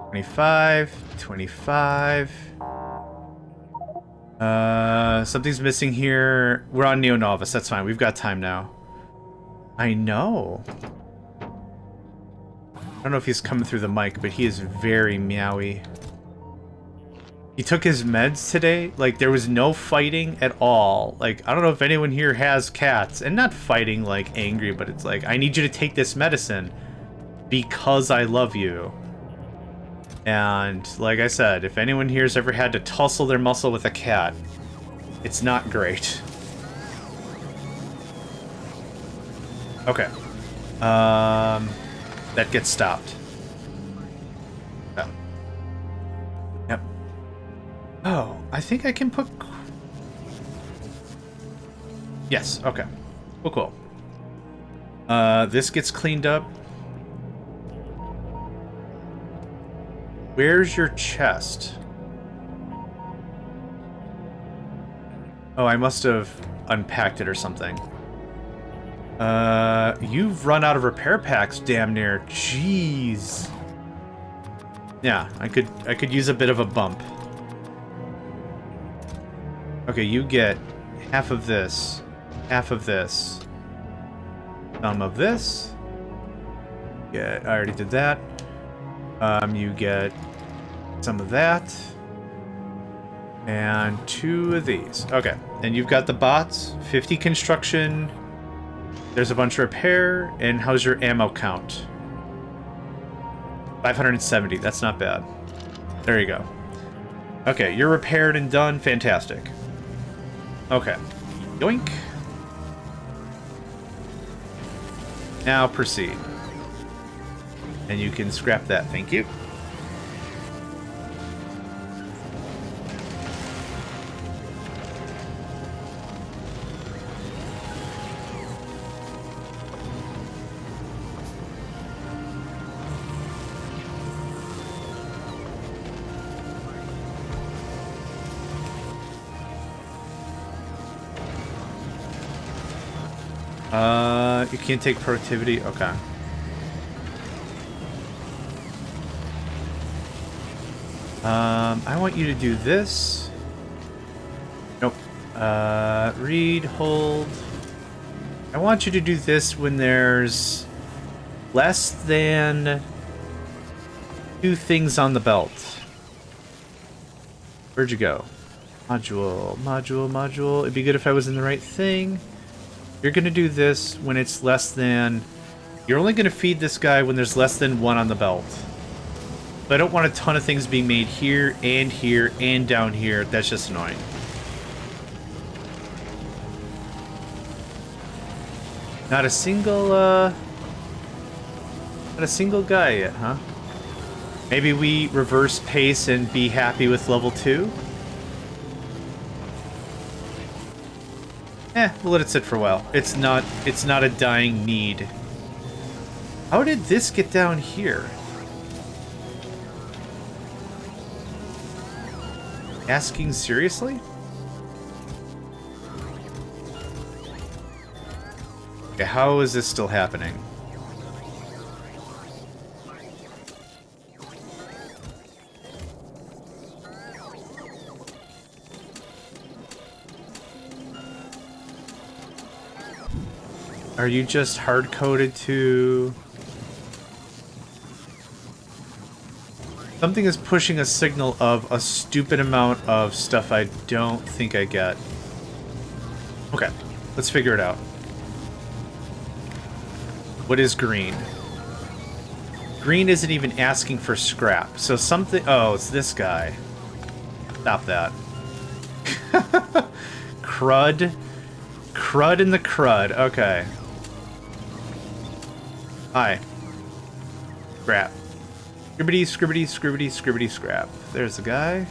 25, 25. Something's missing here. We're on Neo Novice, that's fine. We've got time now. I know. I don't know if he's coming through the mic, but he is very meowy. He took his meds today. Like, there was no fighting at all. Like, I don't know if anyone here has cats. And not fighting, like, angry, but it's like, I need you to take this medicine because I love you. And, like I said, if anyone here's ever had to tussle their muscle with a cat, it's not great. Okay. That gets stopped. Oh. Yep. Oh, I think I can put... Yes, okay. Cool, cool. This gets cleaned up. Where's your chest? Oh, I must have unpacked it or something. You've run out of repair packs, damn near. Jeez. Yeah, I could use a bit of a bump. Okay, you get half of this, half of this, some of this. Yeah, I already did that. You get some of that. And 2 of these. Okay, and you've got the bots, 50 construction. There's a bunch of repair, and how's your ammo count? 570, that's not bad. There you go. Okay, you're repaired and done, fantastic. Okay, yoink. Now proceed. And you can scrap that, thank you. You can't take productivity? Okay. I want you to do this. Nope. Read, hold. I want you to do this when there's less than 2 things on the belt. Where'd you go? Module, module, module. It'd be good if I was in the right thing. You're gonna do this when it's less than... You're only gonna feed this guy when there's less than 1 on the belt. But I don't want a ton of things being made here and down here. That's just annoying. Not a single guy yet, huh? Maybe we reverse pace and be happy with level 2? We'll let it sit for a while. It's not a dying need. How did this get down here? Asking seriously? Okay, how is this still happening? Are you just hard-coded to... Something is pushing a signal of a stupid amount of stuff I don't think I get. Okay, let's figure it out. What is green? Green isn't even asking for scrap. So something... Oh, it's this guy. Stop that. Crud. Crud in the crud. Okay. Hi. Scrap. Scribbity, scribbity, scribbity, scribbity, scrap. There's the guy.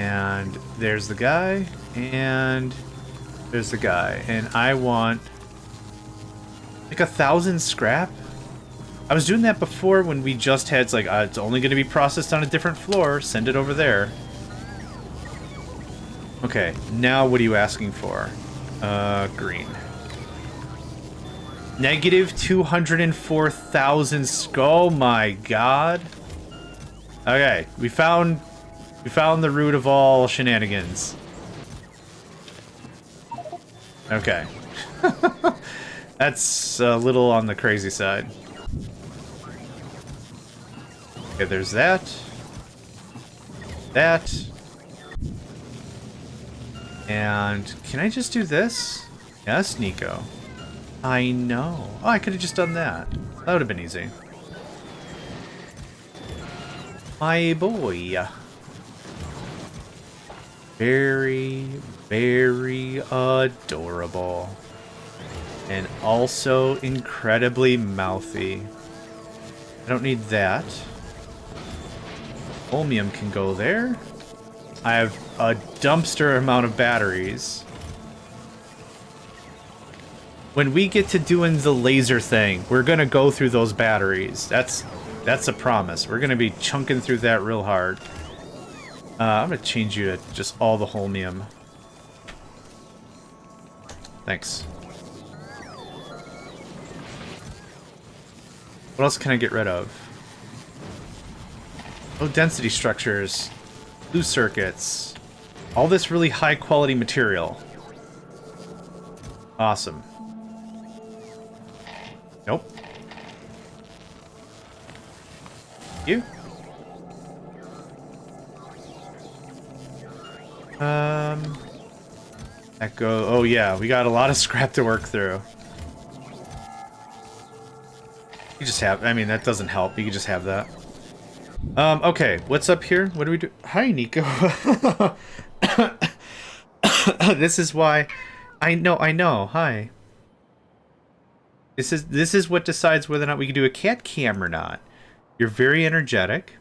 And there's the guy. And there's the guy. And I want... like 1,000 scrap? I was doing that before when we just had, like, it's only going to be processed on a different floor. Send it over there. Okay, now what are you asking for? Green. Negative 204,000. Oh my god. Okay, we found the root of all shenanigans. Okay. That's a little on the crazy side. Okay, there's that. That. And can I just do this? Yes, Nico. I know. Oh, I could have just done that. That would have been easy. My boy. Very, very adorable. And also incredibly mouthy. I don't need that. Holmium can go there. I have a dumpster amount of batteries. When we get to doing the laser thing, we're gonna go through those batteries. That's a promise. We're gonna be chunking through that real hard. I'm gonna change you to just all the holmium. Thanks. What else can I get rid of? Low density structures. Loose circuits. All this really high quality material. Awesome. Nope. You? That go. Oh yeah, we got a lot of scrap to work through. You just have. I mean, that doesn't help. You can just have that. Okay, what's up here? What do we do? Hi, Nico. This is why. I know. Hi. This is what decides whether or not we can do a cat cam or not. You're very energetic.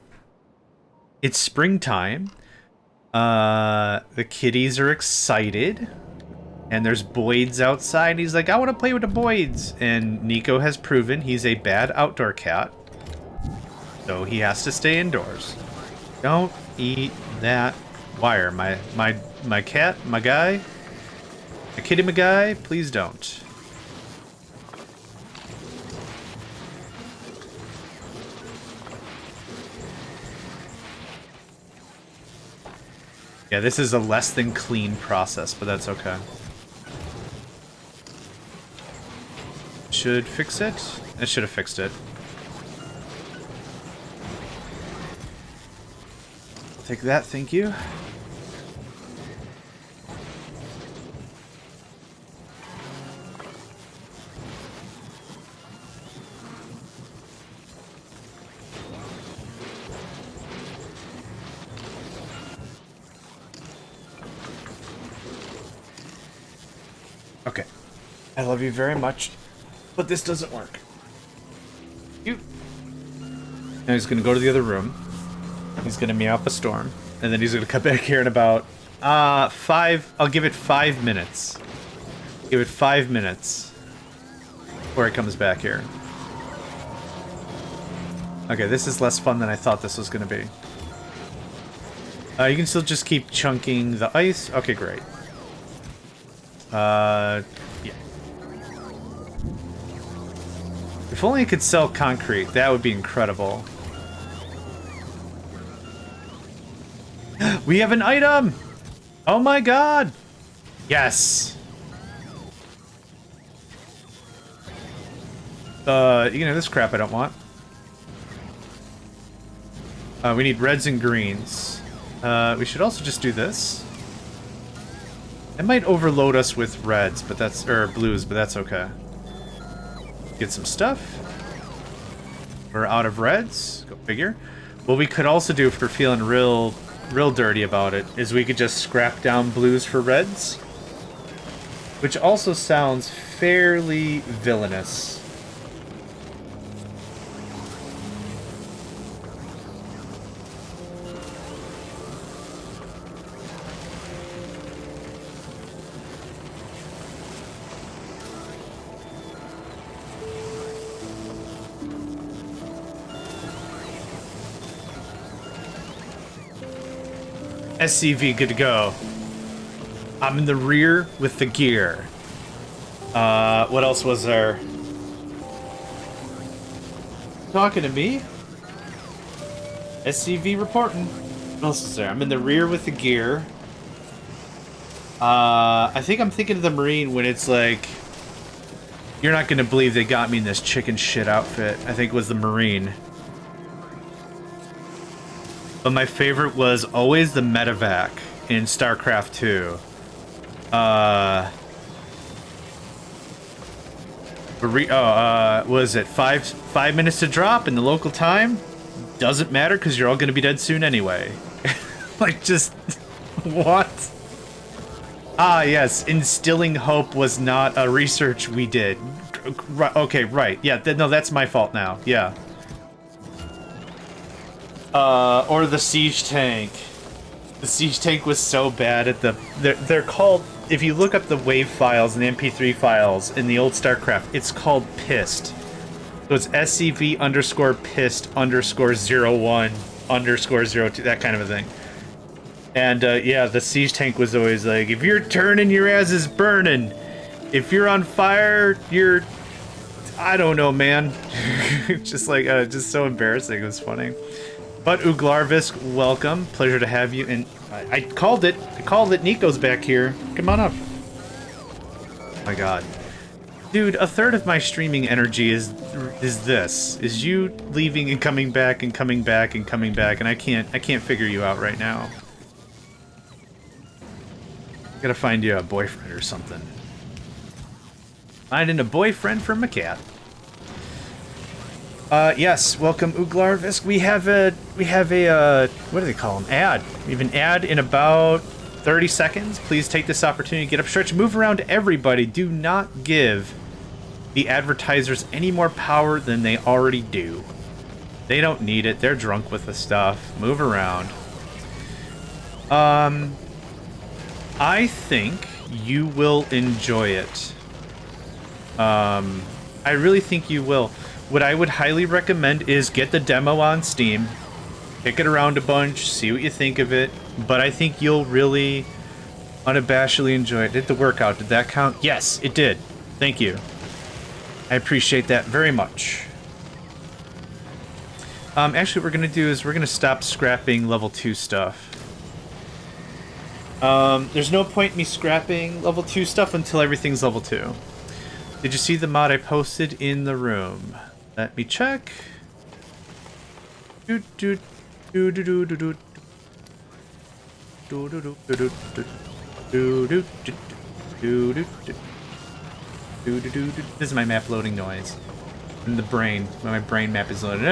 It's springtime. The kitties are excited. And there's Boyd's outside. He's like, I want to play with the Boyds. And Nico has proven he's a bad outdoor cat. So he has to stay indoors. Don't eat that wire. My cat, my guy, my kitty, my guy, please don't. Yeah, this is a less than clean process, but that's okay. Should fix it? It should have fixed it. Take that, thank you. Okay. I love you very much, but this doesn't work. You. Now he's gonna go to the other room. He's gonna meow up a storm, and then he's gonna come back here in about 5. I'll give it 5 minutes. Give it 5 minutes before he comes back here. Okay, this is less fun than I thought this was gonna be. You can still just keep chunking the ice. Okay, great. Yeah. If only I could sell concrete, that would be incredible. We have an item! Oh my god! Yes! You can have this crap I don't want. We need reds and greens. We should also just do this. It might overload us with reds, but that's, or blues, but that's okay. Get some stuff. We're out of reds. Go figure. What we could also do if we're feeling real dirty about it is we could just scrap down blues for reds, which also sounds fairly villainous. SCV, good to go. I'm in the rear with the gear. What else was there? Talking to me? SCV reporting. What else is there? I'm in the rear with the gear. I think I'm thinking of the Marine when it's like, you're not gonna believe they got me in this chicken shit outfit. I think it was the Marine. But my favorite was always the medevac in StarCraft 2. Was it 5 minutes to drop in the local time? Doesn't matter because you're all going to be dead soon anyway. Like, just what? Ah, yes, instilling hope was not a research we did. Okay, right. Yeah, no, that's my fault now. Yeah. Or the siege tank. The siege tank was so bad at the... They're called... If you look up the WAV files and the MP3 files in the old StarCraft, it's called pissed. So it's SCV underscore pissed underscore 01 underscore 02, that kind of a thing. And, yeah, the siege tank was always like, if you're turning, your ass is burning. If you're on fire, you're... I don't know, man. Just like, just so embarrassing. It was funny. But Uglarvisk, welcome. Pleasure to have you. And I called it. I called it. Nico's back here. Come on up. Oh my god. Dude, a third of my streaming energy is you leaving and coming back and coming back and coming back, and I can't figure you out right now. Gotta find you a boyfriend or something. Finding a boyfriend for my cat. Yes, welcome Uglarvisk. We have a what do they call them? Ad. We have an ad in about 30 seconds. Please take this opportunity to get up, stretch, move around to everybody. Do not give the advertisers any more power than they already do. They don't need it. They're drunk with the stuff. Move around. I think you will enjoy it. I really think you will. What I would highly recommend is get the demo on Steam, kick it around a bunch, see what you think of it, but I think you'll really unabashedly enjoy it. Did the workout, did that count? Yes, it did. Thank you. I appreciate that very much. Actually, what we're going to do is we're going to stop scrapping level 2 stuff. There's no point in me scrapping level 2 stuff until everything's level 2. Did you see the mod I posted in the room? Let me check. This is my map loading noise. In the brain, when my brain map is loading.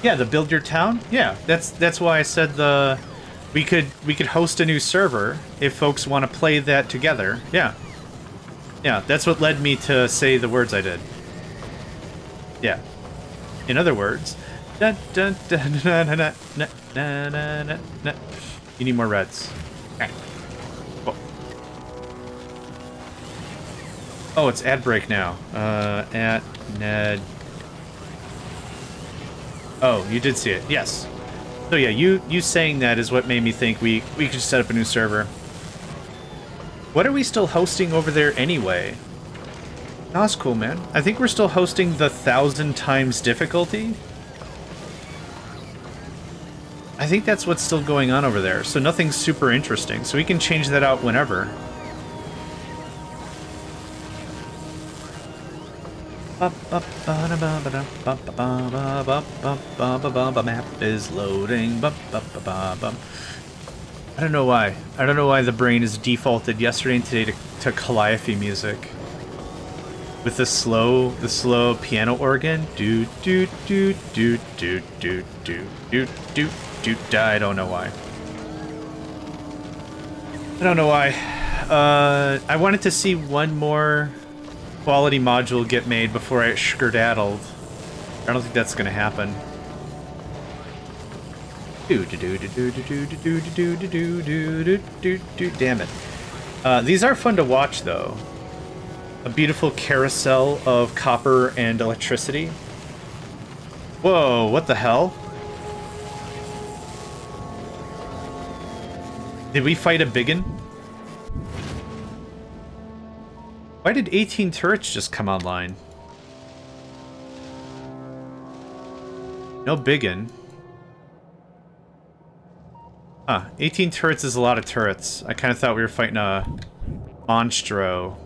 Yeah, the build your town. Yeah, that's why I said we could host a new server if folks want to play that together. Yeah. Yeah, that's what led me to say the words I did. Yeah. In other words, you need more reds. Okay. Cool. Oh, it's ad break now. At Ned. Oh, you did see it. Yes. So yeah, you saying that is what made me think we could set up a new server. What are we still hosting over there anyway? Oh, that's cool, man. I think we're still hosting the 1,000 times difficulty. I think that's what's still going on over there. So nothing's super interesting. So we can change that out whenever. Map is loading. I don't know why. I don't know why the brain is defaulted yesterday and today to Calliope music. With the slow piano organ. Do do do do do do do do do do. I don't know why. I don't know why. I wanted to see one more quality module get made before I skedaddled. I don't think that's gonna happen. Damn it. These are fun to watch, though. A beautiful carousel of copper and electricity. Whoa, what the hell? Did we fight a biggin? Why did 18 turrets just come online? No biggin. Huh, 18 turrets is a lot of turrets. I kind of thought we were fighting a monstro.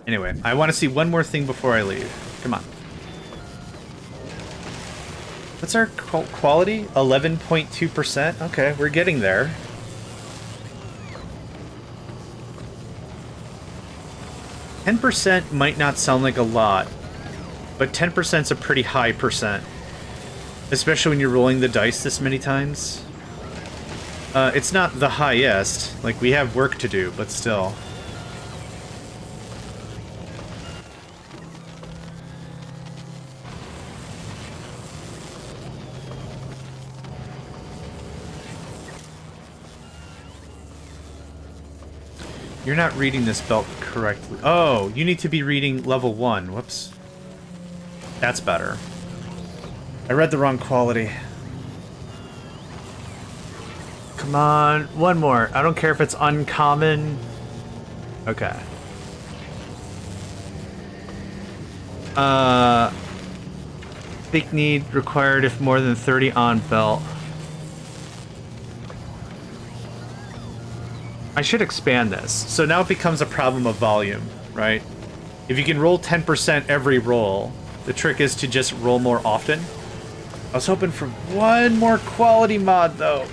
Anyway, I want to see one more thing before I leave. Come on. What's our quality? 11.2%? Okay, we're getting there. %, might not sound like a lot, but 10% is a pretty high percent. Especially when you're rolling the dice this many times. It's not the highest. Like, we have work to do, but still. You're not reading this belt correctly. Oh, you need to be reading level 1. Whoops. That's better. I read the wrong quality. Come on, one more. I don't care if it's uncommon. Okay. Big need required if more than 30 on belt. I should expand this. So now it becomes a problem of volume, right? If you can roll 10% every roll, the trick is to just roll more often. I was hoping for one more quality mod, though.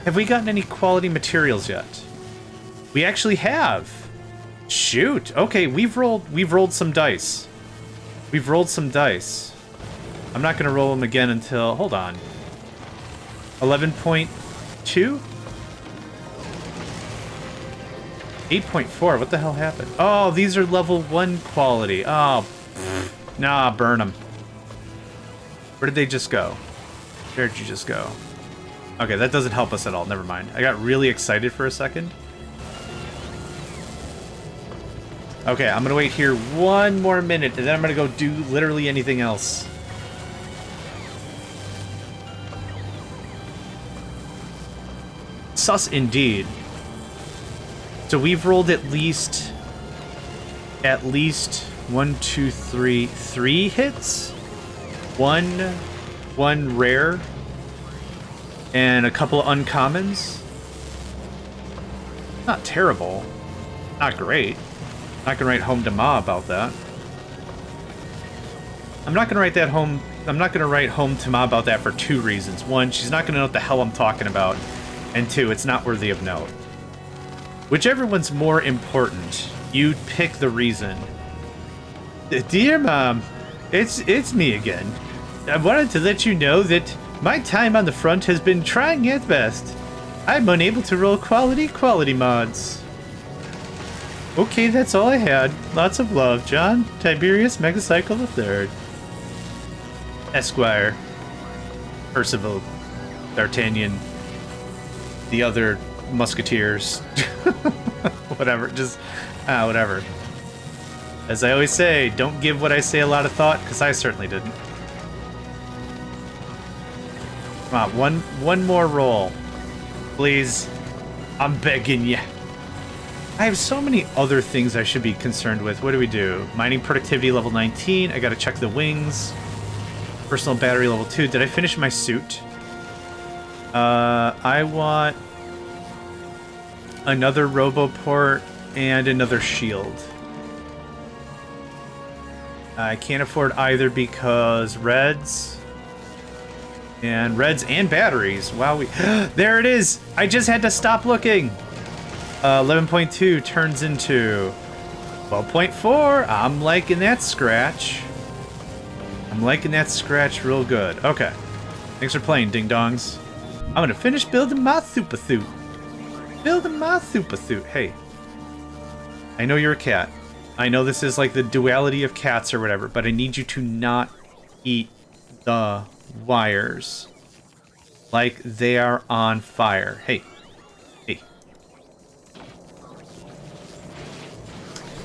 Have we gotten any quality materials yet? We actually have. Shoot. Okay, we've rolled some dice. We've rolled some dice. I'm not going to roll them again until... Hold on. 11.2? 8.4. What the hell happened? Oh, these are level 1 quality. Oh, pfft. Nah, burn them. Where did they just go? Where did you just go? Okay, that doesn't help us at all. Never mind. I got really excited for a second. Okay, I'm gonna wait here one more minute, and then I'm gonna go do literally anything else. Sus indeed. So we've rolled at least 1, 2, 3, 3 hits. One rare, and a couple of uncommons. Not terrible. Not great. Not gonna write home to Ma about that. I'm not gonna write home to Ma about that for 2 reasons. 1, she's not gonna know what the hell I'm talking about. And 2, it's not worthy of note. Whichever one's more important, you pick the reason. Dear Mom, it's me again. I wanted to let you know that my time on the front has been trying at best. I'm unable to roll quality mods. Okay, that's all I had. Lots of love, John. Tiberius Megacycle III. Esquire. Percival. D'Artagnan. The other musketeers. Whatever, just... whatever. As I always say, don't give what I say a lot of thought, because I certainly didn't. Come on, one more roll. Please. I'm begging you. I have so many other things I should be concerned with. What do we do? Mining productivity level 19. I gotta check the wings. Personal battery level 2. Did I finish my suit? I want another roboport and another shield. I can't afford either because reds and batteries. Wow, there it is. I just had to stop looking. 11.2 turns into 12.4. I'm liking that scratch. I'm liking that scratch real good. Okay. Thanks for playing, ding dongs. I'm gonna finish building my super suit. Hey. I know you're a cat. I know this is like the duality of cats or whatever, but I need you to not eat the wires like they are on fire. Hey.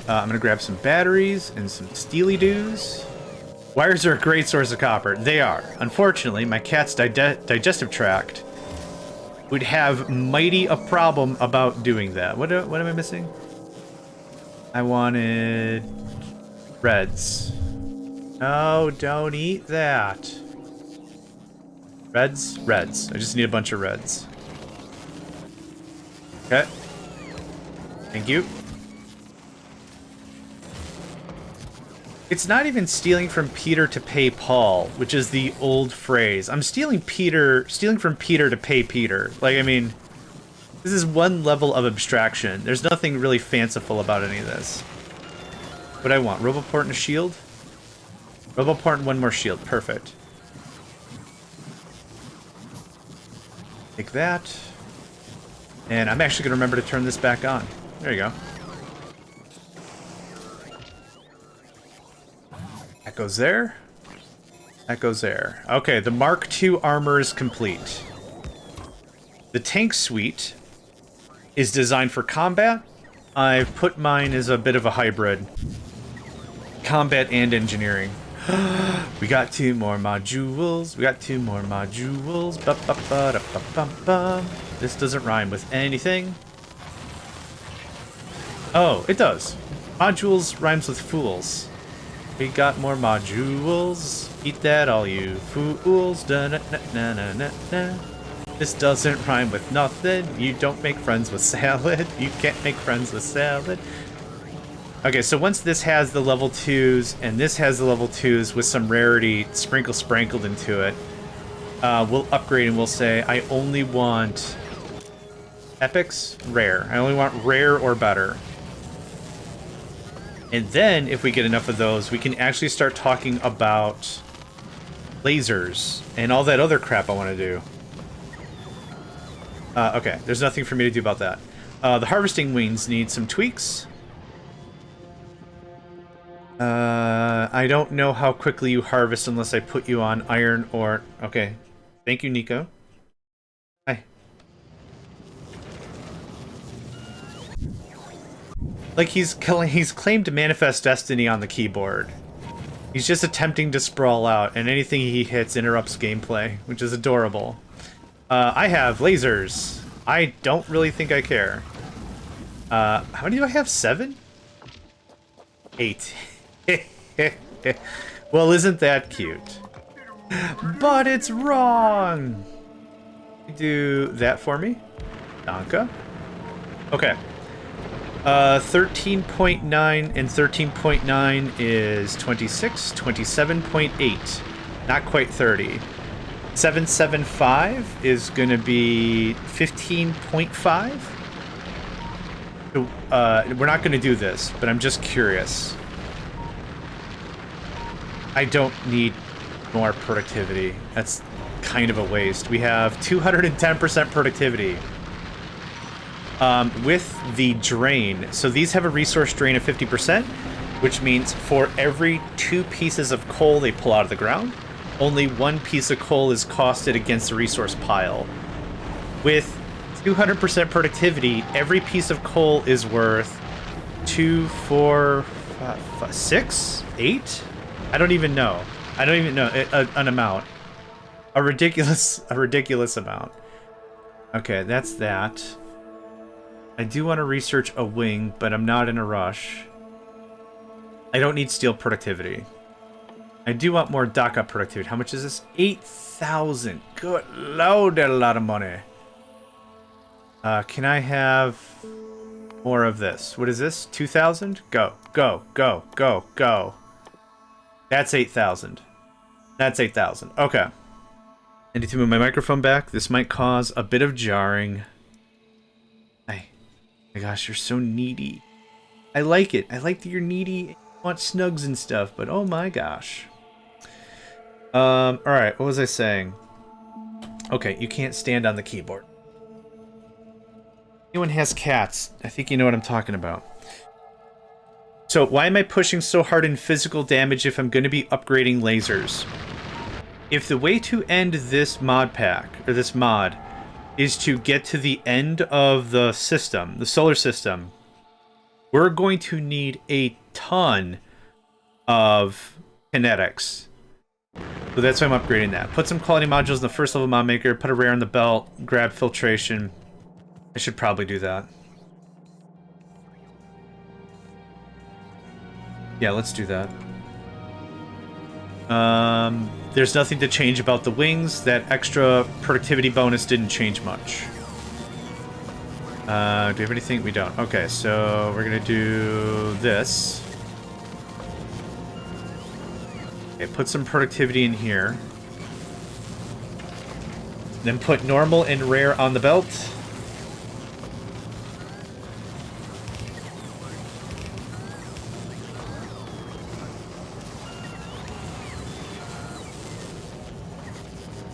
I'm gonna grab some batteries and some steely-doos. Wires are a great source of copper. They are. Unfortunately, my cat's digestive tract would have mighty a problem about doing that. What am I missing? I wanted reds. No, don't eat that. Reds. I just need a bunch of reds. Okay. Thank you. It's not even stealing from Peter to pay Paul, which is the old phrase. I'm stealing from Peter to pay Peter. Like, I mean, this is one level of abstraction. There's nothing really fanciful about any of this. What I want, roboport and a shield? Roboport and one more shield, perfect. Take that. And I'm actually gonna remember to turn this back on. There you go. That goes there. That goes there. Okay, the Mark II armor is complete. The tank suite is designed for combat. I've put mine as a bit of a hybrid. Combat and engineering. We got 2 more modules. Ba-ba-ba-da-ba-bum-bum. This doesn't rhyme with anything. Oh, it does. Modules rhymes with fools. We got more modules. Eat that, all you fools. Da na na na na na na. This doesn't rhyme with nothing. You don't make friends with salad. You can't make friends with salad. Okay, so once this has the level 2s and this has the level 2s with some rarity sprinkled into it, we'll upgrade and we'll say, I only want epics, rare. I only want rare or better. And then, if we get enough of those, we can actually start talking about lasers and all that other crap I want to do. Okay, there's nothing for me to do about that. The harvesting wings need some tweaks. I don't know how quickly you harvest unless I put you on iron or... Okay. Thank you, Nico. Hi. Like, he's claimed Manifest Destiny on the keyboard. He's just attempting to sprawl out, and anything he hits interrupts gameplay, which is adorable. I have lasers. I don't really think I care. How many do I have? 7? 8. Well, isn't that cute? But it's wrong! Do that for me. Danka. Okay. 13.9 and 13.9 is 26, 27.8. Not quite 30. 775 is going to be 15.5. We're not going to do this, but I'm just curious. I don't need more productivity. That's kind of a waste. We have 210% productivity. With the drain, so these have a resource drain of 50%, which means for every 2 pieces of coal they pull out of the ground, only 1 piece of coal is costed against the resource pile. With 200% productivity, every piece of coal is worth 2, 4, 5, 6, 8? I don't even know. I don't even know an amount. A ridiculous amount. Okay, that's that. I do want to research a wing, but I'm not in a rush. I don't need steel productivity. I do want more DACA productivity. How much is this? 8,000. Good lord, that's a lot of money. Can I have more of this? What is this? 2,000? Go, go, go, go, go. That's 8,000. That's 8,000. Okay. I need to move my microphone back. This might cause a bit of jarring. My gosh, you're so needy. I like it. I like that you're needy. You want snugs and stuff, but oh my gosh. Alright, what was I saying? Okay, you can't stand on the keyboard. Anyone has cats, I think you know what I'm talking about. So, why am I pushing so hard in physical damage if I'm going to be upgrading lasers? If the way to end this mod pack, or this mod, is to get to the end of the system, the solar system, we're going to need a ton of kinetics. So that's why I'm upgrading that. Put some quality modules in the first level mod maker, put a rare in the belt, grab filtration. I should probably do that. Yeah, let's do that. There's nothing to change about the wings. That extra productivity bonus didn't change much. Do we have anything? We don't. Okay, so we're gonna do this. Okay, put some productivity in here. Then put normal and rare on the belt.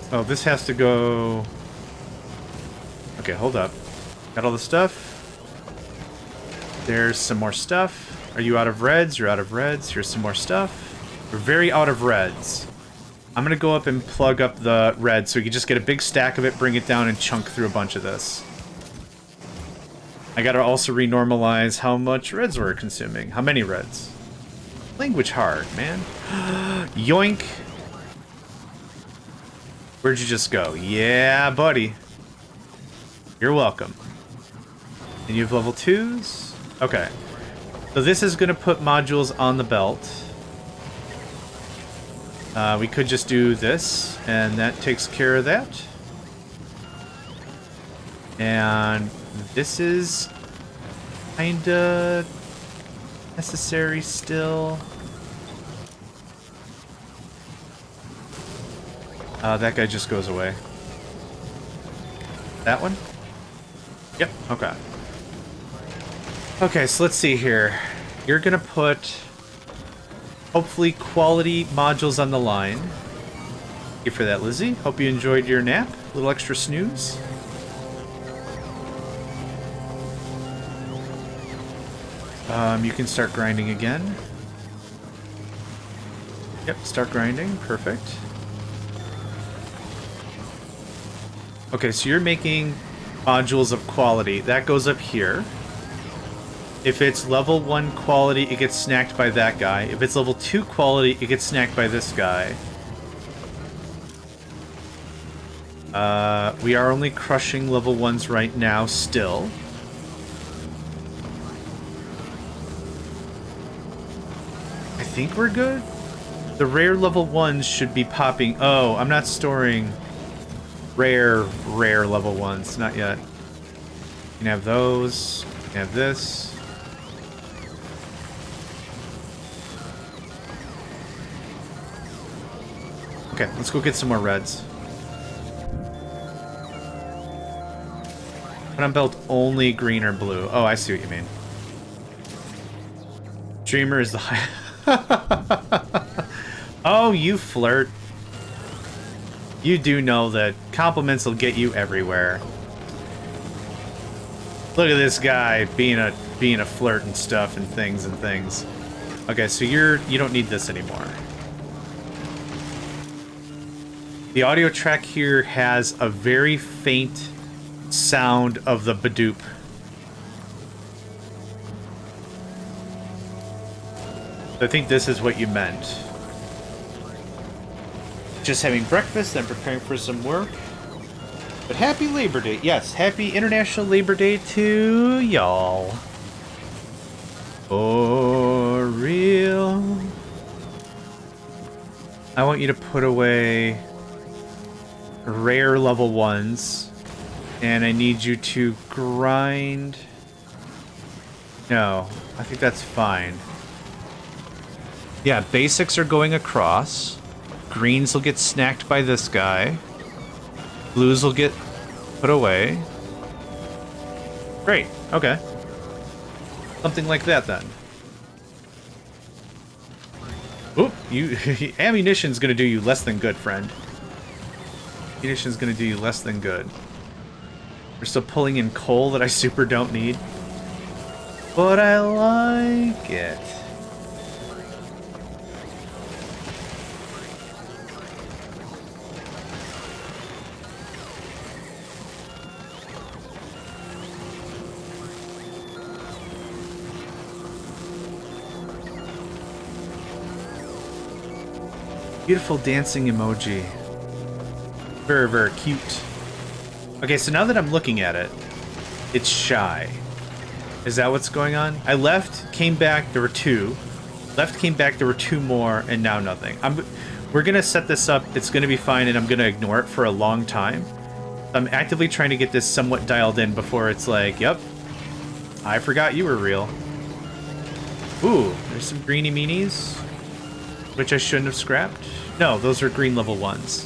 Oh, this has to go... Okay, hold up. Got all the stuff. There's some more stuff. Are you out of reds? You're out of reds. Here's some more stuff. We're very out of reds. I'm gonna go up and plug up the red so we can just get a big stack of it, bring it down, and chunk through a bunch of this. I gotta also renormalize how much reds we're consuming. How many reds? Language hard, man. Yoink! Where'd you just go? Yeah, buddy. You're welcome. And you have level 2s? Okay. So this is going to put modules on the belt. We could just do this, and that takes care of that. And this is kinda necessary still. That guy just goes away. That one? Yep, okay. Okay, so let's see here. You're gonna put, hopefully, quality modules on the line. Thank you for that, Lizzie. Hope you enjoyed your nap. A little extra snooze. You can start grinding again. Yep, start grinding. Perfect. Okay, so you're making modules of quality. That goes up here. If it's level 1 quality, it gets snacked by that guy. If it's level 2 quality, it gets snacked by this guy. We are only crushing level 1s right now still. I think we're good. The rare level 1s should be popping. Oh, I'm not storing rare level 1s. Not yet. You can have those. You can have this. Okay, let's go get some more reds. Put on belt only green or blue. Oh, I see what you mean. Dreamer is the high. Oh, you flirt. You do know that compliments will get you everywhere. Look at this guy being a flirt and stuff and things. Okay, so you don't need this anymore. The audio track here has a very faint sound of the Badoop. I think this is what you meant. Just having breakfast, then preparing for some work. But happy Labor Day. Yes, happy International Labor Day to y'all. For real. I want you to put away rare level 1s. And I need you to grind. No, I think that's fine. Yeah, basics are going across. Greens will get snacked by this guy. Blues will get put away. Great, okay. Something like that then. Oop, ammunition's gonna do you less than good, friend. Ammunition's gonna do you less than good. We're still pulling in coal that I super don't need. But I like it. Beautiful dancing emoji. Very, very cute. Okay, so now that I'm looking at it, it's shy. Is that what's going on? I left, came back, there were 2. Left, came back, there were 2 more, and now nothing. We're gonna set this up, it's gonna be fine, and I'm gonna ignore it for a long time. I'm actively trying to get this somewhat dialed in before it's like, yep, I forgot you were real. Ooh, there's some greeny meanies, which I shouldn't have scrapped. No, those are green level 1s.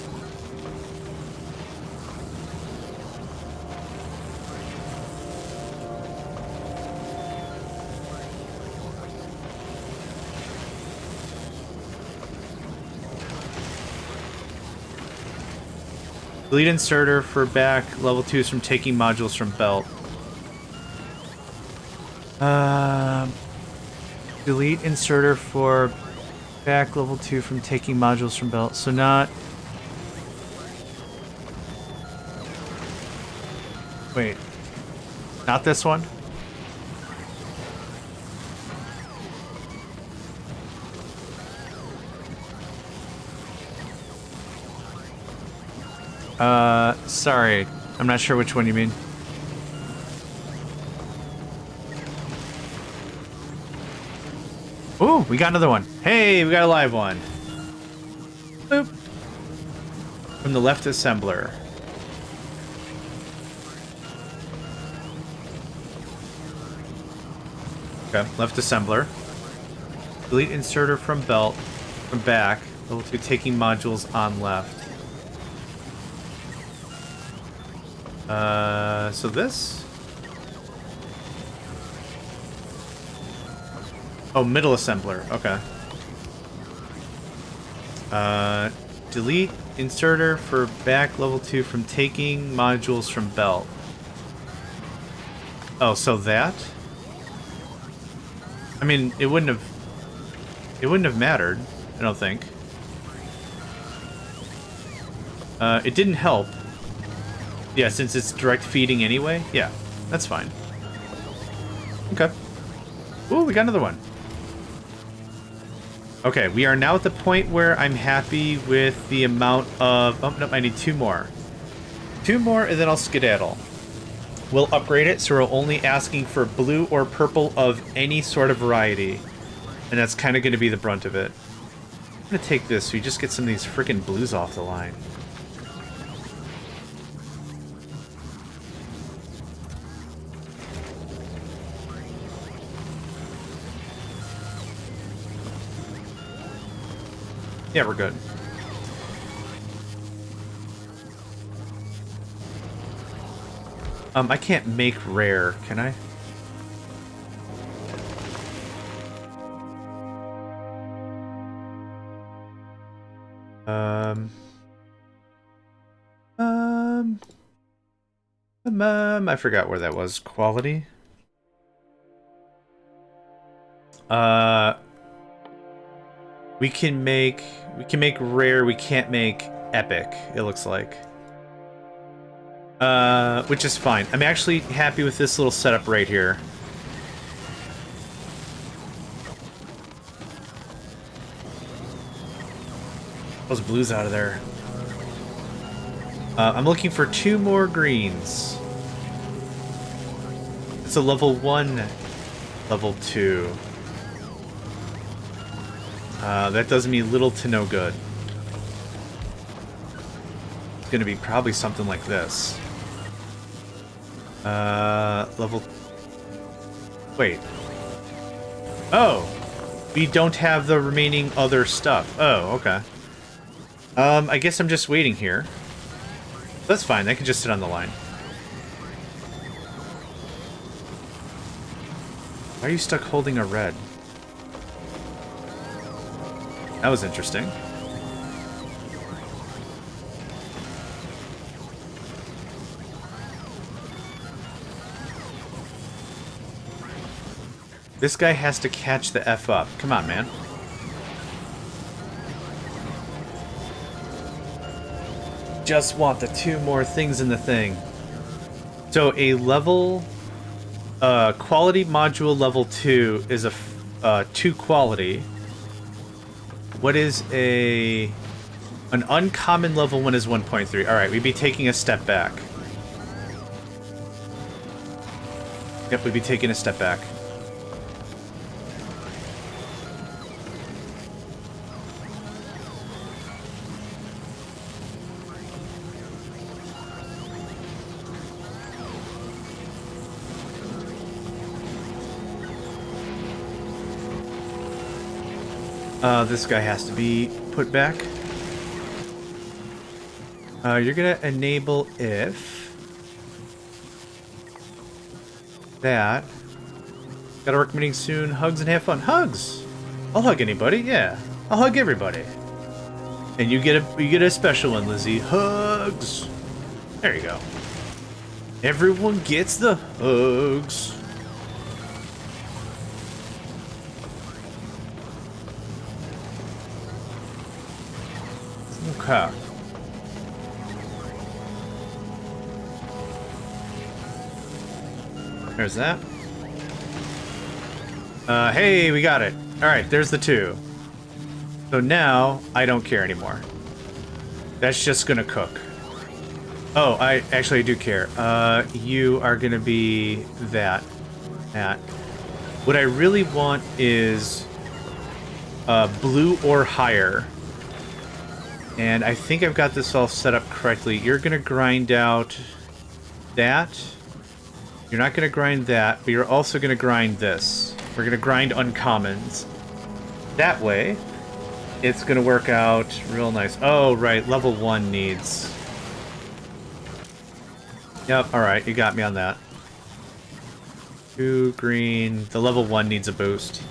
Delete inserter for back level 2s from taking modules from belt. Delete inserter for back level 2 from taking modules from belt. So not... Wait. Not this one? Sorry. I'm not sure which one you mean. Ooh, we got another one. Hey, we got a live one. Boop. From the left assembler. Okay, left assembler. Delete inserter from belt, from back. Level 2 taking modules on left. So this? Oh, middle assembler. Okay. Delete inserter for back level 2 from taking modules from belt. Oh, so that? I mean, it wouldn't have mattered, I don't think. It didn't help. Yeah, since it's direct feeding anyway. Yeah, that's fine. Okay. Ooh, we got another one. Okay, we are now at the point where I'm happy with the amount of... Oh, nope, I need 2 more. 2 more, and then I'll skedaddle. We'll upgrade it, so we're only asking for blue or purple of any sort of variety. And that's kind of going to be the brunt of it. I'm going to take this so we just get some of these freaking blues off the line. Yeah, we're good. I can't make rare, can I? I forgot where that was. Quality? We can make rare, we can't make epic, it looks like. Which is fine. I'm actually happy with this little setup right here. Those blues out of there. I'm looking for 2 more greens. It's a level 1, level 2. That does me little to no good. It's gonna be probably something like this. Level... Wait. Oh! We don't have the remaining other stuff. Oh, okay. I guess I'm just waiting here. That's fine, they can just sit on the line. Why are you stuck holding a red? That was interesting. This guy has to catch the F up. Come on, man. Just want the 2 more things in the thing. So a level... quality module level 2 is a 2 quality. What is an uncommon level 1 is 1.3. Alright, we'd be taking a step back. Yep, we'd be taking a step back. This guy has to be put back. You're gonna enable if... that. Got a work meeting soon. Hugs and have fun. Hugs! I'll hug anybody, yeah. I'll hug everybody. And you get a special one, Lizzie. Hugs! There you go. Everyone gets the hugs. Okay. There's that. Hey, we got it. Alright, there's the 2. So now, I don't care anymore. That's just gonna cook. Oh, I do care. You are gonna be that. What I really want is blue or higher. And I think I've got this all set up correctly. You're going to grind out that. You're not going to grind that, but you're also going to grind this. We're going to grind uncommons. That way, it's going to work out real nice. Oh, right. Level 1 needs... Yep, alright. You got me on that. 2 green. The level 1 needs a boost.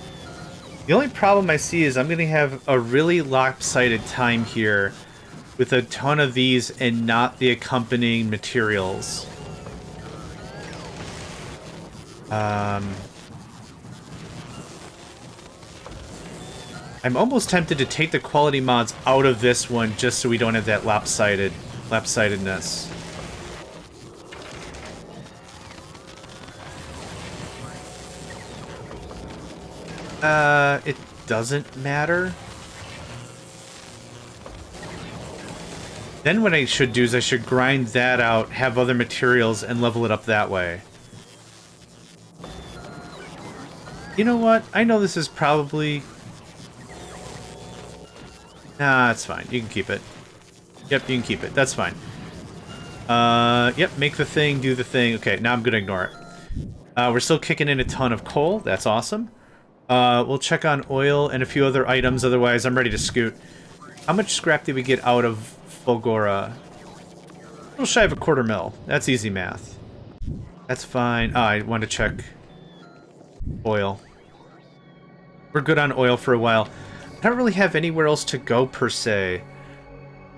The only problem I see is I'm going to have a really lopsided time here with a ton of these and not the accompanying materials. I'm almost tempted to take the quality mods out of this one just so we don't have that lopsidedness. It doesn't matter. Then what I should do is I should grind that out, have other materials, and level it up that way. You know what? I know this is probably... Nah, it's fine. You can keep it. Yep, you can keep it. That's fine. Yep, make the thing, do the thing. Okay, now I'm gonna ignore it. We're still kicking in a ton of coal. That's awesome. We'll check on oil and a few other items, otherwise I'm ready to scoot. How much scrap did we get out of Fulgora? A little shy of a quarter mil. That's easy math. That's fine. I want to check oil. We're good on oil for a while. I don't really have anywhere else to go, per se.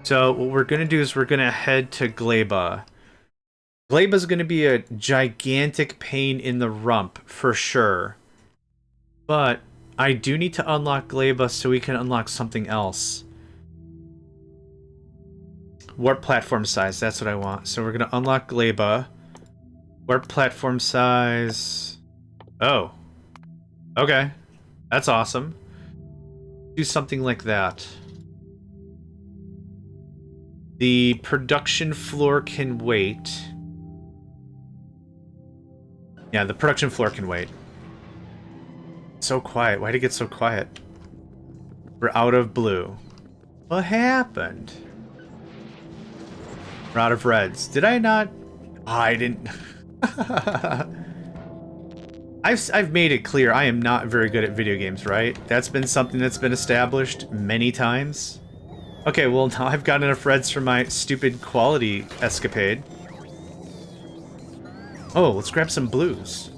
So what we're going to do is we're going to head to Gleba. Gleba's going to be a gigantic pain in the rump, for sure. But I do need to unlock Gleba so we can unlock something else. Warp platform size, that's what I want. So we're going to unlock Gleba. Warp platform size... Oh. Okay. That's awesome. Do something like that. The production floor can wait. Yeah, the production floor can wait. So quiet. Why'd it get so quiet? We're out of blue. What happened? We're out of reds. Did I not? Oh, I didn't. I've made it clear I am not very good at video games, right? That's been something that's been established many times. Okay, well now I've got enough reds for my stupid quality escapade. Oh, let's grab some blues.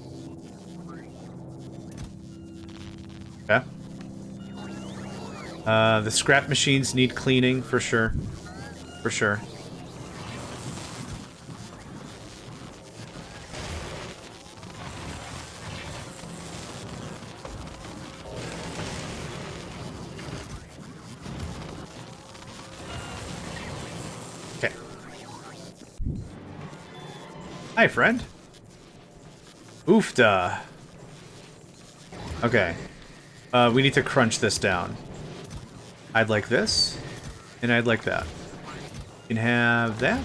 Okay. The scrap machines need cleaning, for sure. For sure. Okay. Hi, friend. Oofda. Okay. We need to crunch this down. I'd like this, and I'd like that. You can have that.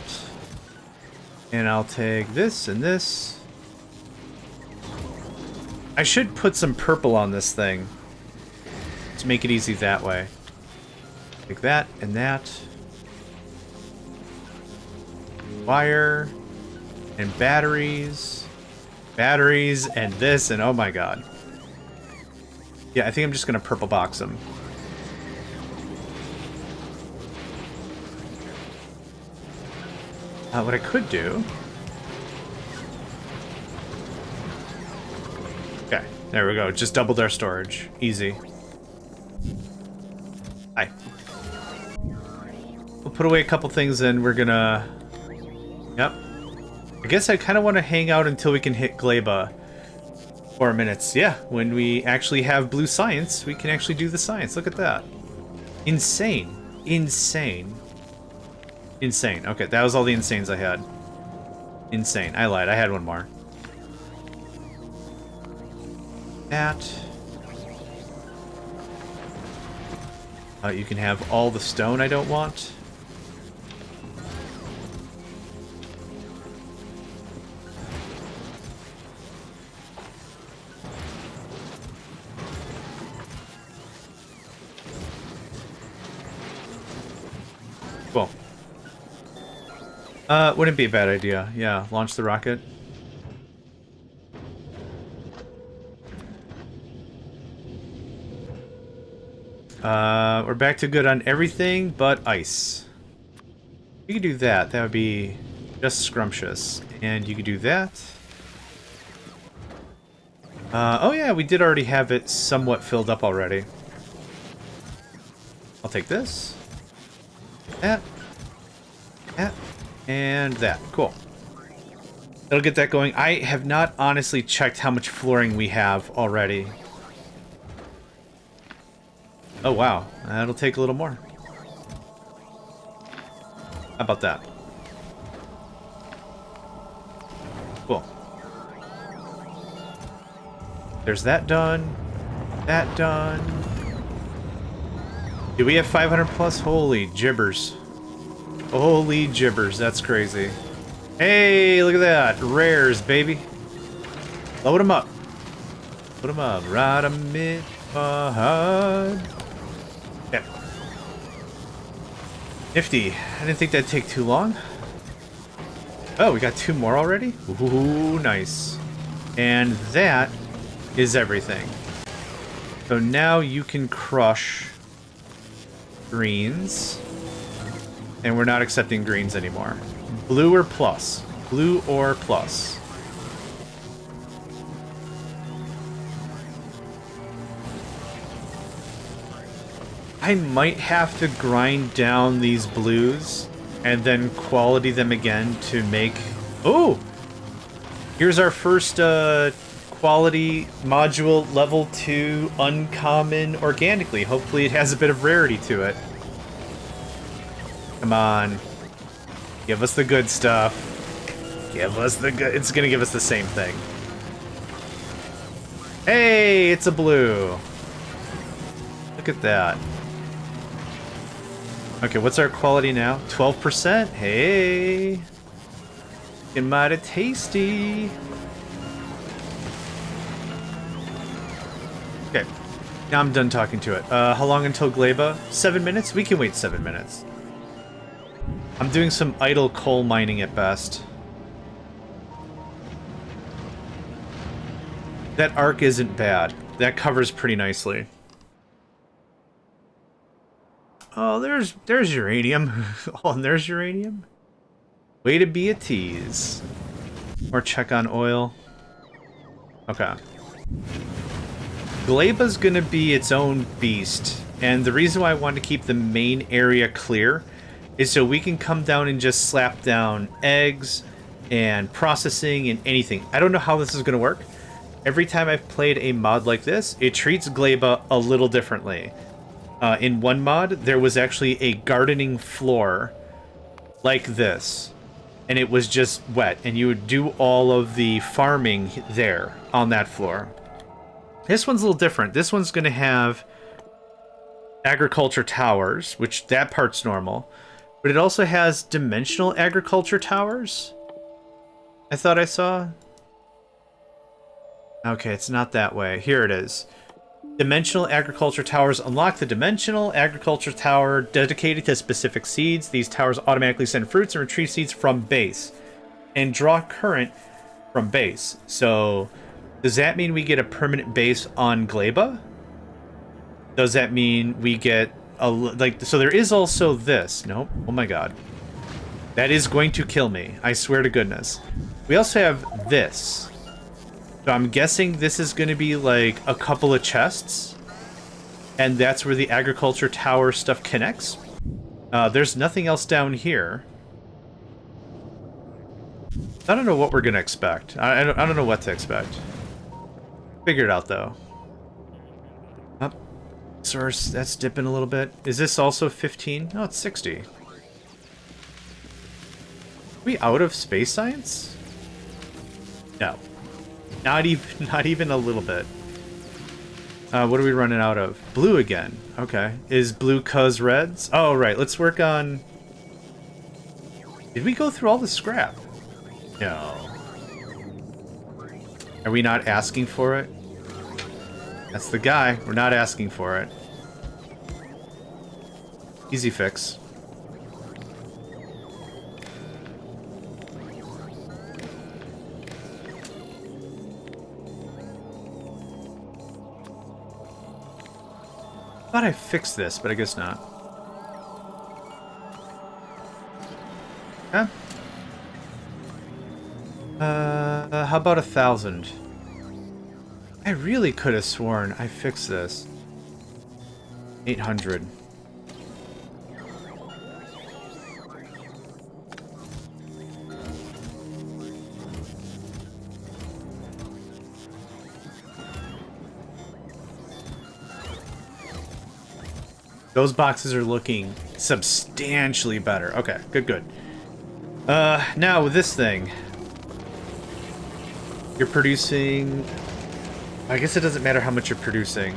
And I'll take this and this. I should put some purple on this thing to make it easy that way. Take that and that. Wire and batteries. Batteries and this, and oh my god. Yeah, I think I'm just gonna purple box them. What I could do... Okay, there we go. Just doubled our storage. Easy. Hi. We'll put away a couple things and we're gonna... Yep. I guess I kind of want to hang out until we can hit Gleba. 4 minutes. Yeah, when we actually have blue science, we can actually do the science. Look at that. Insane. Insane. Insane. Okay, that was all the insanes I had. Insane. I lied. I had one more. That. You can have all the stone I don't want. Cool. Wouldn't be a bad idea. Yeah, launch the rocket. We're back to good on everything but ice. You could do that. That would be just scrumptious. And you could do that. Oh yeah, we did already have it somewhat filled up already. I'll take this. That. That. And that. Cool. That'll get that going. I have not honestly checked how much flooring we have already. Oh wow, that'll take a little more. How about that? Cool. There's that done. That done. Do we have 500 plus? Holy gibbers. Holy gibbers, that's crazy. Hey, look at that. Rares, baby. Load them up. Load them up. Right a mid hard. Yeah. Nifty. I didn't think that'd take too long. Oh, we got 2 more already? Ooh, nice. And that is everything. So now you can crush greens. And we're not accepting greens anymore. Blue or plus. Blue or plus. I might have to grind down these blues and then quality them again to make... Oh! Here's our first quality module level 2 uncommon organically. Hopefully it has a bit of rarity to it. Come on. Give us the good stuff. Give us the good... It's gonna give us the same thing. Hey, it's a blue. Look at that. Okay, what's our quality now? 12%? Hey. Getting mighty tasty. Okay. Now I'm done talking to it. How long until Gleba? 7 minutes? We can wait 7 minutes. I'm doing some idle coal mining at best. That arc isn't bad. That covers pretty nicely. Oh, there's uranium. Oh, and there's uranium. Way to be a tease. Or check on oil. Okay. Gleba's gonna be its own beast. And the reason why I want to keep the main area clear is so we can come down and just slap down eggs and processing and anything. I don't know how this is going to work. Every time I've played a mod like this, it treats Gleba a little differently. In one mod, there was actually a gardening floor like this, and it was just wet, and you would do all of the farming there on that floor. This one's a little different. This one's going to have agriculture towers, which that part's normal. But it also has dimensional agriculture towers. I thought I saw. Okay, it's not that way. Here it is. Dimensional agriculture towers unlock the dimensional agriculture tower dedicated to specific seeds. These towers automatically send fruits and retrieve seeds from base and draw current from base. So does that mean we get a permanent base on Gleba? Does that mean we get so there is also this. Nope. Oh my god. That is going to kill me. I swear to goodness. We also have this. So I'm guessing this is going to be like a couple of chests. And that's where the agriculture tower stuff connects. There's nothing else down here. I don't know what we're going to expect. I don't know what to expect. Figure it out though. Source, that's dipping a little bit. Is this also 15? No, it's 60. Are we out of space science? No. Not even a little bit. What are we running out of? Blue again. Okay. Is blue cuz reds? Oh, right. Let's work on... Did we go through all the scrap? No. Are we not asking for it? That's the guy. We're not asking for it. Easy fix. Thought I fixed this, but I guess not. Huh? How about 1,000? I really could have sworn I fixed this. 800. Those boxes are looking substantially better. Okay, good, good. Now with this thing, you're producing... I guess it doesn't matter how much you're producing.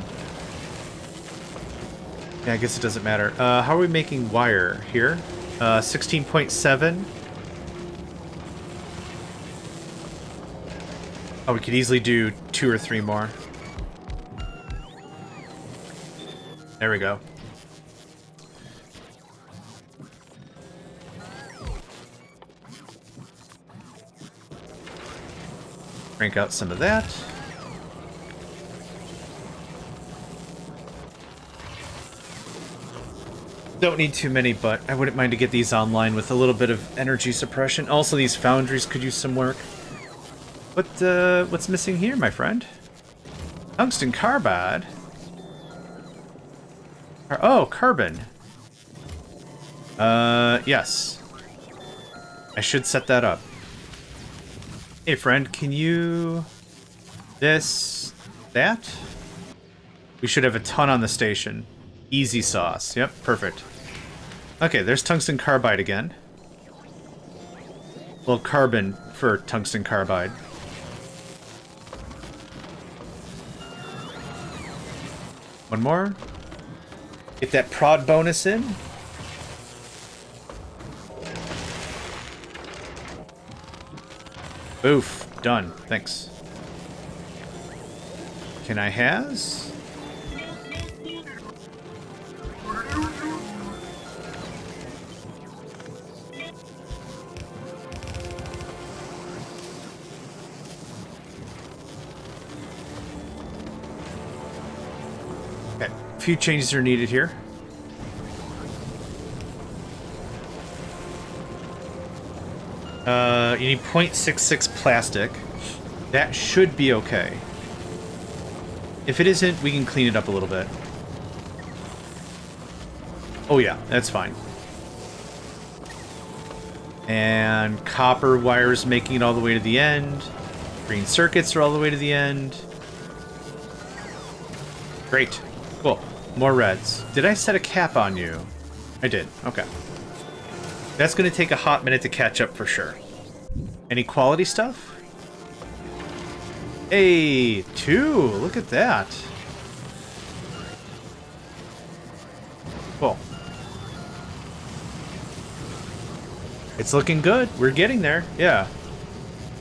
Yeah, I guess it doesn't matter. How are we making wire here? 16.7. Oh, we could easily do 2 or 3 more. There we go. Crank out some of that. Don't need too many, but I wouldn't mind to get these online with a little bit of energy suppression. Also, these foundries could use some work. What's missing here, my friend? Tungsten carbide? Oh, carbon. Yes. I should set that up. Hey, friend, can you... that? We should have a ton on the station. Easy sauce. Yep, perfect. Okay, there's tungsten carbide again. Well, carbon for tungsten carbide. One more. Get that prod bonus in. Oof. Done. Thanks. Can I has? Okay. A few changes are needed here. You need 0.66 plastic. That should be okay. If it isn't, we can clean it up a little bit. Oh yeah, that's fine. And copper wires making it all the way to the end. Green circuits are all the way to the end. Great. Cool. More reds. Did I set a cap on you? I did. Okay. That's going to take a hot minute to catch up for sure. Any quality stuff? Hey, 2. Look at that. Cool. It's looking good. We're getting there. Yeah.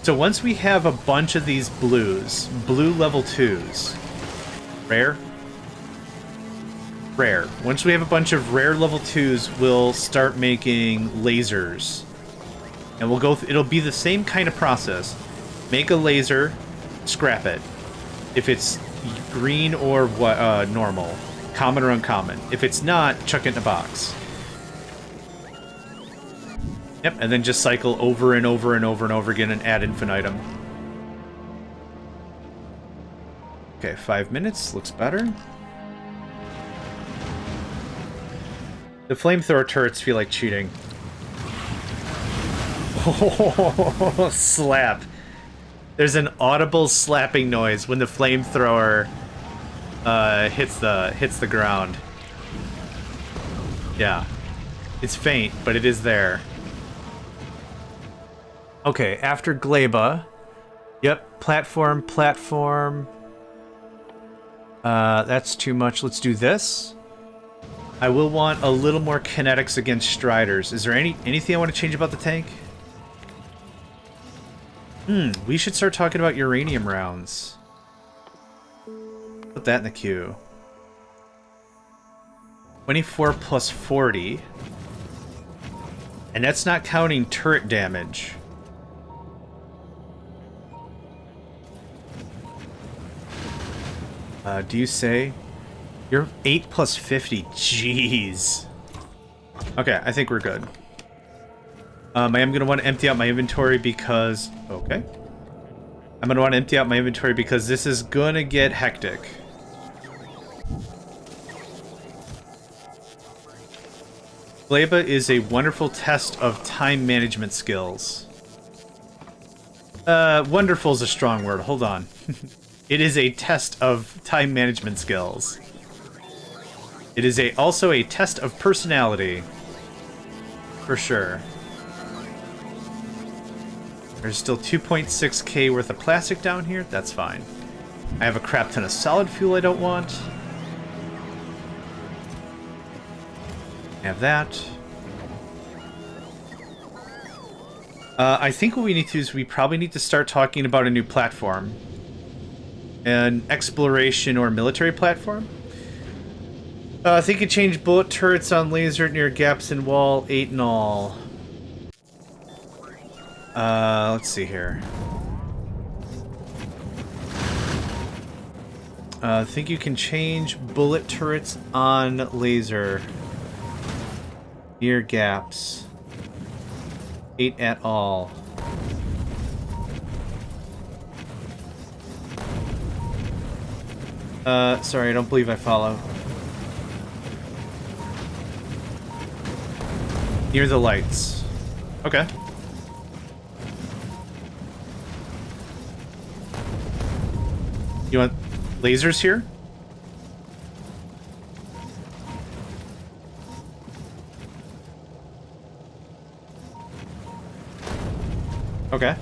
So once we have a bunch of these blues, blue level 2s, rare? Rare. Once we have a bunch of rare level 2s, we'll start making lasers. And we'll go, it'll be the same kind of process. Make a laser, scrap it. If it's green or what, normal, common or uncommon. If it's not, chuck it in a box. Yep, and then just cycle over and over and over and over again and ad infinitum. Okay, 5 minutes, looks better. The flamethrower turrets feel like cheating. Oh, slap. There's an audible slapping noise when the flamethrower hits the ground. Yeah. It's faint, but it is there. Okay, after Gleba. Yep, platform. That's too much. Let's do this. I will want a little more kinetics against Striders. Is there anything I want to change about the tank? We should start talking about uranium rounds. Put that in the queue. 24 plus 40. And that's not counting turret damage. Do you say? You're 8 plus 50. Jeez. Okay, I think we're good. I am going to want to empty out my inventory because... Okay. I'm going to want to empty out my inventory because this is going to get hectic. Gleba is a wonderful test of time management skills. Wonderful is a strong word. Hold on. It is a test of time management skills. It is also a test of personality. For sure. There's still 2.6k worth of plastic down here. That's fine. I have a crap ton of solid fuel I don't want. Have that. I think what we need to do is we probably need to start talking about a new platform. An exploration or military platform. I think you change bullet turrets on laser near gaps in wall 8 and all. Let's see here. I think you can change bullet turrets on laser near gaps 8 at all. Sorry, I don't believe I follow. Near the lights. Okay. You want lasers here? Okay.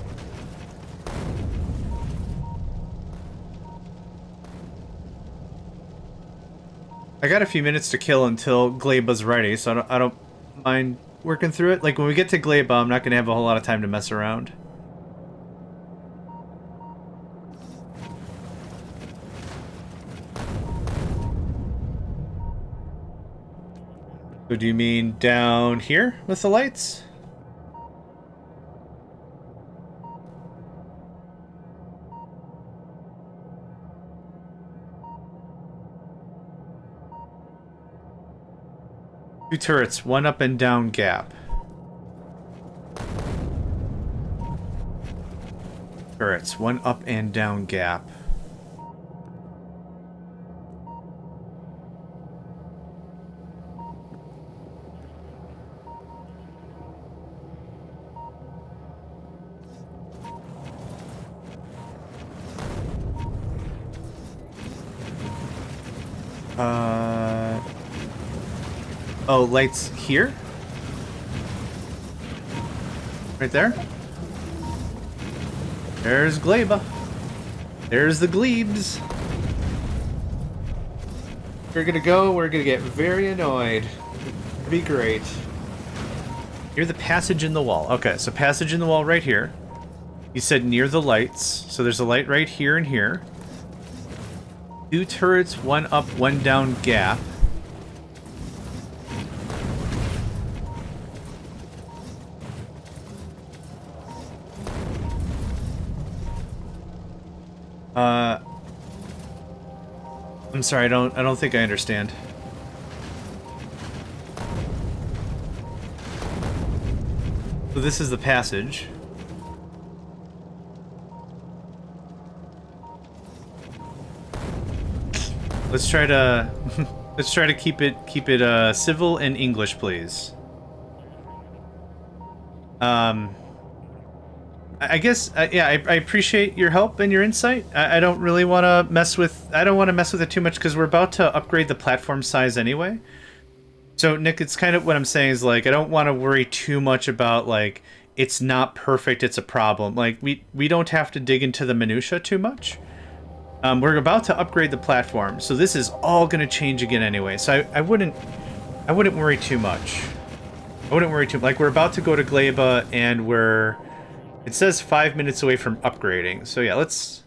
I got a few minutes to kill until Gleba's ready, so I don't mind working through it. Like, when we get to Gleba, I'm not going to have a whole lot of time to mess around. So do you mean down here with the lights? Two turrets, one up and down gap. Turrets, one up and down gap. Oh, lights here? Right there? There's Gleba. There's the Glebes. We're gonna get very annoyed. It'll be great. Near the passage in the wall. Okay, so passage in the wall right here. You said near the lights. So there's a light right here and here. Two turrets, one up, one down gap. I'm sorry, I don't think I understand. So this is the passage. Let's try to let's try to keep it civil and English, please. I guess, yeah, I appreciate your help and your insight. I don't really want to mess with... I don't want to mess with it too much because we're about to upgrade the platform size anyway. So, Nick, it's kind of what I'm saying is, like, I don't want to worry too much about, like, it's not perfect, it's a problem. Like, we don't have to dig into the minutia too much. We're about to upgrade the platform, so this is all going to change again anyway. So I wouldn't worry too much. I wouldn't worry too much. Like, we're about to go to Gleba, and we're... It says 5 minutes away from upgrading. So yeah, let's...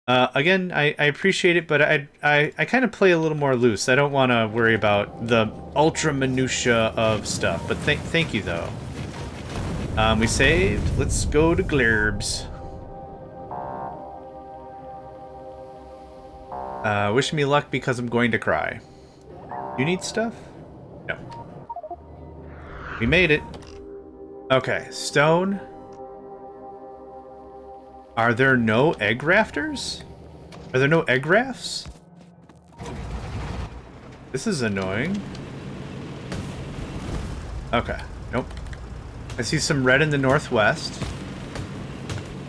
again, I appreciate it, but I kind of play a little more loose. I don't want to worry about the ultra minutia of stuff. But thank you, though. We saved. Let's go to Glerbs. Wish me luck because I'm going to cry. You need stuff? No. We made it. Okay, stone. Are there no egg rafters? Are there no egg rafts? This is annoying. Okay, nope. I see some red in the northwest.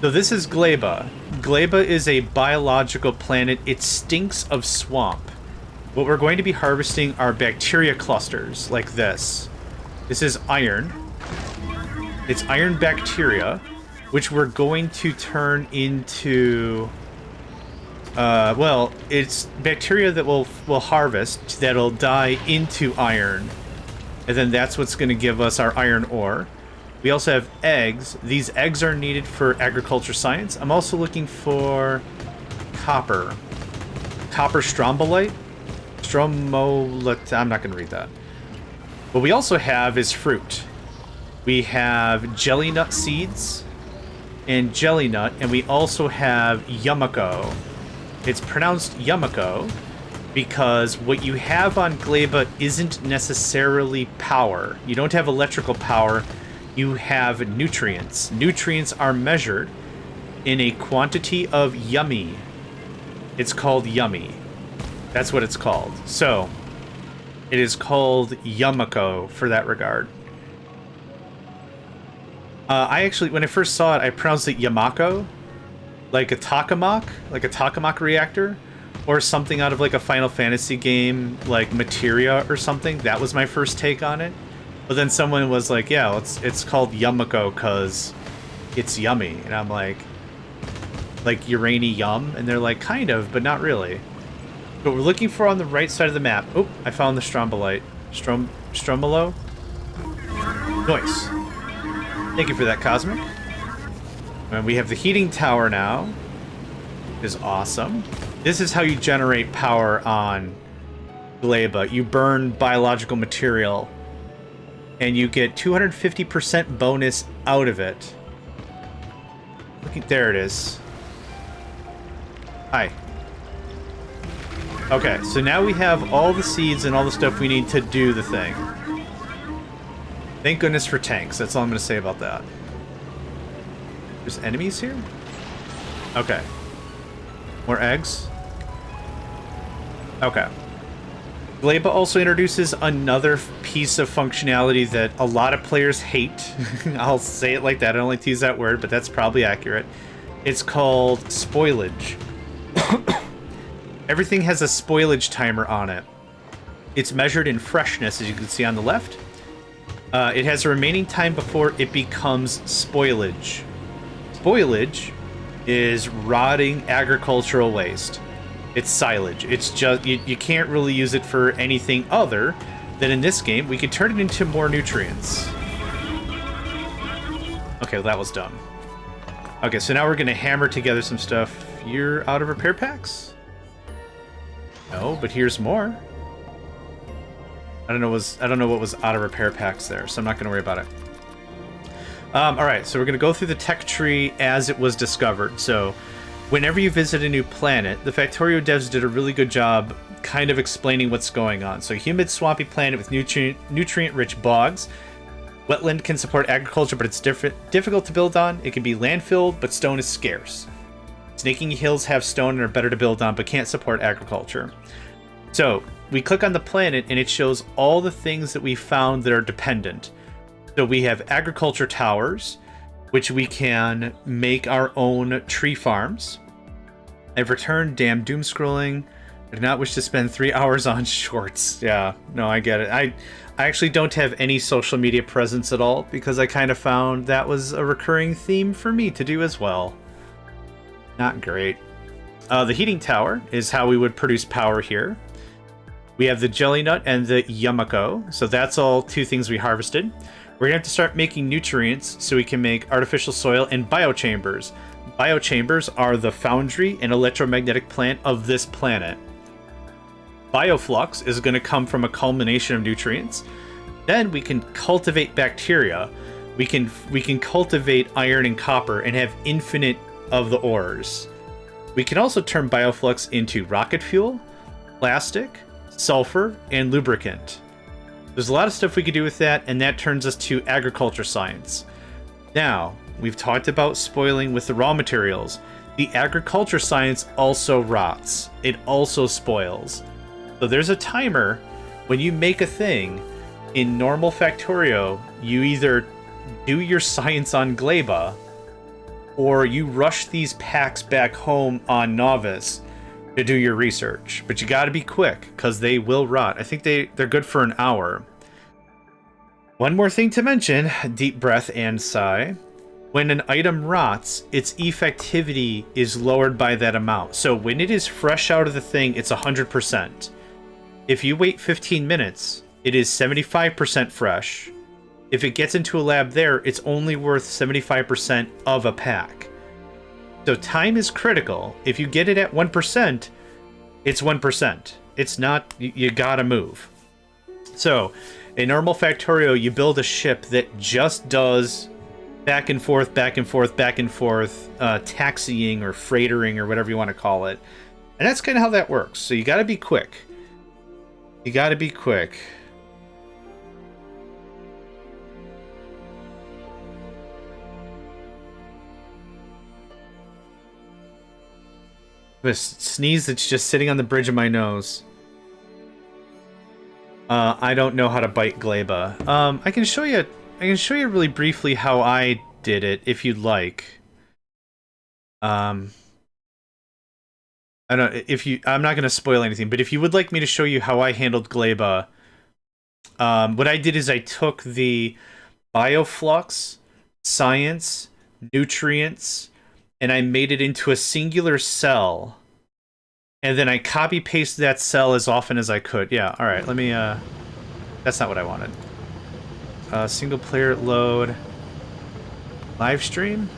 So this is Gleba. Gleba is a biological planet. It stinks of swamp. What we're going to be harvesting are bacteria clusters, like this. This is iron. It's iron bacteria, which we're going to turn into... well, it's bacteria that we'll harvest that'll die into iron. And then that's what's going to give us our iron ore. We also have eggs. These eggs are needed for agriculture science. I'm also looking for copper. Copper strombolite? I'm not going to read that. What we also have is fruit. We have jelly nut seeds and jelly nut, and we also have yumako. It's pronounced yumako because what you have on Gleba isn't necessarily power. You don't have electrical power. You have nutrients. Nutrients are measured in a quantity of yummy. It's called yummy. That's what it's called. So, it is called yumako for that regard. I actually, when I first saw it, I pronounced it Yamako, like a tokamak reactor, or something out of like a Final Fantasy game, like Materia or something. That was my first take on it. But then someone was like, yeah, it's called Yumako because it's yummy. And I'm like Urani Yum? And they're like, kind of, but not really. But we're looking for on the right side of the map. Oh, I found the strombolite. Stromolo? Nice. Thank you for that, Cosmic. And we have the heating tower now. Is awesome. This is how you generate power on Gleba. You burn biological material, and you get 250% bonus out of it. There it is. Hi. Okay, so now we have all the seeds and all the stuff we need to do the thing. Thank goodness for tanks. That's all I'm going to say about that. There's enemies here? Okay. More eggs? Okay. Gleba also introduces another piece of functionality that a lot of players hate. I'll say it like that. I don't like to use that word, but that's probably accurate. It's called spoilage. Everything has a spoilage timer on it. It's measured in freshness, as you can see on the left. It has a remaining time before it becomes spoilage. Spoilage is rotting agricultural waste. It's silage. It's just, you can't really use it for anything other than in this game, we could turn it into more nutrients. Okay, well, that was dumb. Okay, so now we're gonna hammer together some stuff. You're out of repair packs? No, but here's more. I don't know what was out of repair packs there, so I'm not gonna worry about it. Alright, so we're gonna go through the tech tree as it was discovered. So whenever you visit a new planet, the Factorio devs did a really good job kind of explaining what's going on. So humid, swampy planet with nutrient-rich bogs. Wetland can support agriculture, but it's difficult to build on. It can be landfilled, but stone is scarce. Snaking hills have stone and are better to build on, but can't support agriculture. So we click on the planet, and it shows all the things that we found that are dependent. So we have agriculture towers, which we can make our own tree farms. I've returned, damn doom scrolling. I do not wish to spend 3 hours on shorts. Yeah, no, I get it. I actually don't have any social media presence at all because I kind of found that was a recurring theme for me to do as well. Not great. The heating tower is how we would produce power here. We have the jelly nut and the yumako. So that's all two things we harvested. We're gonna have to start making nutrients so we can make artificial soil and biochambers. Biochambers are the foundry and electromagnetic plant of this planet. Bioflux is going to come from a culmination of nutrients. Then we can cultivate bacteria. We can cultivate iron and copper and have infinite of the ores. We can also turn bioflux into rocket fuel, plastic, sulfur, and lubricant. There's a lot of stuff we could do with that, and that turns us to agriculture science. Now, we've talked about spoiling with the raw materials. The agriculture science also rots. It also spoils. So there's a timer. When you make a thing, in normal Factorio, you either do your science on Gleba, or you rush these packs back home on Novice to do your research. But you gotta be quick, because they will rot. I think they're good for an hour. One more thing to mention, deep breath and sigh. When an item rots, its effectivity is lowered by that amount. So when it is fresh out of the thing, it's 100%. If you wait 15 minutes, it is 75% fresh. If it gets into a lab there, it's only worth 75% of a pack. So time is critical. If you get it at 1%, it's 1%. It's not, you gotta move. So, in normal Factorio, you build a ship that just does back and forth, back and forth, back and forth, taxiing or freightering or whatever you want to call it. And that's kind of how that works. So you gotta be quick. You gotta be quick. A sneeze that's just sitting on the bridge of my nose. I don't know how to bite Gleba. I can show you really briefly how I did it if you'd like. I don't I'm not going to spoil anything, but if you would like me to show you how I handled Gleba, what I did is I took the bioflux, science, nutrients, and I made it into a singular cell. And then I copy-pasted that cell as often as I could. Yeah, alright, let me, that's not what I wanted. Single player load. Live stream?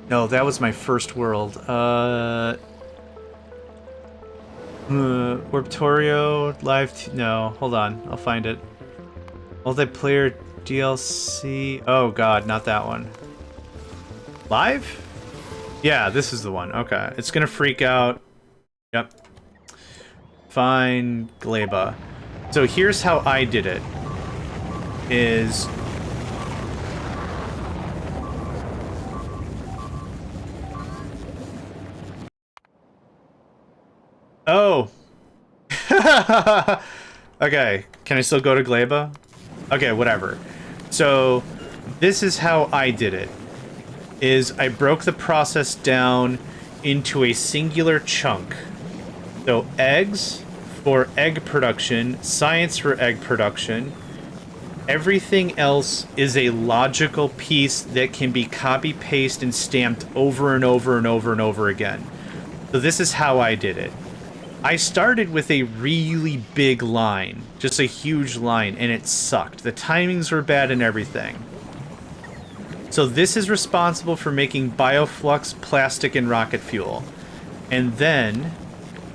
No, that was my first world. Warptorio, no, hold on, I'll find it. Multiplayer DLC, oh god, not that one. Live? Yeah, this is the one. Okay. It's gonna freak out. Yep. Fine. Gleba. So here's how I did it. Is... Oh! Okay. Can I still go to Gleba? Okay, whatever. So, this is how I did it. Is I broke the process down into a singular chunk. So eggs for egg production, science for egg production. Everything else is a logical piece that can be copy-pasted and stamped over and over and over and over again. So this is how I did it. I started with a really big line, just a huge line, and it sucked. The timings were bad and everything. So this is responsible for making bioflux, plastic, and rocket fuel. And then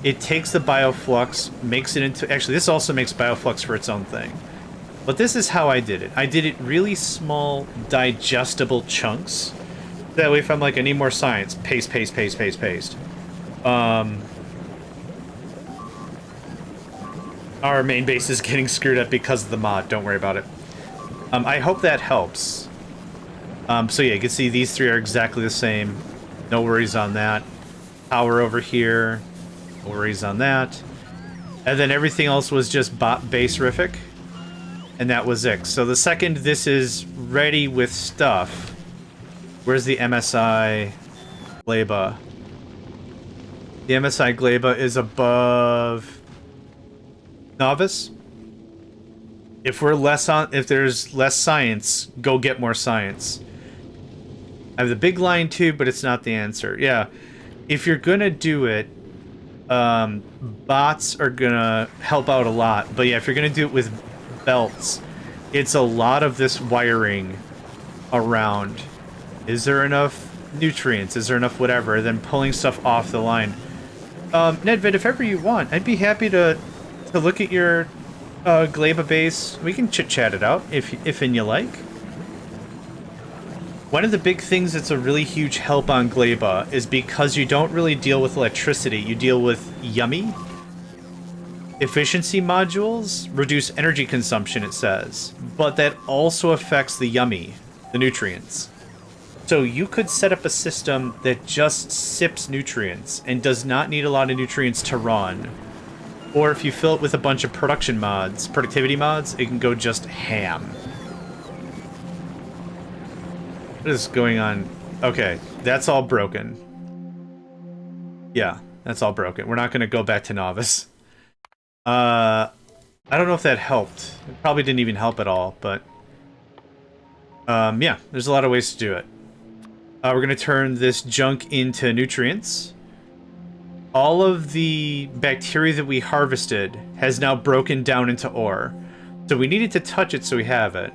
it takes the bioflux, makes it into... Actually, this also makes bioflux for its own thing. But this is how I did it. I did it really small, digestible chunks. That way if I'm like, I need more science, paste, paste, paste, paste, paste. Our main base is getting screwed up because of the mod. Don't worry about it. I hope that helps. So yeah, you can see these three are exactly the same. No worries on that. Power over here. No worries on that. And then everything else was just base-rific. And that was it. So the second this is ready with stuff... Where's the MSI Gleba? The MSI Gleba is above... Novice? If there's less science, go get more science. I have the big line too, but it's not the answer. Yeah, if you're gonna do it, bots are gonna help out a lot. But yeah, if you're gonna do it with belts, it's a lot of this wiring around. Is there enough nutrients? Is there enough whatever? Then pulling stuff off the line. Nedvid, if ever you want, I'd be happy to look at your Gleba base. We can chit-chat it out if and you like. One of the big things that's a really huge help on Gleba is because you don't really deal with electricity, you deal with yummy. Efficiency modules reduce energy consumption, it says, but that also affects the yummy, the nutrients. So you could set up a system that just sips nutrients and does not need a lot of nutrients to run. Or if you fill it with a bunch of production mods, productivity mods, it can go just ham. What is going on? Okay, that's all broken. Yeah, that's all broken. We're not going to go back to novice. I don't know if that helped. It probably didn't even help at all, but... yeah, there's a lot of ways to do it. We're going to turn this junk into nutrients. All of the bacteria that we harvested has now broken down into ore. So we needed to touch it so we have it.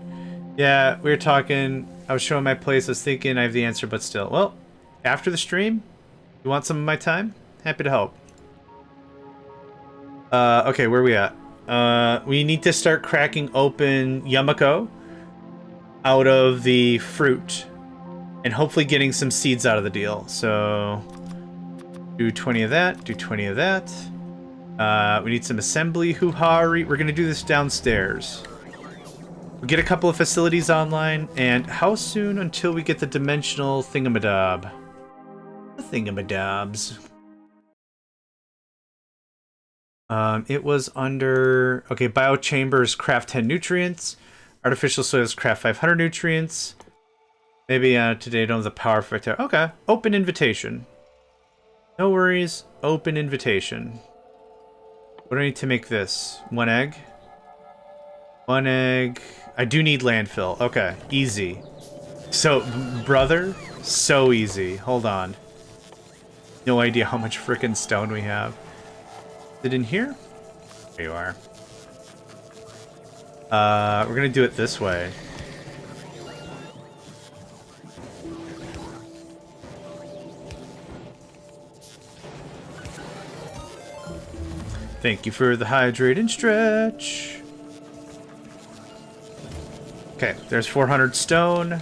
Yeah, we were talking... I was showing my place, I was thinking I have the answer, but still. Well, after the stream, you want some of my time? Happy to help. Okay, where are we at? We need to start cracking open Yumiko out of the fruit. And hopefully getting some seeds out of the deal. So, do 20 of that, do 20 of that. We need some assembly hoo-ha-ry. We're going to do this downstairs. We'll get a couple of facilities online, and how soon until we get the dimensional thingamadob? The thingamadobs. It was under... Okay, biochambers craft 10 nutrients. Artificial soils craft 500 nutrients. Maybe today I don't have the power for it. Okay, open invitation. No worries, open invitation. What do I need to make this? One egg? One egg... I do need landfill. Okay, easy. So, brother, so easy. Hold on. No idea how much frickin' stone we have. Is it in here? There you are. We're gonna do it this way. Thank you for the hydrate and stretch. Okay, there's 400 stone.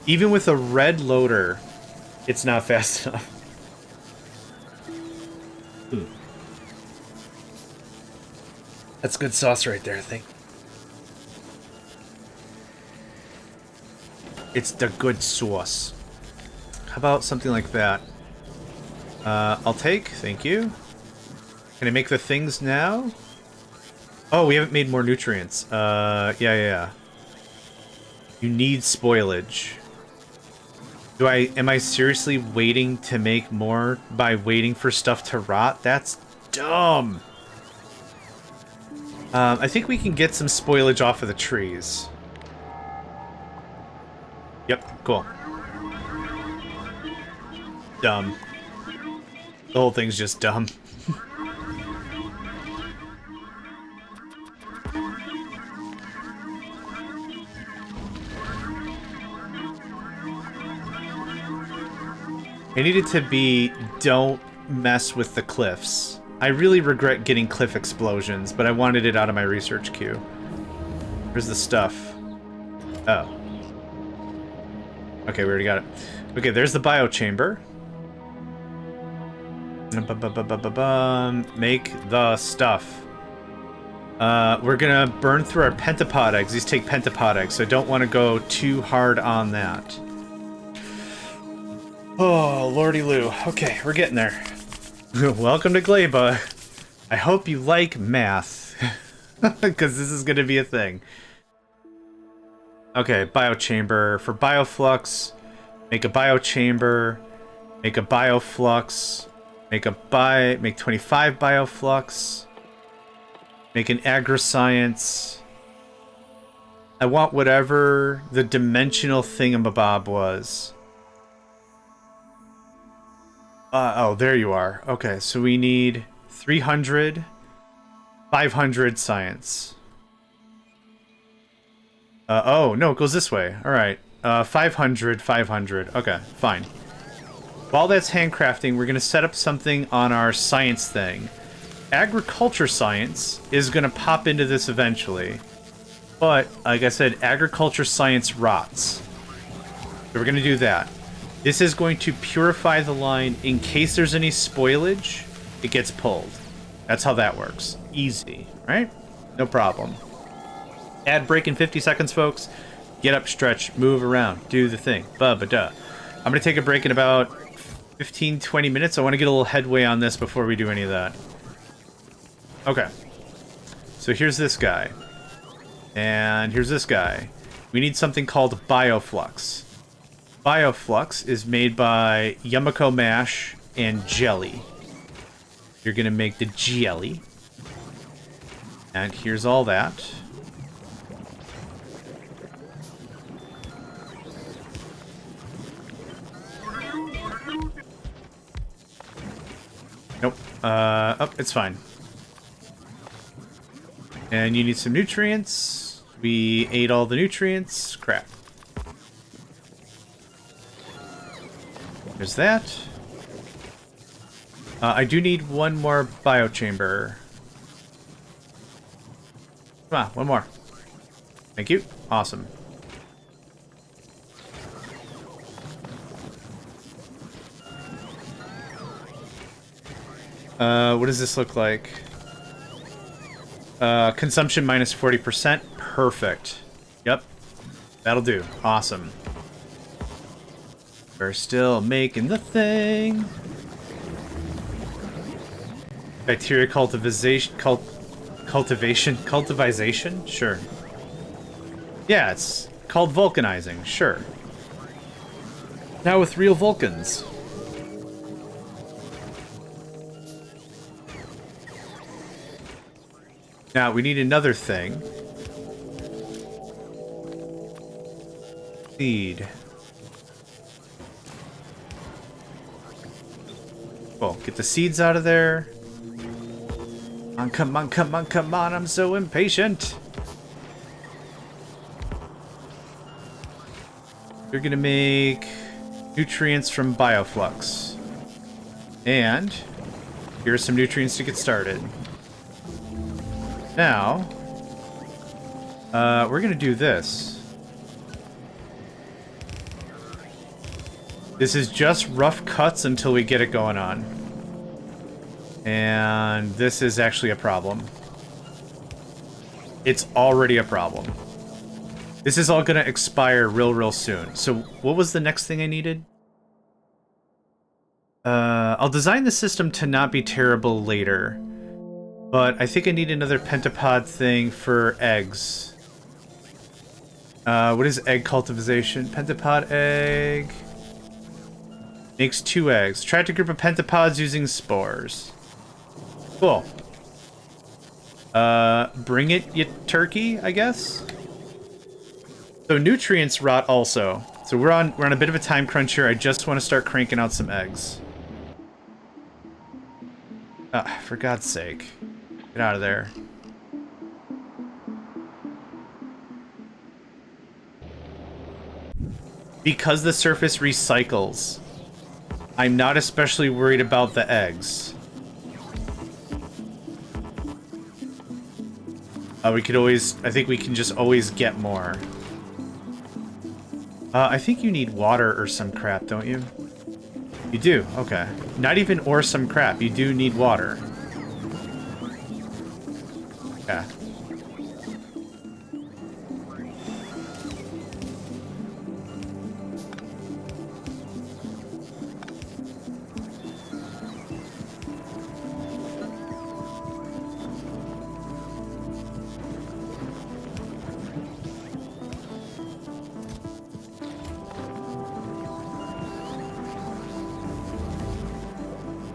Even with a red loader, it's not fast enough. That's good sauce right there, I think. It's the good sauce. How about something like that? I'll take, thank you. Can I make the things now? Oh, we haven't made more nutrients. Yeah. You need spoilage. Am I seriously waiting to make more by waiting for stuff to rot? That's dumb. I think we can get some spoilage off of the trees. Yep, cool. Dumb. The whole thing's just dumb. It needed to be, don't mess with the cliffs. I really regret getting cliff explosions, but I wanted it out of my research queue. Where's the stuff? Oh. Okay, we already got it. Okay, there's the biochamber. Make the stuff. We're gonna burn through our pentapod eggs. These take pentapod eggs, so I don't want to go too hard on that. Oh, lordy Lou. Okay, we're getting there. Welcome to Gleba. I hope you like math, because this is gonna be a thing. Okay, biochamber. For bioflux, make a biochamber, make a bioflux, make 25 bioflux, make an agriscience. I want whatever the dimensional thingamabob was. Oh, there you are. Okay, so we need 300, 500 science. Oh, no, it goes this way. All right. 500, 500. Okay, fine. While that's handcrafting, we're going to set up something on our science thing. Agriculture science is going to pop into this eventually. But, like I said, agriculture science rots. So we're going to do that. This is going to purify the line in case there's any spoilage, it gets pulled. That's how that works. Easy, right? No problem. Ad break in 50 seconds, folks. Get up, stretch, move around, do the thing. Ba-ba-da. I'm going to take a break in about 15, 20 minutes. I want to get a little headway on this before we do any of that. Okay. So here's this guy. And here's this guy. We need something called Bioflux. Bioflux is made by Yumiko Mash and Jelly. You're going to make the jelly. And here's all that. Nope. Oh, it's fine. And you need some nutrients. We ate all the nutrients. Crap. There's that. I do need one more biochamber. Come on, one more. Thank you. Awesome. What does this look like? Consumption minus 40%. Perfect. Yep. That'll do. Awesome. We're still making the thing. Bacteria cultivation? Cultivization? Sure. Yeah, it's called vulcanizing. Sure. Now with real Vulcans. Now, we need another thing. Seed. Well, get the seeds out of there. Come on, come on, come on, I'm so impatient. You're gonna make nutrients from Bioflux. And here's some nutrients to get started. Now, we're gonna do this. This is just rough cuts until we get it going on. And this is actually a problem. It's already a problem. This is all gonna expire real soon. So what was the next thing I needed? I'll design the system to not be terrible later. But I think I need another pentapod thing for eggs. What is egg cultivation? Pentapod egg. Makes 2 eggs. Attract a group of pentapods using spores. Cool. Bring it, you turkey, I guess? So nutrients rot also. So we're on a bit of a time crunch here. I just want to start cranking out some eggs. For God's sake. Get out of there. Because the surface recycles, I'm not especially worried about the eggs. We could always... I think we can just always get more. I think you need water or some crap, don't you? You do? Okay. Not even or some crap. You do need water. Okay.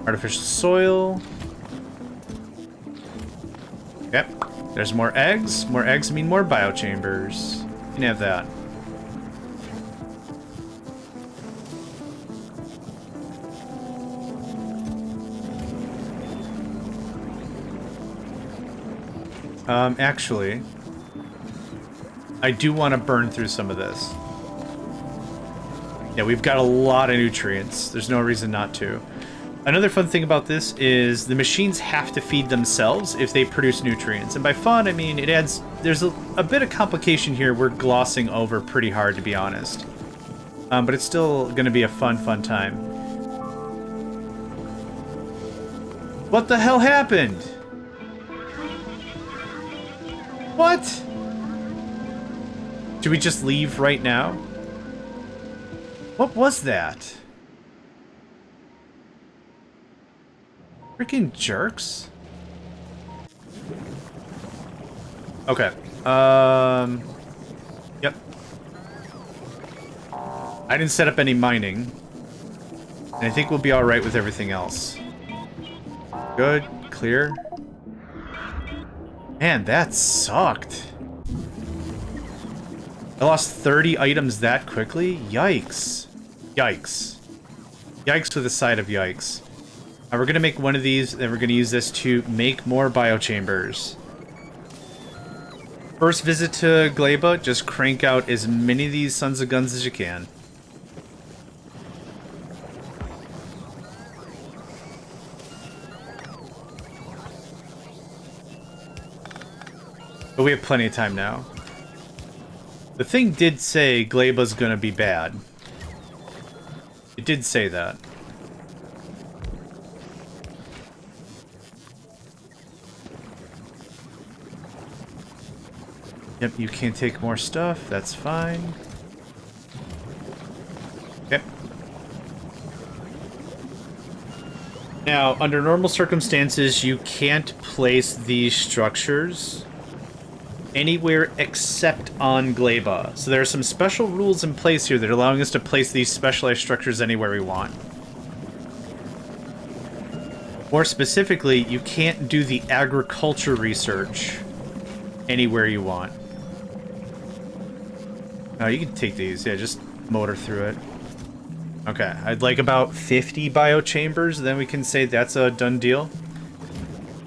Artificial soil. Yep. There's more eggs. More eggs mean more biochambers. You can have that. Actually, I do want to burn through some of this. Yeah, we've got a lot of nutrients. There's no reason not to. Another fun thing about this is the machines have to feed themselves if they produce nutrients. And by fun, I mean it adds... There's a bit of complication here we're glossing over pretty hard, to be honest. But it's still going to be a fun time. What the hell happened? What? Should we just leave right now? What was that? Freaking jerks. Okay. Yep. I didn't set up any mining. And I think we'll be alright with everything else. Good. Clear. Man, that sucked. I lost 30 items that quickly? Yikes. Yikes. Yikes with a side of yikes. Now we're gonna make one of these, and we're gonna use this to make more biochambers. First visit to Gleba, just crank out as many of these sons of guns as you can. But we have plenty of time now. The thing did say Gleba's gonna be bad. It did say that. Yep, you can't take more stuff. That's fine. Yep. Now, under normal circumstances, you can't place these structures anywhere except on Gleba. So there are some special rules in place here that are allowing us to place these specialized structures anywhere we want. More specifically, you can't do the agriculture research anywhere you want. Oh, you can take these. Yeah, just motor through it. Okay, I'd like about 50 biochambers, then we can say that's a done deal.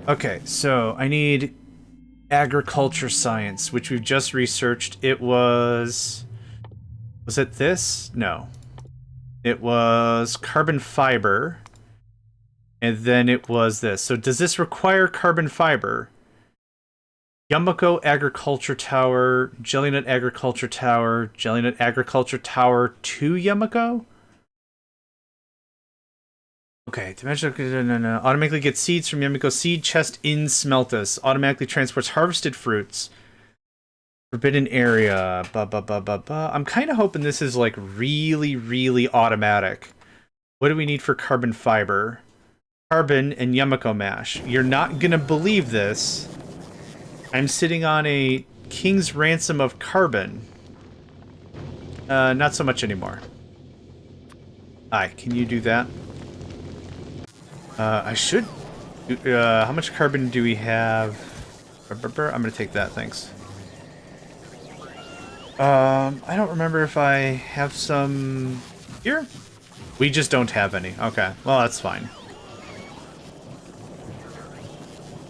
Okay, so I need agriculture science, which we've just researched. It was it this? No. It was carbon fiber. And then it was this. So does this require carbon fiber? Yumiko Agriculture Tower, Jellynut Agriculture Tower, Jellynut Agriculture Tower to Yumiko? Okay, no. Automatically gets seeds from Yumiko Seed Chest in Smeltus. Automatically transports harvested fruits. Forbidden area. I'm kind of hoping this is like really, really automatic. What do we need for carbon fiber? Carbon and Yumiko mash. You're not gonna believe this. I'm sitting on a king's ransom of carbon. Not so much anymore. Hi, can you do that? I should... how much carbon do we have? I'm gonna take that, thanks. I don't remember if I have some... here? We just don't have any. Okay, well, that's fine.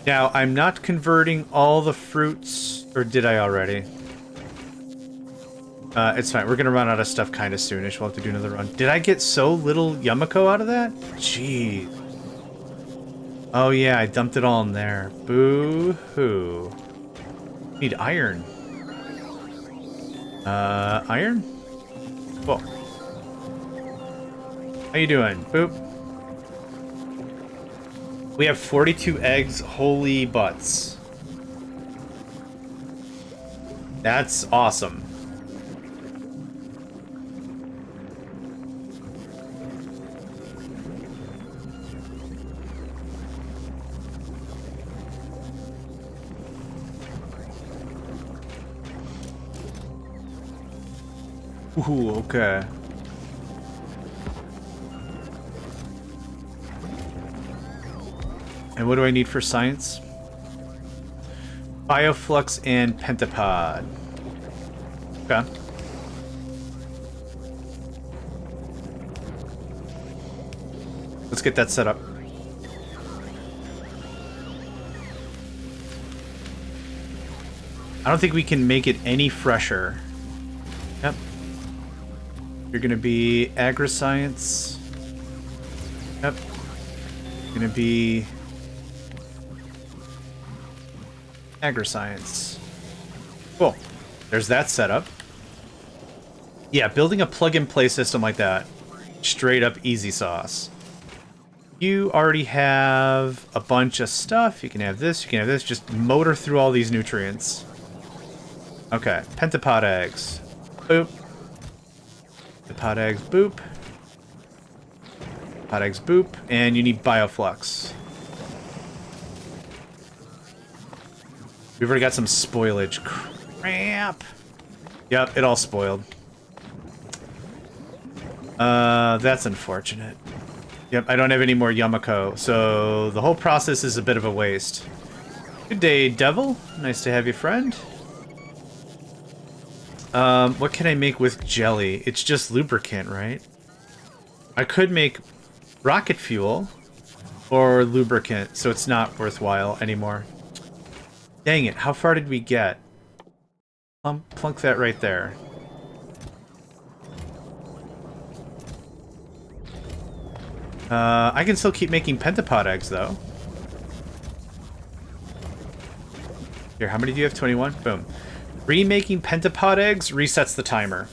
Now, I'm not converting all the fruits... or did I already? It's fine. We're gonna run out of stuff kind of soonish. We'll have to do another run. Did I get so little Yumiko out of that? Jeez. Oh yeah, I dumped it all in there. Boo-hoo. Need iron. Iron? Cool. How you doing? Boop. We have 42 eggs. Holy butts. That's awesome. Ooh, okay. And what do I need for science? Bioflux and pentapod. Okay. Let's get that set up. I don't think we can make it any fresher. Yep. You're gonna be agri-science. Yep. You're gonna be agri-science. Cool. There's that setup. Yeah, building a plug-and-play system like that, straight up easy sauce. You already have a bunch of stuff. You can have this, you can have this. Just motor through all these nutrients. Okay, pentapod eggs. Boop. Pentapod eggs, boop. Pentapod eggs, boop. And you need bioflux. We've already got some spoilage. Crap. Yep, it all spoiled. That's unfortunate. Yep, I don't have any more Yamako, so the whole process is a bit of a waste. Good day, Devil. Nice to have you, friend. What can I make with jelly? It's just lubricant, right? I could make rocket fuel or lubricant, so it's not worthwhile anymore. Dang it, how far did we get? Plunk that right there. I can still keep making pentapod eggs, though. Here, how many do you have? 21? Boom. Remaking pentapod eggs resets the timer.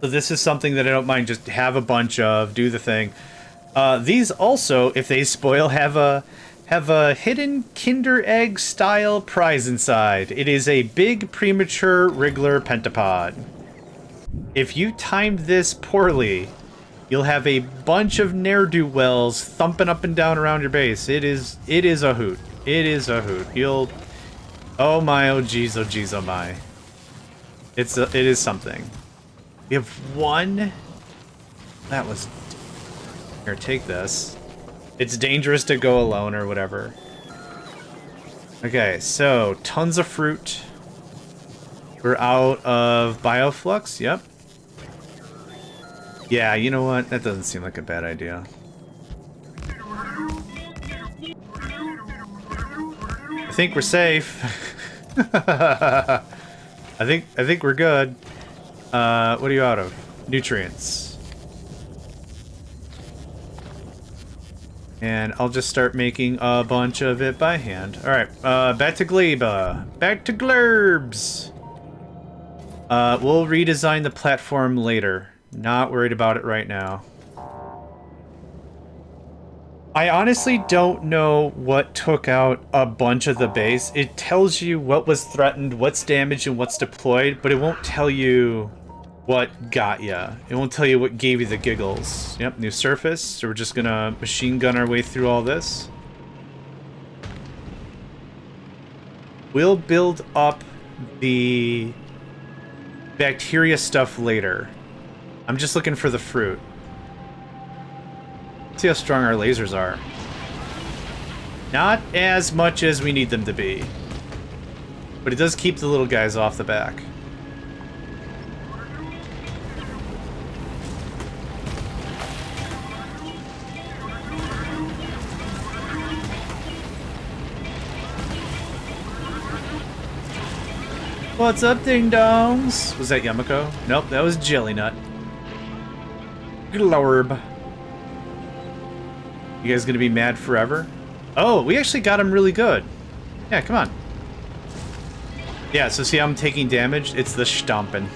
So this is something that I don't mind just have a bunch of, do the thing. These also, if they spoil, have a hidden Kinder Egg style prize inside. It is a big premature wriggler pentapod. If you timed this poorly, you'll have a bunch of ne'er-do-wells thumping up and down around your base. It is a hoot. It is a hoot. You'll... Oh my, oh geez, oh my. It is something. We have one... That was... Here, take this. It's dangerous to go alone or whatever. Okay, so, tons of fruit. We're out of bioflux, yep. Yeah, you know what? That doesn't seem like a bad idea. I think we're safe. I think we're good. What are you out of? Nutrients. And I'll just start making a bunch of it by hand. Alright, back to Gleba. Back to Glerbs! We'll redesign the platform later. Not worried about it right now. I honestly don't know what took out a bunch of the base. It tells you what was threatened, what's damaged, and what's deployed, but it won't tell you what got ya. It won't tell you what gave you the giggles. Yep, new surface. So we're just gonna machine gun our way through all this. We'll build up the bacteria stuff later. I'm just looking for the fruit. See how strong our lasers are. Not as much as we need them to be. But it does keep the little guys off the back. What's up, ding-dongs? Was that Yamako? Nope, that was Jelly Nut. Glorb. You guys gonna be mad forever? Oh, we actually got him really good. Yeah, come on. Yeah, so see how I'm taking damage? It's the stomping.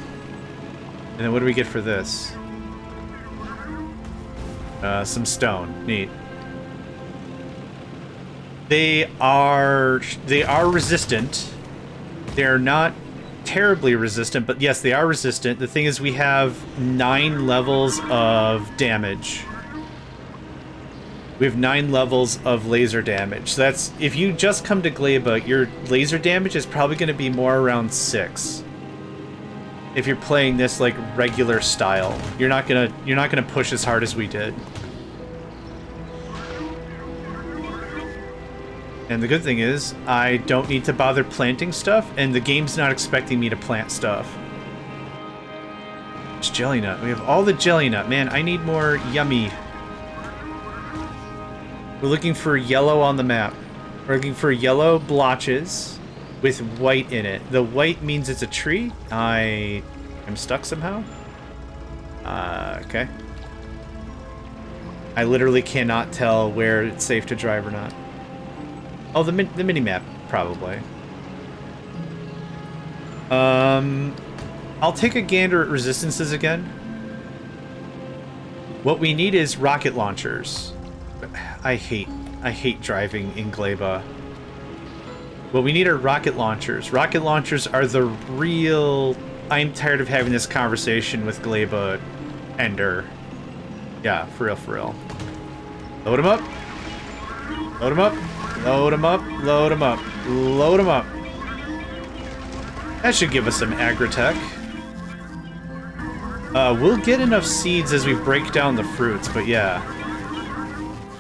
And then what do we get for this? Some stone. Neat. They are resistant. They're not terribly resistant, but yes, they are resistant. The thing is, we have 9 levels of damage. We have 9 levels of laser damage. So that's, if you just come to Gleba, your laser damage is probably going to be more around 6. If you're playing this like regular style, you're not gonna push as hard as we did. And the good thing is, I don't need to bother planting stuff, and the game's not expecting me to plant stuff. It's Jelly Nut. We have all the Jelly Nut. Man, I need more yummy. We're looking for yellow on the map. We're looking for yellow blotches with white in it. The white means it's a tree. I'm stuck somehow. Okay. I literally cannot tell where it's safe to drive or not. Oh, the mini-map, probably. I'll take a gander at resistances again. What we need is rocket launchers. I hate driving in Gleba. What we need are rocket launchers. Rocket launchers are the real... I'm tired of having this conversation with Gleba Ender. Yeah, for real, for real. Load him up. Load him up. Load him up. Load him up. Load him up. That should give us some agritech. We'll get enough seeds as we break down the fruits, but yeah.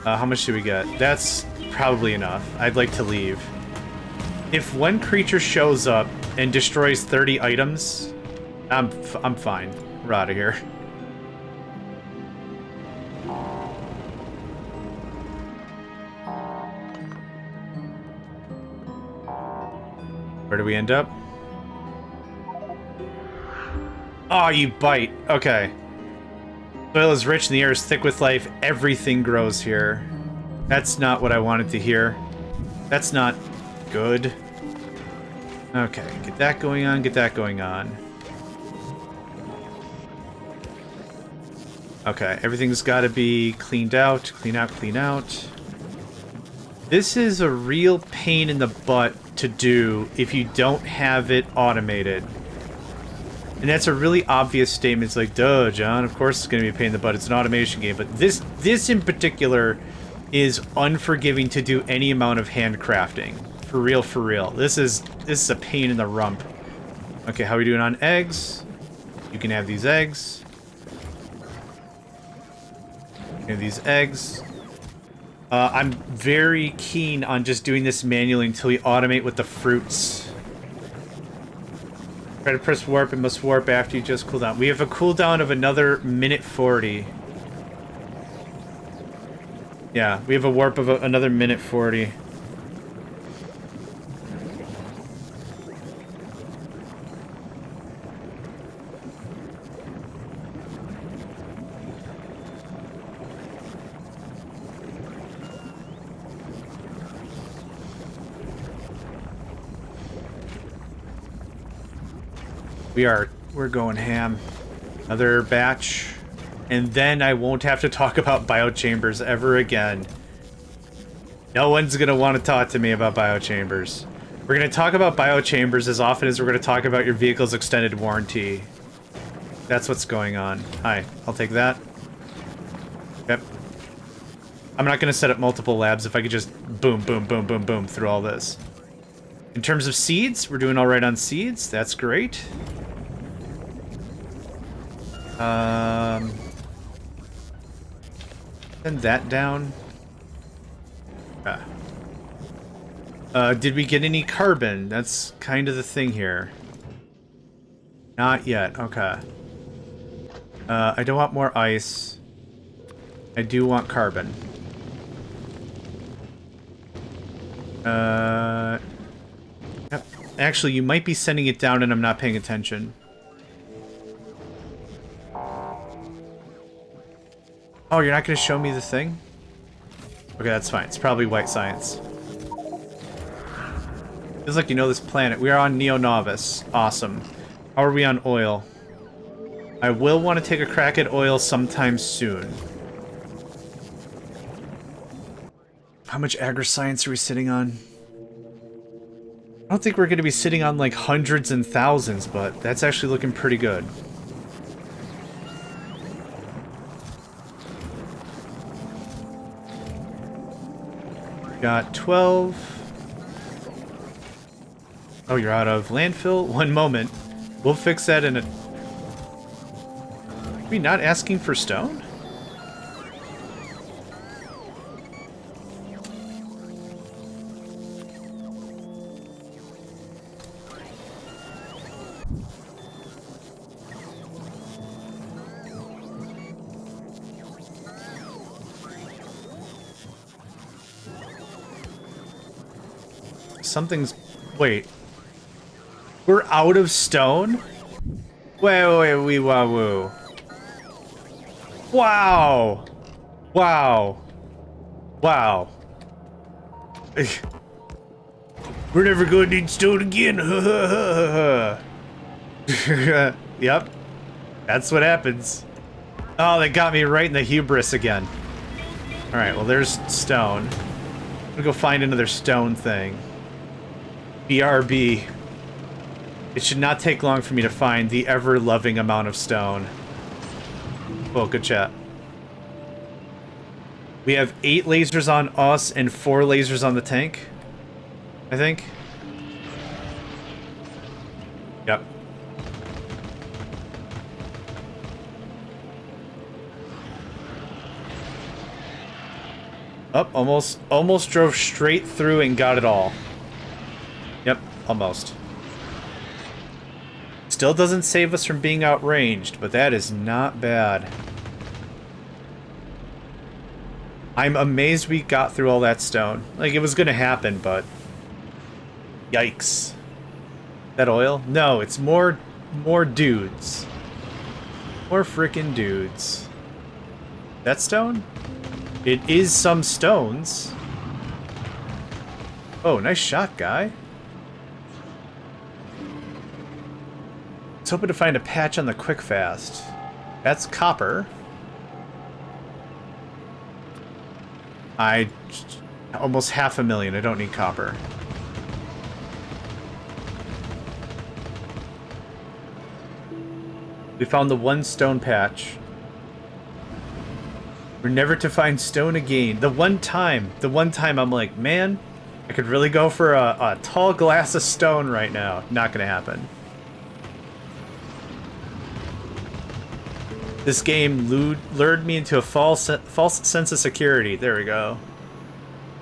How much do we get? That's probably enough. I'd like to leave. If one creature shows up and destroys 30 items, I'm fine. We're out of here. Where do we end up? Oh, you bite. Okay. Soil is rich and the air is thick with life. Everything grows here. That's not what I wanted to hear. That's not good. Okay, get that going on, get that going on. Okay, everything's got to be cleaned out, clean out, clean out. This is a real pain in the butt to do if you don't have it automated. And that's a really obvious statement. It's like, duh, John, of course it's going to be a pain in the butt. It's an automation game. But this in particular is unforgiving to do any amount of handcrafting. For real, for real. This is a pain in the rump. Okay, how are we doing on eggs? You can have these eggs. You have these eggs. I'm very keen on just doing this manually until we automate with the fruits. Try to press warp, it must warp after you just cool down. We have a cooldown of another minute 40. Yeah, we have a warp of another minute 40. We're going ham. Another batch. And then I won't have to talk about biochambers ever again. No one's gonna want to talk to me about biochambers. We're gonna talk about biochambers as often as we're gonna talk about your vehicle's extended warranty. That's what's going on. Hi, I'll take that. Yep. I'm not gonna set up multiple labs if I could just boom, boom, boom, boom, boom through all this. In terms of seeds, we're doing all right on seeds. That's great. Send that down. Did we get any carbon? That's kind of the thing here. Not yet. Okay. I don't want more ice. I do want carbon. Yep. Actually, you might be sending it down and I'm not paying attention. Oh, you're not going to show me the thing? Okay, that's fine. It's probably white science. Feels like you know this planet. We are on Neo Novice. Awesome. How are we on oil? I will want to take a crack at oil sometime soon. How much agri-science are we sitting on? I don't think we're going to be sitting on like hundreds and thousands, but that's actually looking pretty good. Got 12. Oh, you're out of landfill? One moment. We'll fix that in a... Are we not asking for stone? Something's... Wait. We're out of stone? Wait, wee wah woo. Wow. Wow. Wow. We're never gonna need stone again. Yep. That's what happens. Oh, they got me right in the hubris again. Alright, well there's stone. I'm gonna go find another stone thing. BRB. It should not take long for me to find the ever-loving amount of stone. Well, good chat. We have 8 lasers on us and 4 lasers on the tank, I think. Yep. Up, almost drove straight through and got it all. Yep, almost. Still doesn't save us from being outranged, but that is not bad. I'm amazed we got through all that stone. Like, it was gonna happen, but... Yikes. That oil? No, it's more dudes. More frickin' dudes. That stone? It is some stones. Oh, nice shot, guy. I was hoping to find a patch on the quick fast. That's copper. Almost 500,000. I don't need copper. We found the one stone patch. We're never to find stone again. The one time I'm like, man, I could really go for a tall glass of stone right now. Not gonna happen. This game lured me into a false sense of security. There we go.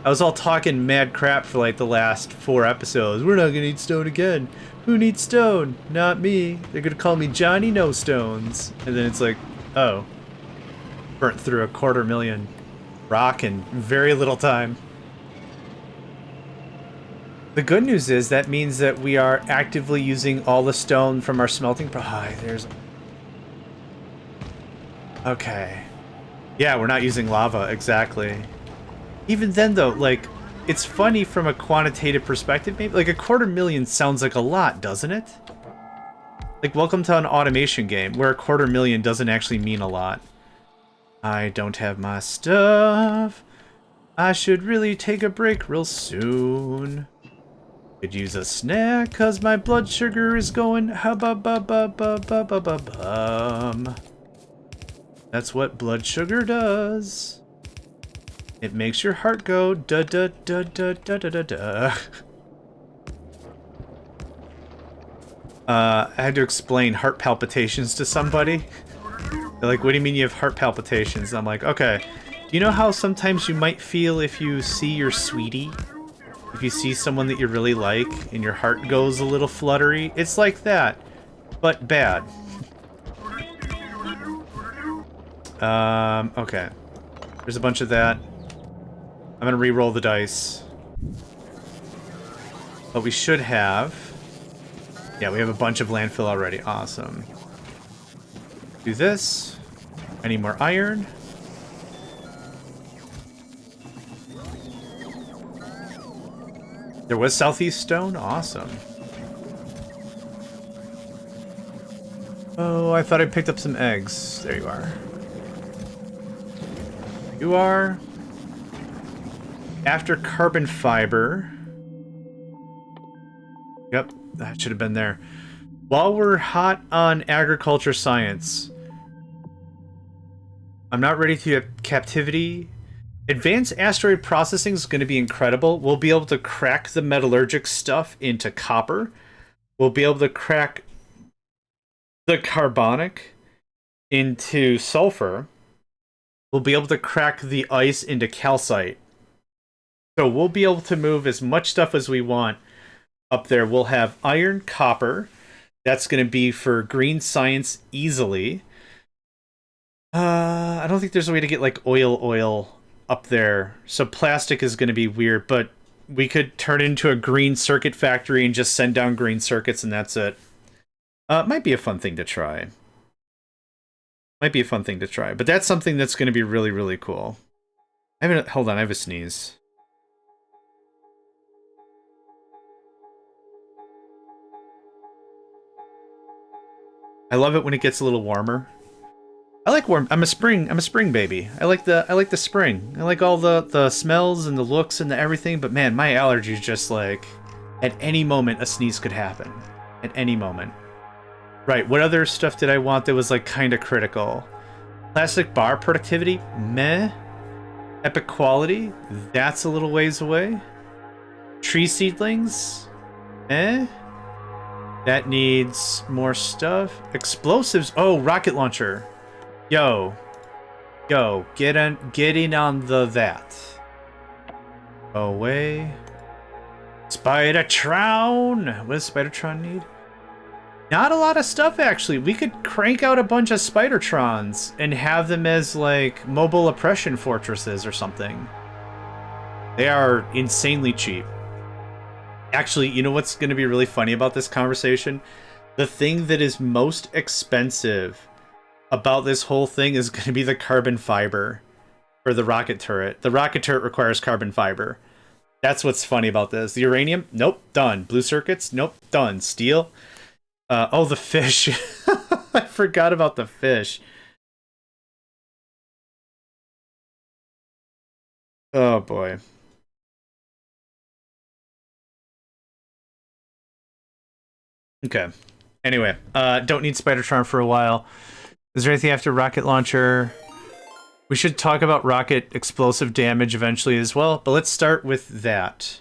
I was all talking mad crap for like the last 4 episodes. We're not gonna need stone again. Who needs stone? Not me. They're gonna call me Johnny No Stones. And then it's like, oh. Burnt through 250,000 rock in very little time. The good news is that means that we are actively using all the stone from our smelting there's... Okay. Yeah, we're not using lava, exactly. Even then, though, like, it's funny from a quantitative perspective, maybe. Like, 250,000 sounds like a lot, doesn't it? Like, welcome to an automation game, where 250,000 doesn't actually mean a lot. I don't have my stuff. I should really take a break real soon. Could use a snack, cause my blood sugar is going ha-ba-ba-ba-ba-ba-ba-ba-bum. That's what blood sugar does. It makes your heart go da-da-da-da-da-da-da-da. I had to explain heart palpitations to somebody. They're like, what do you mean you have heart palpitations? And I'm like, okay. Do you know how sometimes you might feel if you see your sweetie? If you see someone that you really like and your heart goes a little fluttery? It's like that, but bad. Okay. There's a bunch of that. I'm gonna re-roll the dice. But we should have... Yeah, we have a bunch of landfill already. Awesome. Do this. I need more iron. There was southeast stone? Awesome. Oh, I thought I picked up some eggs. There you are. You are. After carbon fiber. Yep, that should have been there. While we're hot on agriculture science, I'm not ready to have captivity. Advanced asteroid processing is going to be incredible. We'll be able to crack the metallurgic stuff into copper. We'll be able to crack the carbonic into sulfur. We'll be able to crack the ice into calcite. So we'll be able to move as much stuff as we want up there. We'll have iron, copper. That's going to be for green science easily. I don't think there's a way to get like oil up there. So plastic is going to be weird, but we could turn it into a green circuit factory and just send down green circuits and that's it. Might be a fun thing to try. Might be a fun thing to try, but that's something that's going to be really, really cool. Hold on, I have a sneeze. I love it when it gets a little warmer. I like warm. I'm a spring baby. I like the spring. I like all the smells and the looks and the everything, but man, my allergies just like At any moment, a sneeze could happen. At any moment. Right, what other stuff did I want that was, like, kind of critical? Plastic bar productivity? Meh. Epic quality? That's a little ways away. Tree seedlings? Eh? That needs more stuff. Explosives? Oh, rocket launcher. Yo. Yo, get in on the that. Away. Spidertron! What does Spidertron need? Not a lot of stuff, actually. We could crank out a bunch of Spidertrons and have them as, like, mobile oppression fortresses or something. They are insanely cheap. Actually, you know what's going to be really funny about this conversation? The thing that is most expensive about this whole thing is going to be the carbon fiber for the rocket turret. The rocket turret requires carbon fiber. That's what's funny about this. The uranium? Nope, done. Blue circuits? Nope, done. Steel? Oh, the fish. I forgot about the fish. Oh, boy. Okay. Anyway, don't need Spidertron for a while. Is there anything after rocket launcher? We should talk about rocket explosive damage eventually as well, but let's start with that.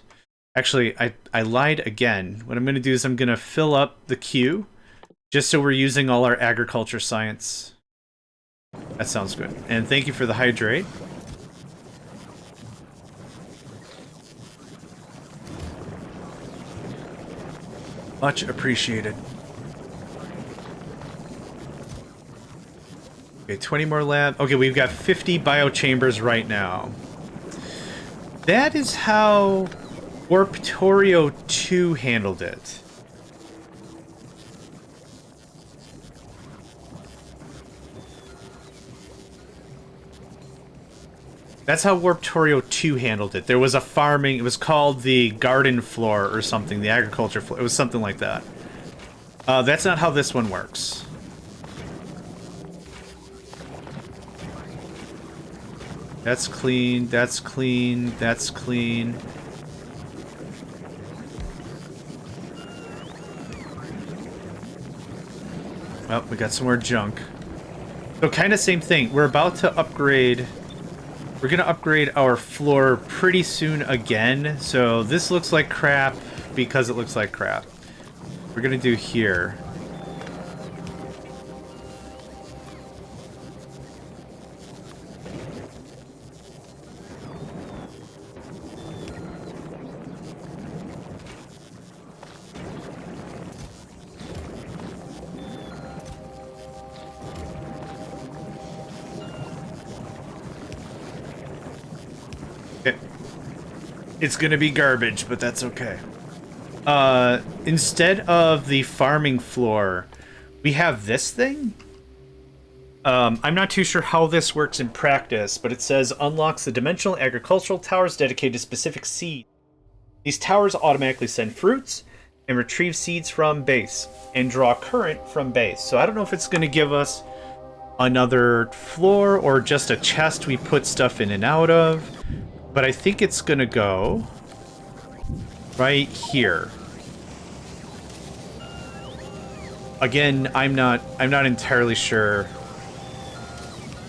Actually, I lied again. What I'm going to do is I'm going to fill up the queue, just so we're using all our agriculture science. That sounds good. And thank you for the hydrate. Much appreciated. Okay, 20 more lab. Okay, we've got 50 biochambers right now. That is how Factorio 2 handled it. That's how Factorio 2 handled it. There was a farming, it was called the garden floor or something, the agriculture floor. It was something like that. That's not how this one works. That's clean, that's clean, that's clean. Oh, we got some more junk. So kind of same thing. We're about to upgrade. We're going to upgrade our floor pretty soon again. So this looks like crap because it looks like crap. We're going to do here. It's gonna be garbage, but that's okay. Instead of the farming floor, we have this thing. I'm not too sure how this works in practice, but it says unlocks the dimensional agricultural towers dedicated to specific seeds. These towers automatically send fruits and retrieve seeds from base and draw current from base. So I don't know if it's gonna give us another floor or just a chest we put stuff in and out of. But I think it's gonna go right here. Again, I'm not entirely sure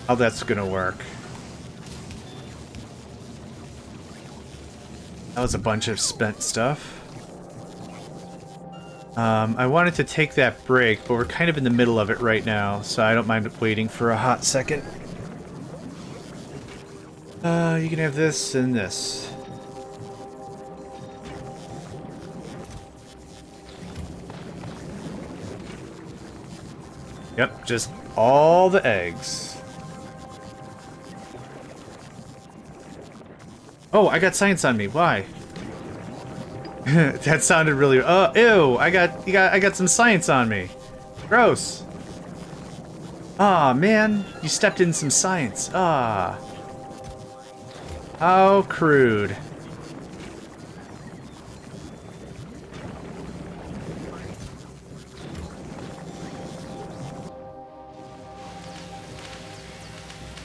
how that's gonna work. That was a bunch of spent stuff. I wanted to take that break, but we're kind of in the middle of it right now, so I don't mind waiting for a hot second. You can have this and this. Yep, just all the eggs. Oh, I got science on me. Why? That sounded really. Ew! I got some science on me. Gross. Aw, man, you stepped in some science. Ah. How crude.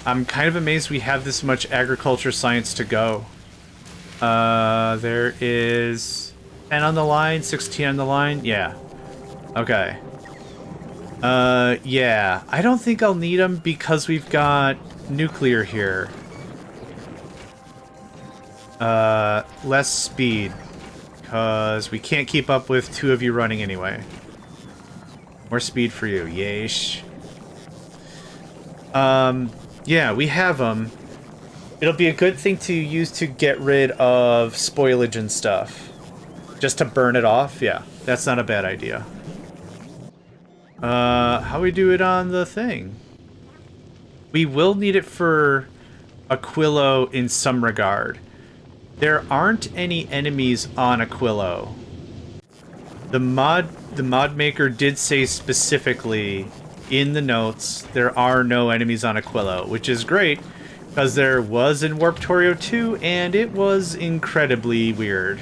I'm kind of amazed we have this much agriculture science to go. There is 10 on the line, 16 on the line. Yeah. Okay. Yeah. I don't think I'll need them because we've got nuclear here. Less speed. Because we can't keep up with 2 of you running anyway. More speed for you. Yeesh. Yeah, we have them. It'll be a good thing to use to get rid of spoilage and stuff. Just to burn it off? Yeah, that's not a bad idea. How we do it on the thing? We will need it for Aquilo in some regard. There aren't any enemies on Aquilo. The mod maker did say specifically in the notes there are no enemies on Aquilo, which is great because there was in Warptorio 2 and it was incredibly weird.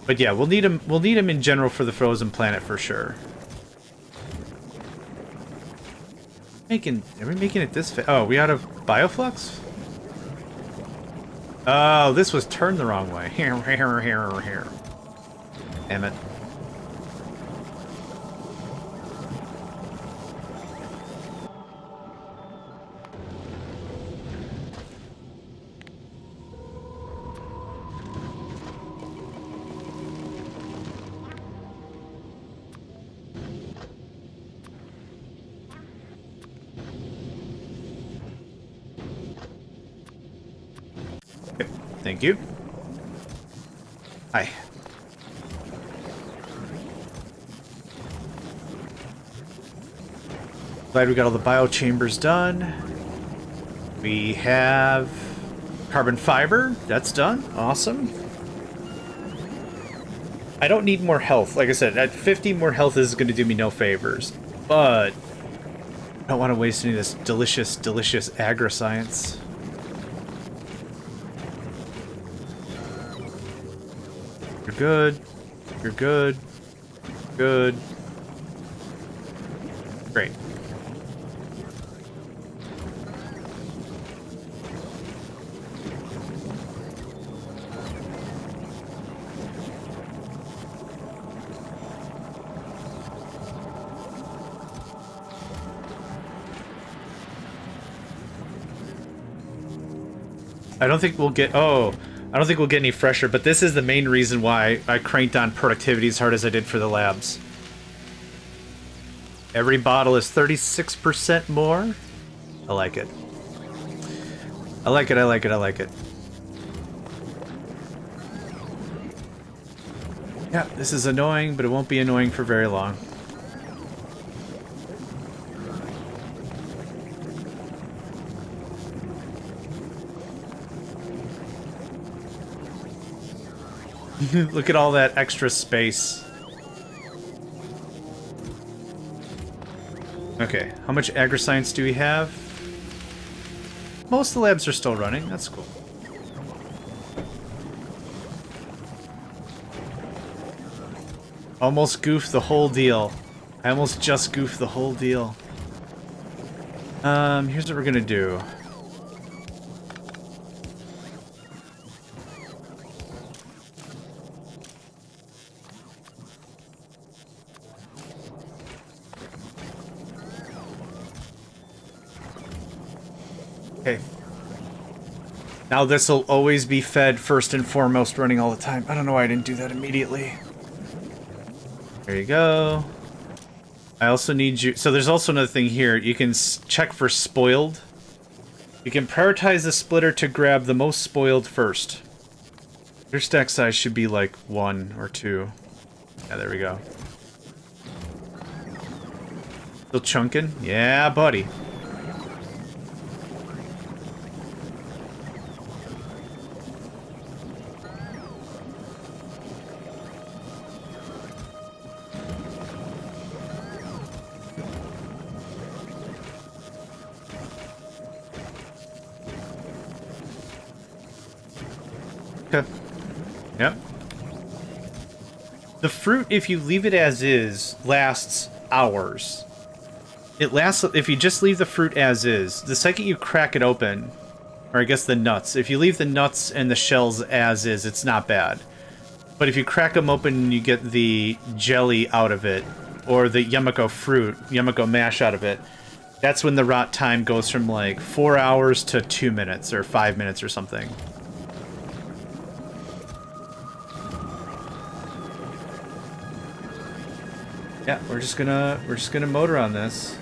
But yeah, we'll need them in general for the frozen planet for sure. Are we making it this fast? Oh, we out of bioflux? Oh, this was turned the wrong way. Here. Damn it. Thank you. Hi. Glad we got all the biochambers done. We have carbon fiber. That's done. Awesome. I don't need more health. Like I said, at 50 more health is going to do me no favors. But I don't want to waste any of this delicious, delicious agri-science. You're good. You're good. Good. Great. I don't think we'll get... Oh, I don't think we'll get any fresher, but this is the main reason why I cranked on productivity as hard as I did for the labs. Every bottle is 36% more. I like it. I like it, I like it, I like it. Yeah, this is annoying, but it won't be annoying for very long. Look at all that extra space. Okay, how much agri-science do we have? Most of the labs are still running, that's cool. Almost goofed the whole deal. I almost just goofed the whole deal. Here's what we're gonna do. Okay. Now this will always be fed first and foremost, running all the time. I don't know why I didn't do that immediately. There you go. I also need you... So there's also another thing here. You can check for spoiled. You can prioritize the splitter to grab the most spoiled first. Your stack size should be like 1 or 2. Yeah, there we go. Still chunking? Yeah, buddy. Okay. Yep. The fruit, if you leave it as is, lasts hours. It lasts, if you just leave the fruit as is, the second you crack it open, or I guess the nuts, if you leave the nuts and the shells as is, it's not bad. But if you crack them open, you get the jelly out of it, or the Yumiko fruit, Yumiko mash out of it. That's when the rot time goes from like 4 hours to 2 minutes or 5 minutes or something. Yeah, we're just gonna motor on this.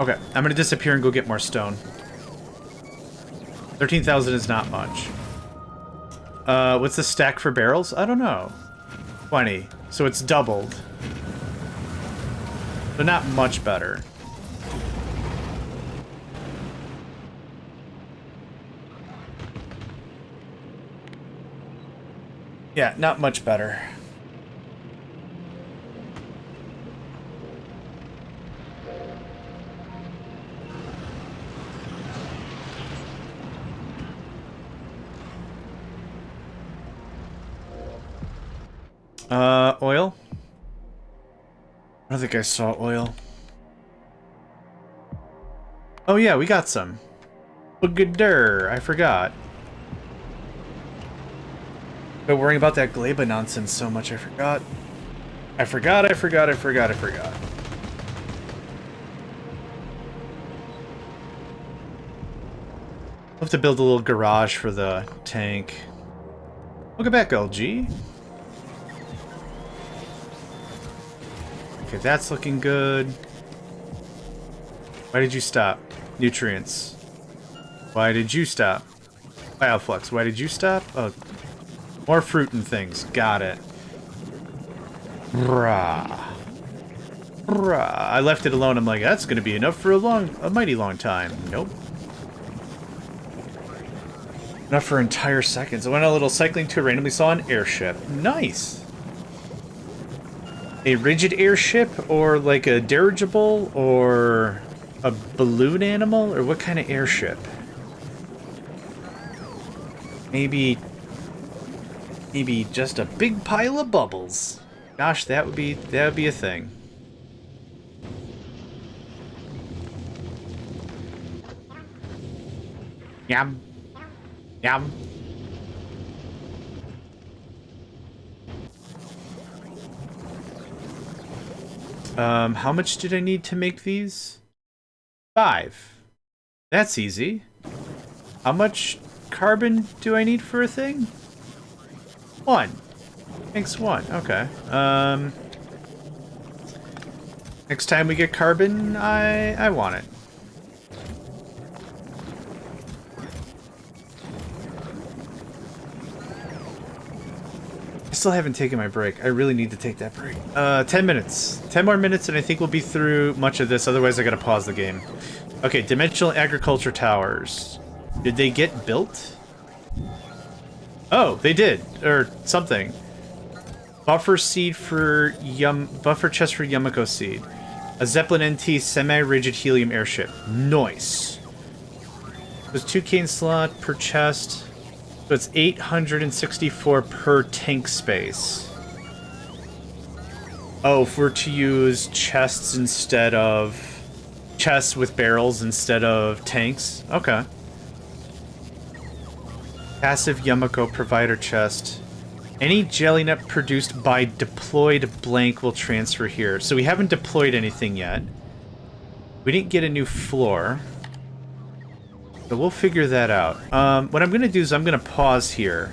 Okay, I'm gonna disappear and go get more stone. 13,000 is not much. What's the stack for barrels? I don't know. 20. So it's doubled. But not much better. Yeah, not much better. Oil? I don't think I saw oil. Oh yeah, we got some. Boogadur, I forgot. Been worrying about that Gleba nonsense so much, I forgot. I forgot. I'll have to build a little garage for the tank. Welcome back, LG. Okay, that's looking good. Why did you stop? Nutrients. Why did you stop? Bioflux, why did you stop? Oh, more fruit and things. Got it. Brah. Brah. I left it alone. I'm like, that's gonna be enough for a mighty long time. Nope. Enough for entire seconds. I went on a little cycling tour, randomly saw an airship. Nice. A rigid airship, or like a dirigible, or a balloon animal, or what kind of airship? Maybe just a big pile of bubbles. Gosh, that would be a thing. Yum. Yum. How much did I need to make these? 5. That's easy. How much carbon do I need for a thing? 1. Thanks, 1. Okay. Next time we get carbon, I want it. I still haven't taken my break. I really need to take that break. 10 minutes. 10 more minutes and I think we'll be through much of this. Otherwise, I gotta pause the game. Okay, dimensional agriculture towers. Did they get built? Oh, they did. Or something. Buffer seed for buffer chest for Yumiko seed. A Zeppelin NT semi-rigid helium airship. Nice. There's 2 cane slot per chest. So it's 864 per tank space. Oh, if we're to use chests instead of... chests with barrels instead of tanks? Okay. Passive Yumiko provider chest. Any jelly nut produced by deployed blank will transfer here. So we haven't deployed anything yet. We didn't get a new floor. So we'll figure that out. What I'm going to do is I'm going to pause here.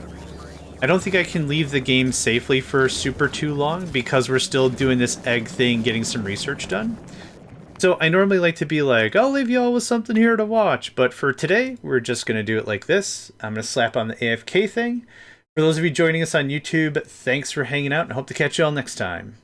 I don't think I can leave the game safely for super too long because we're still doing this egg thing, getting some research done. So I normally like to be like, I'll leave you all with something here to watch. But for today, we're just going to do it like this. I'm going to slap on the AFK thing. For those of you joining us on YouTube, thanks for hanging out and hope to catch you all next time.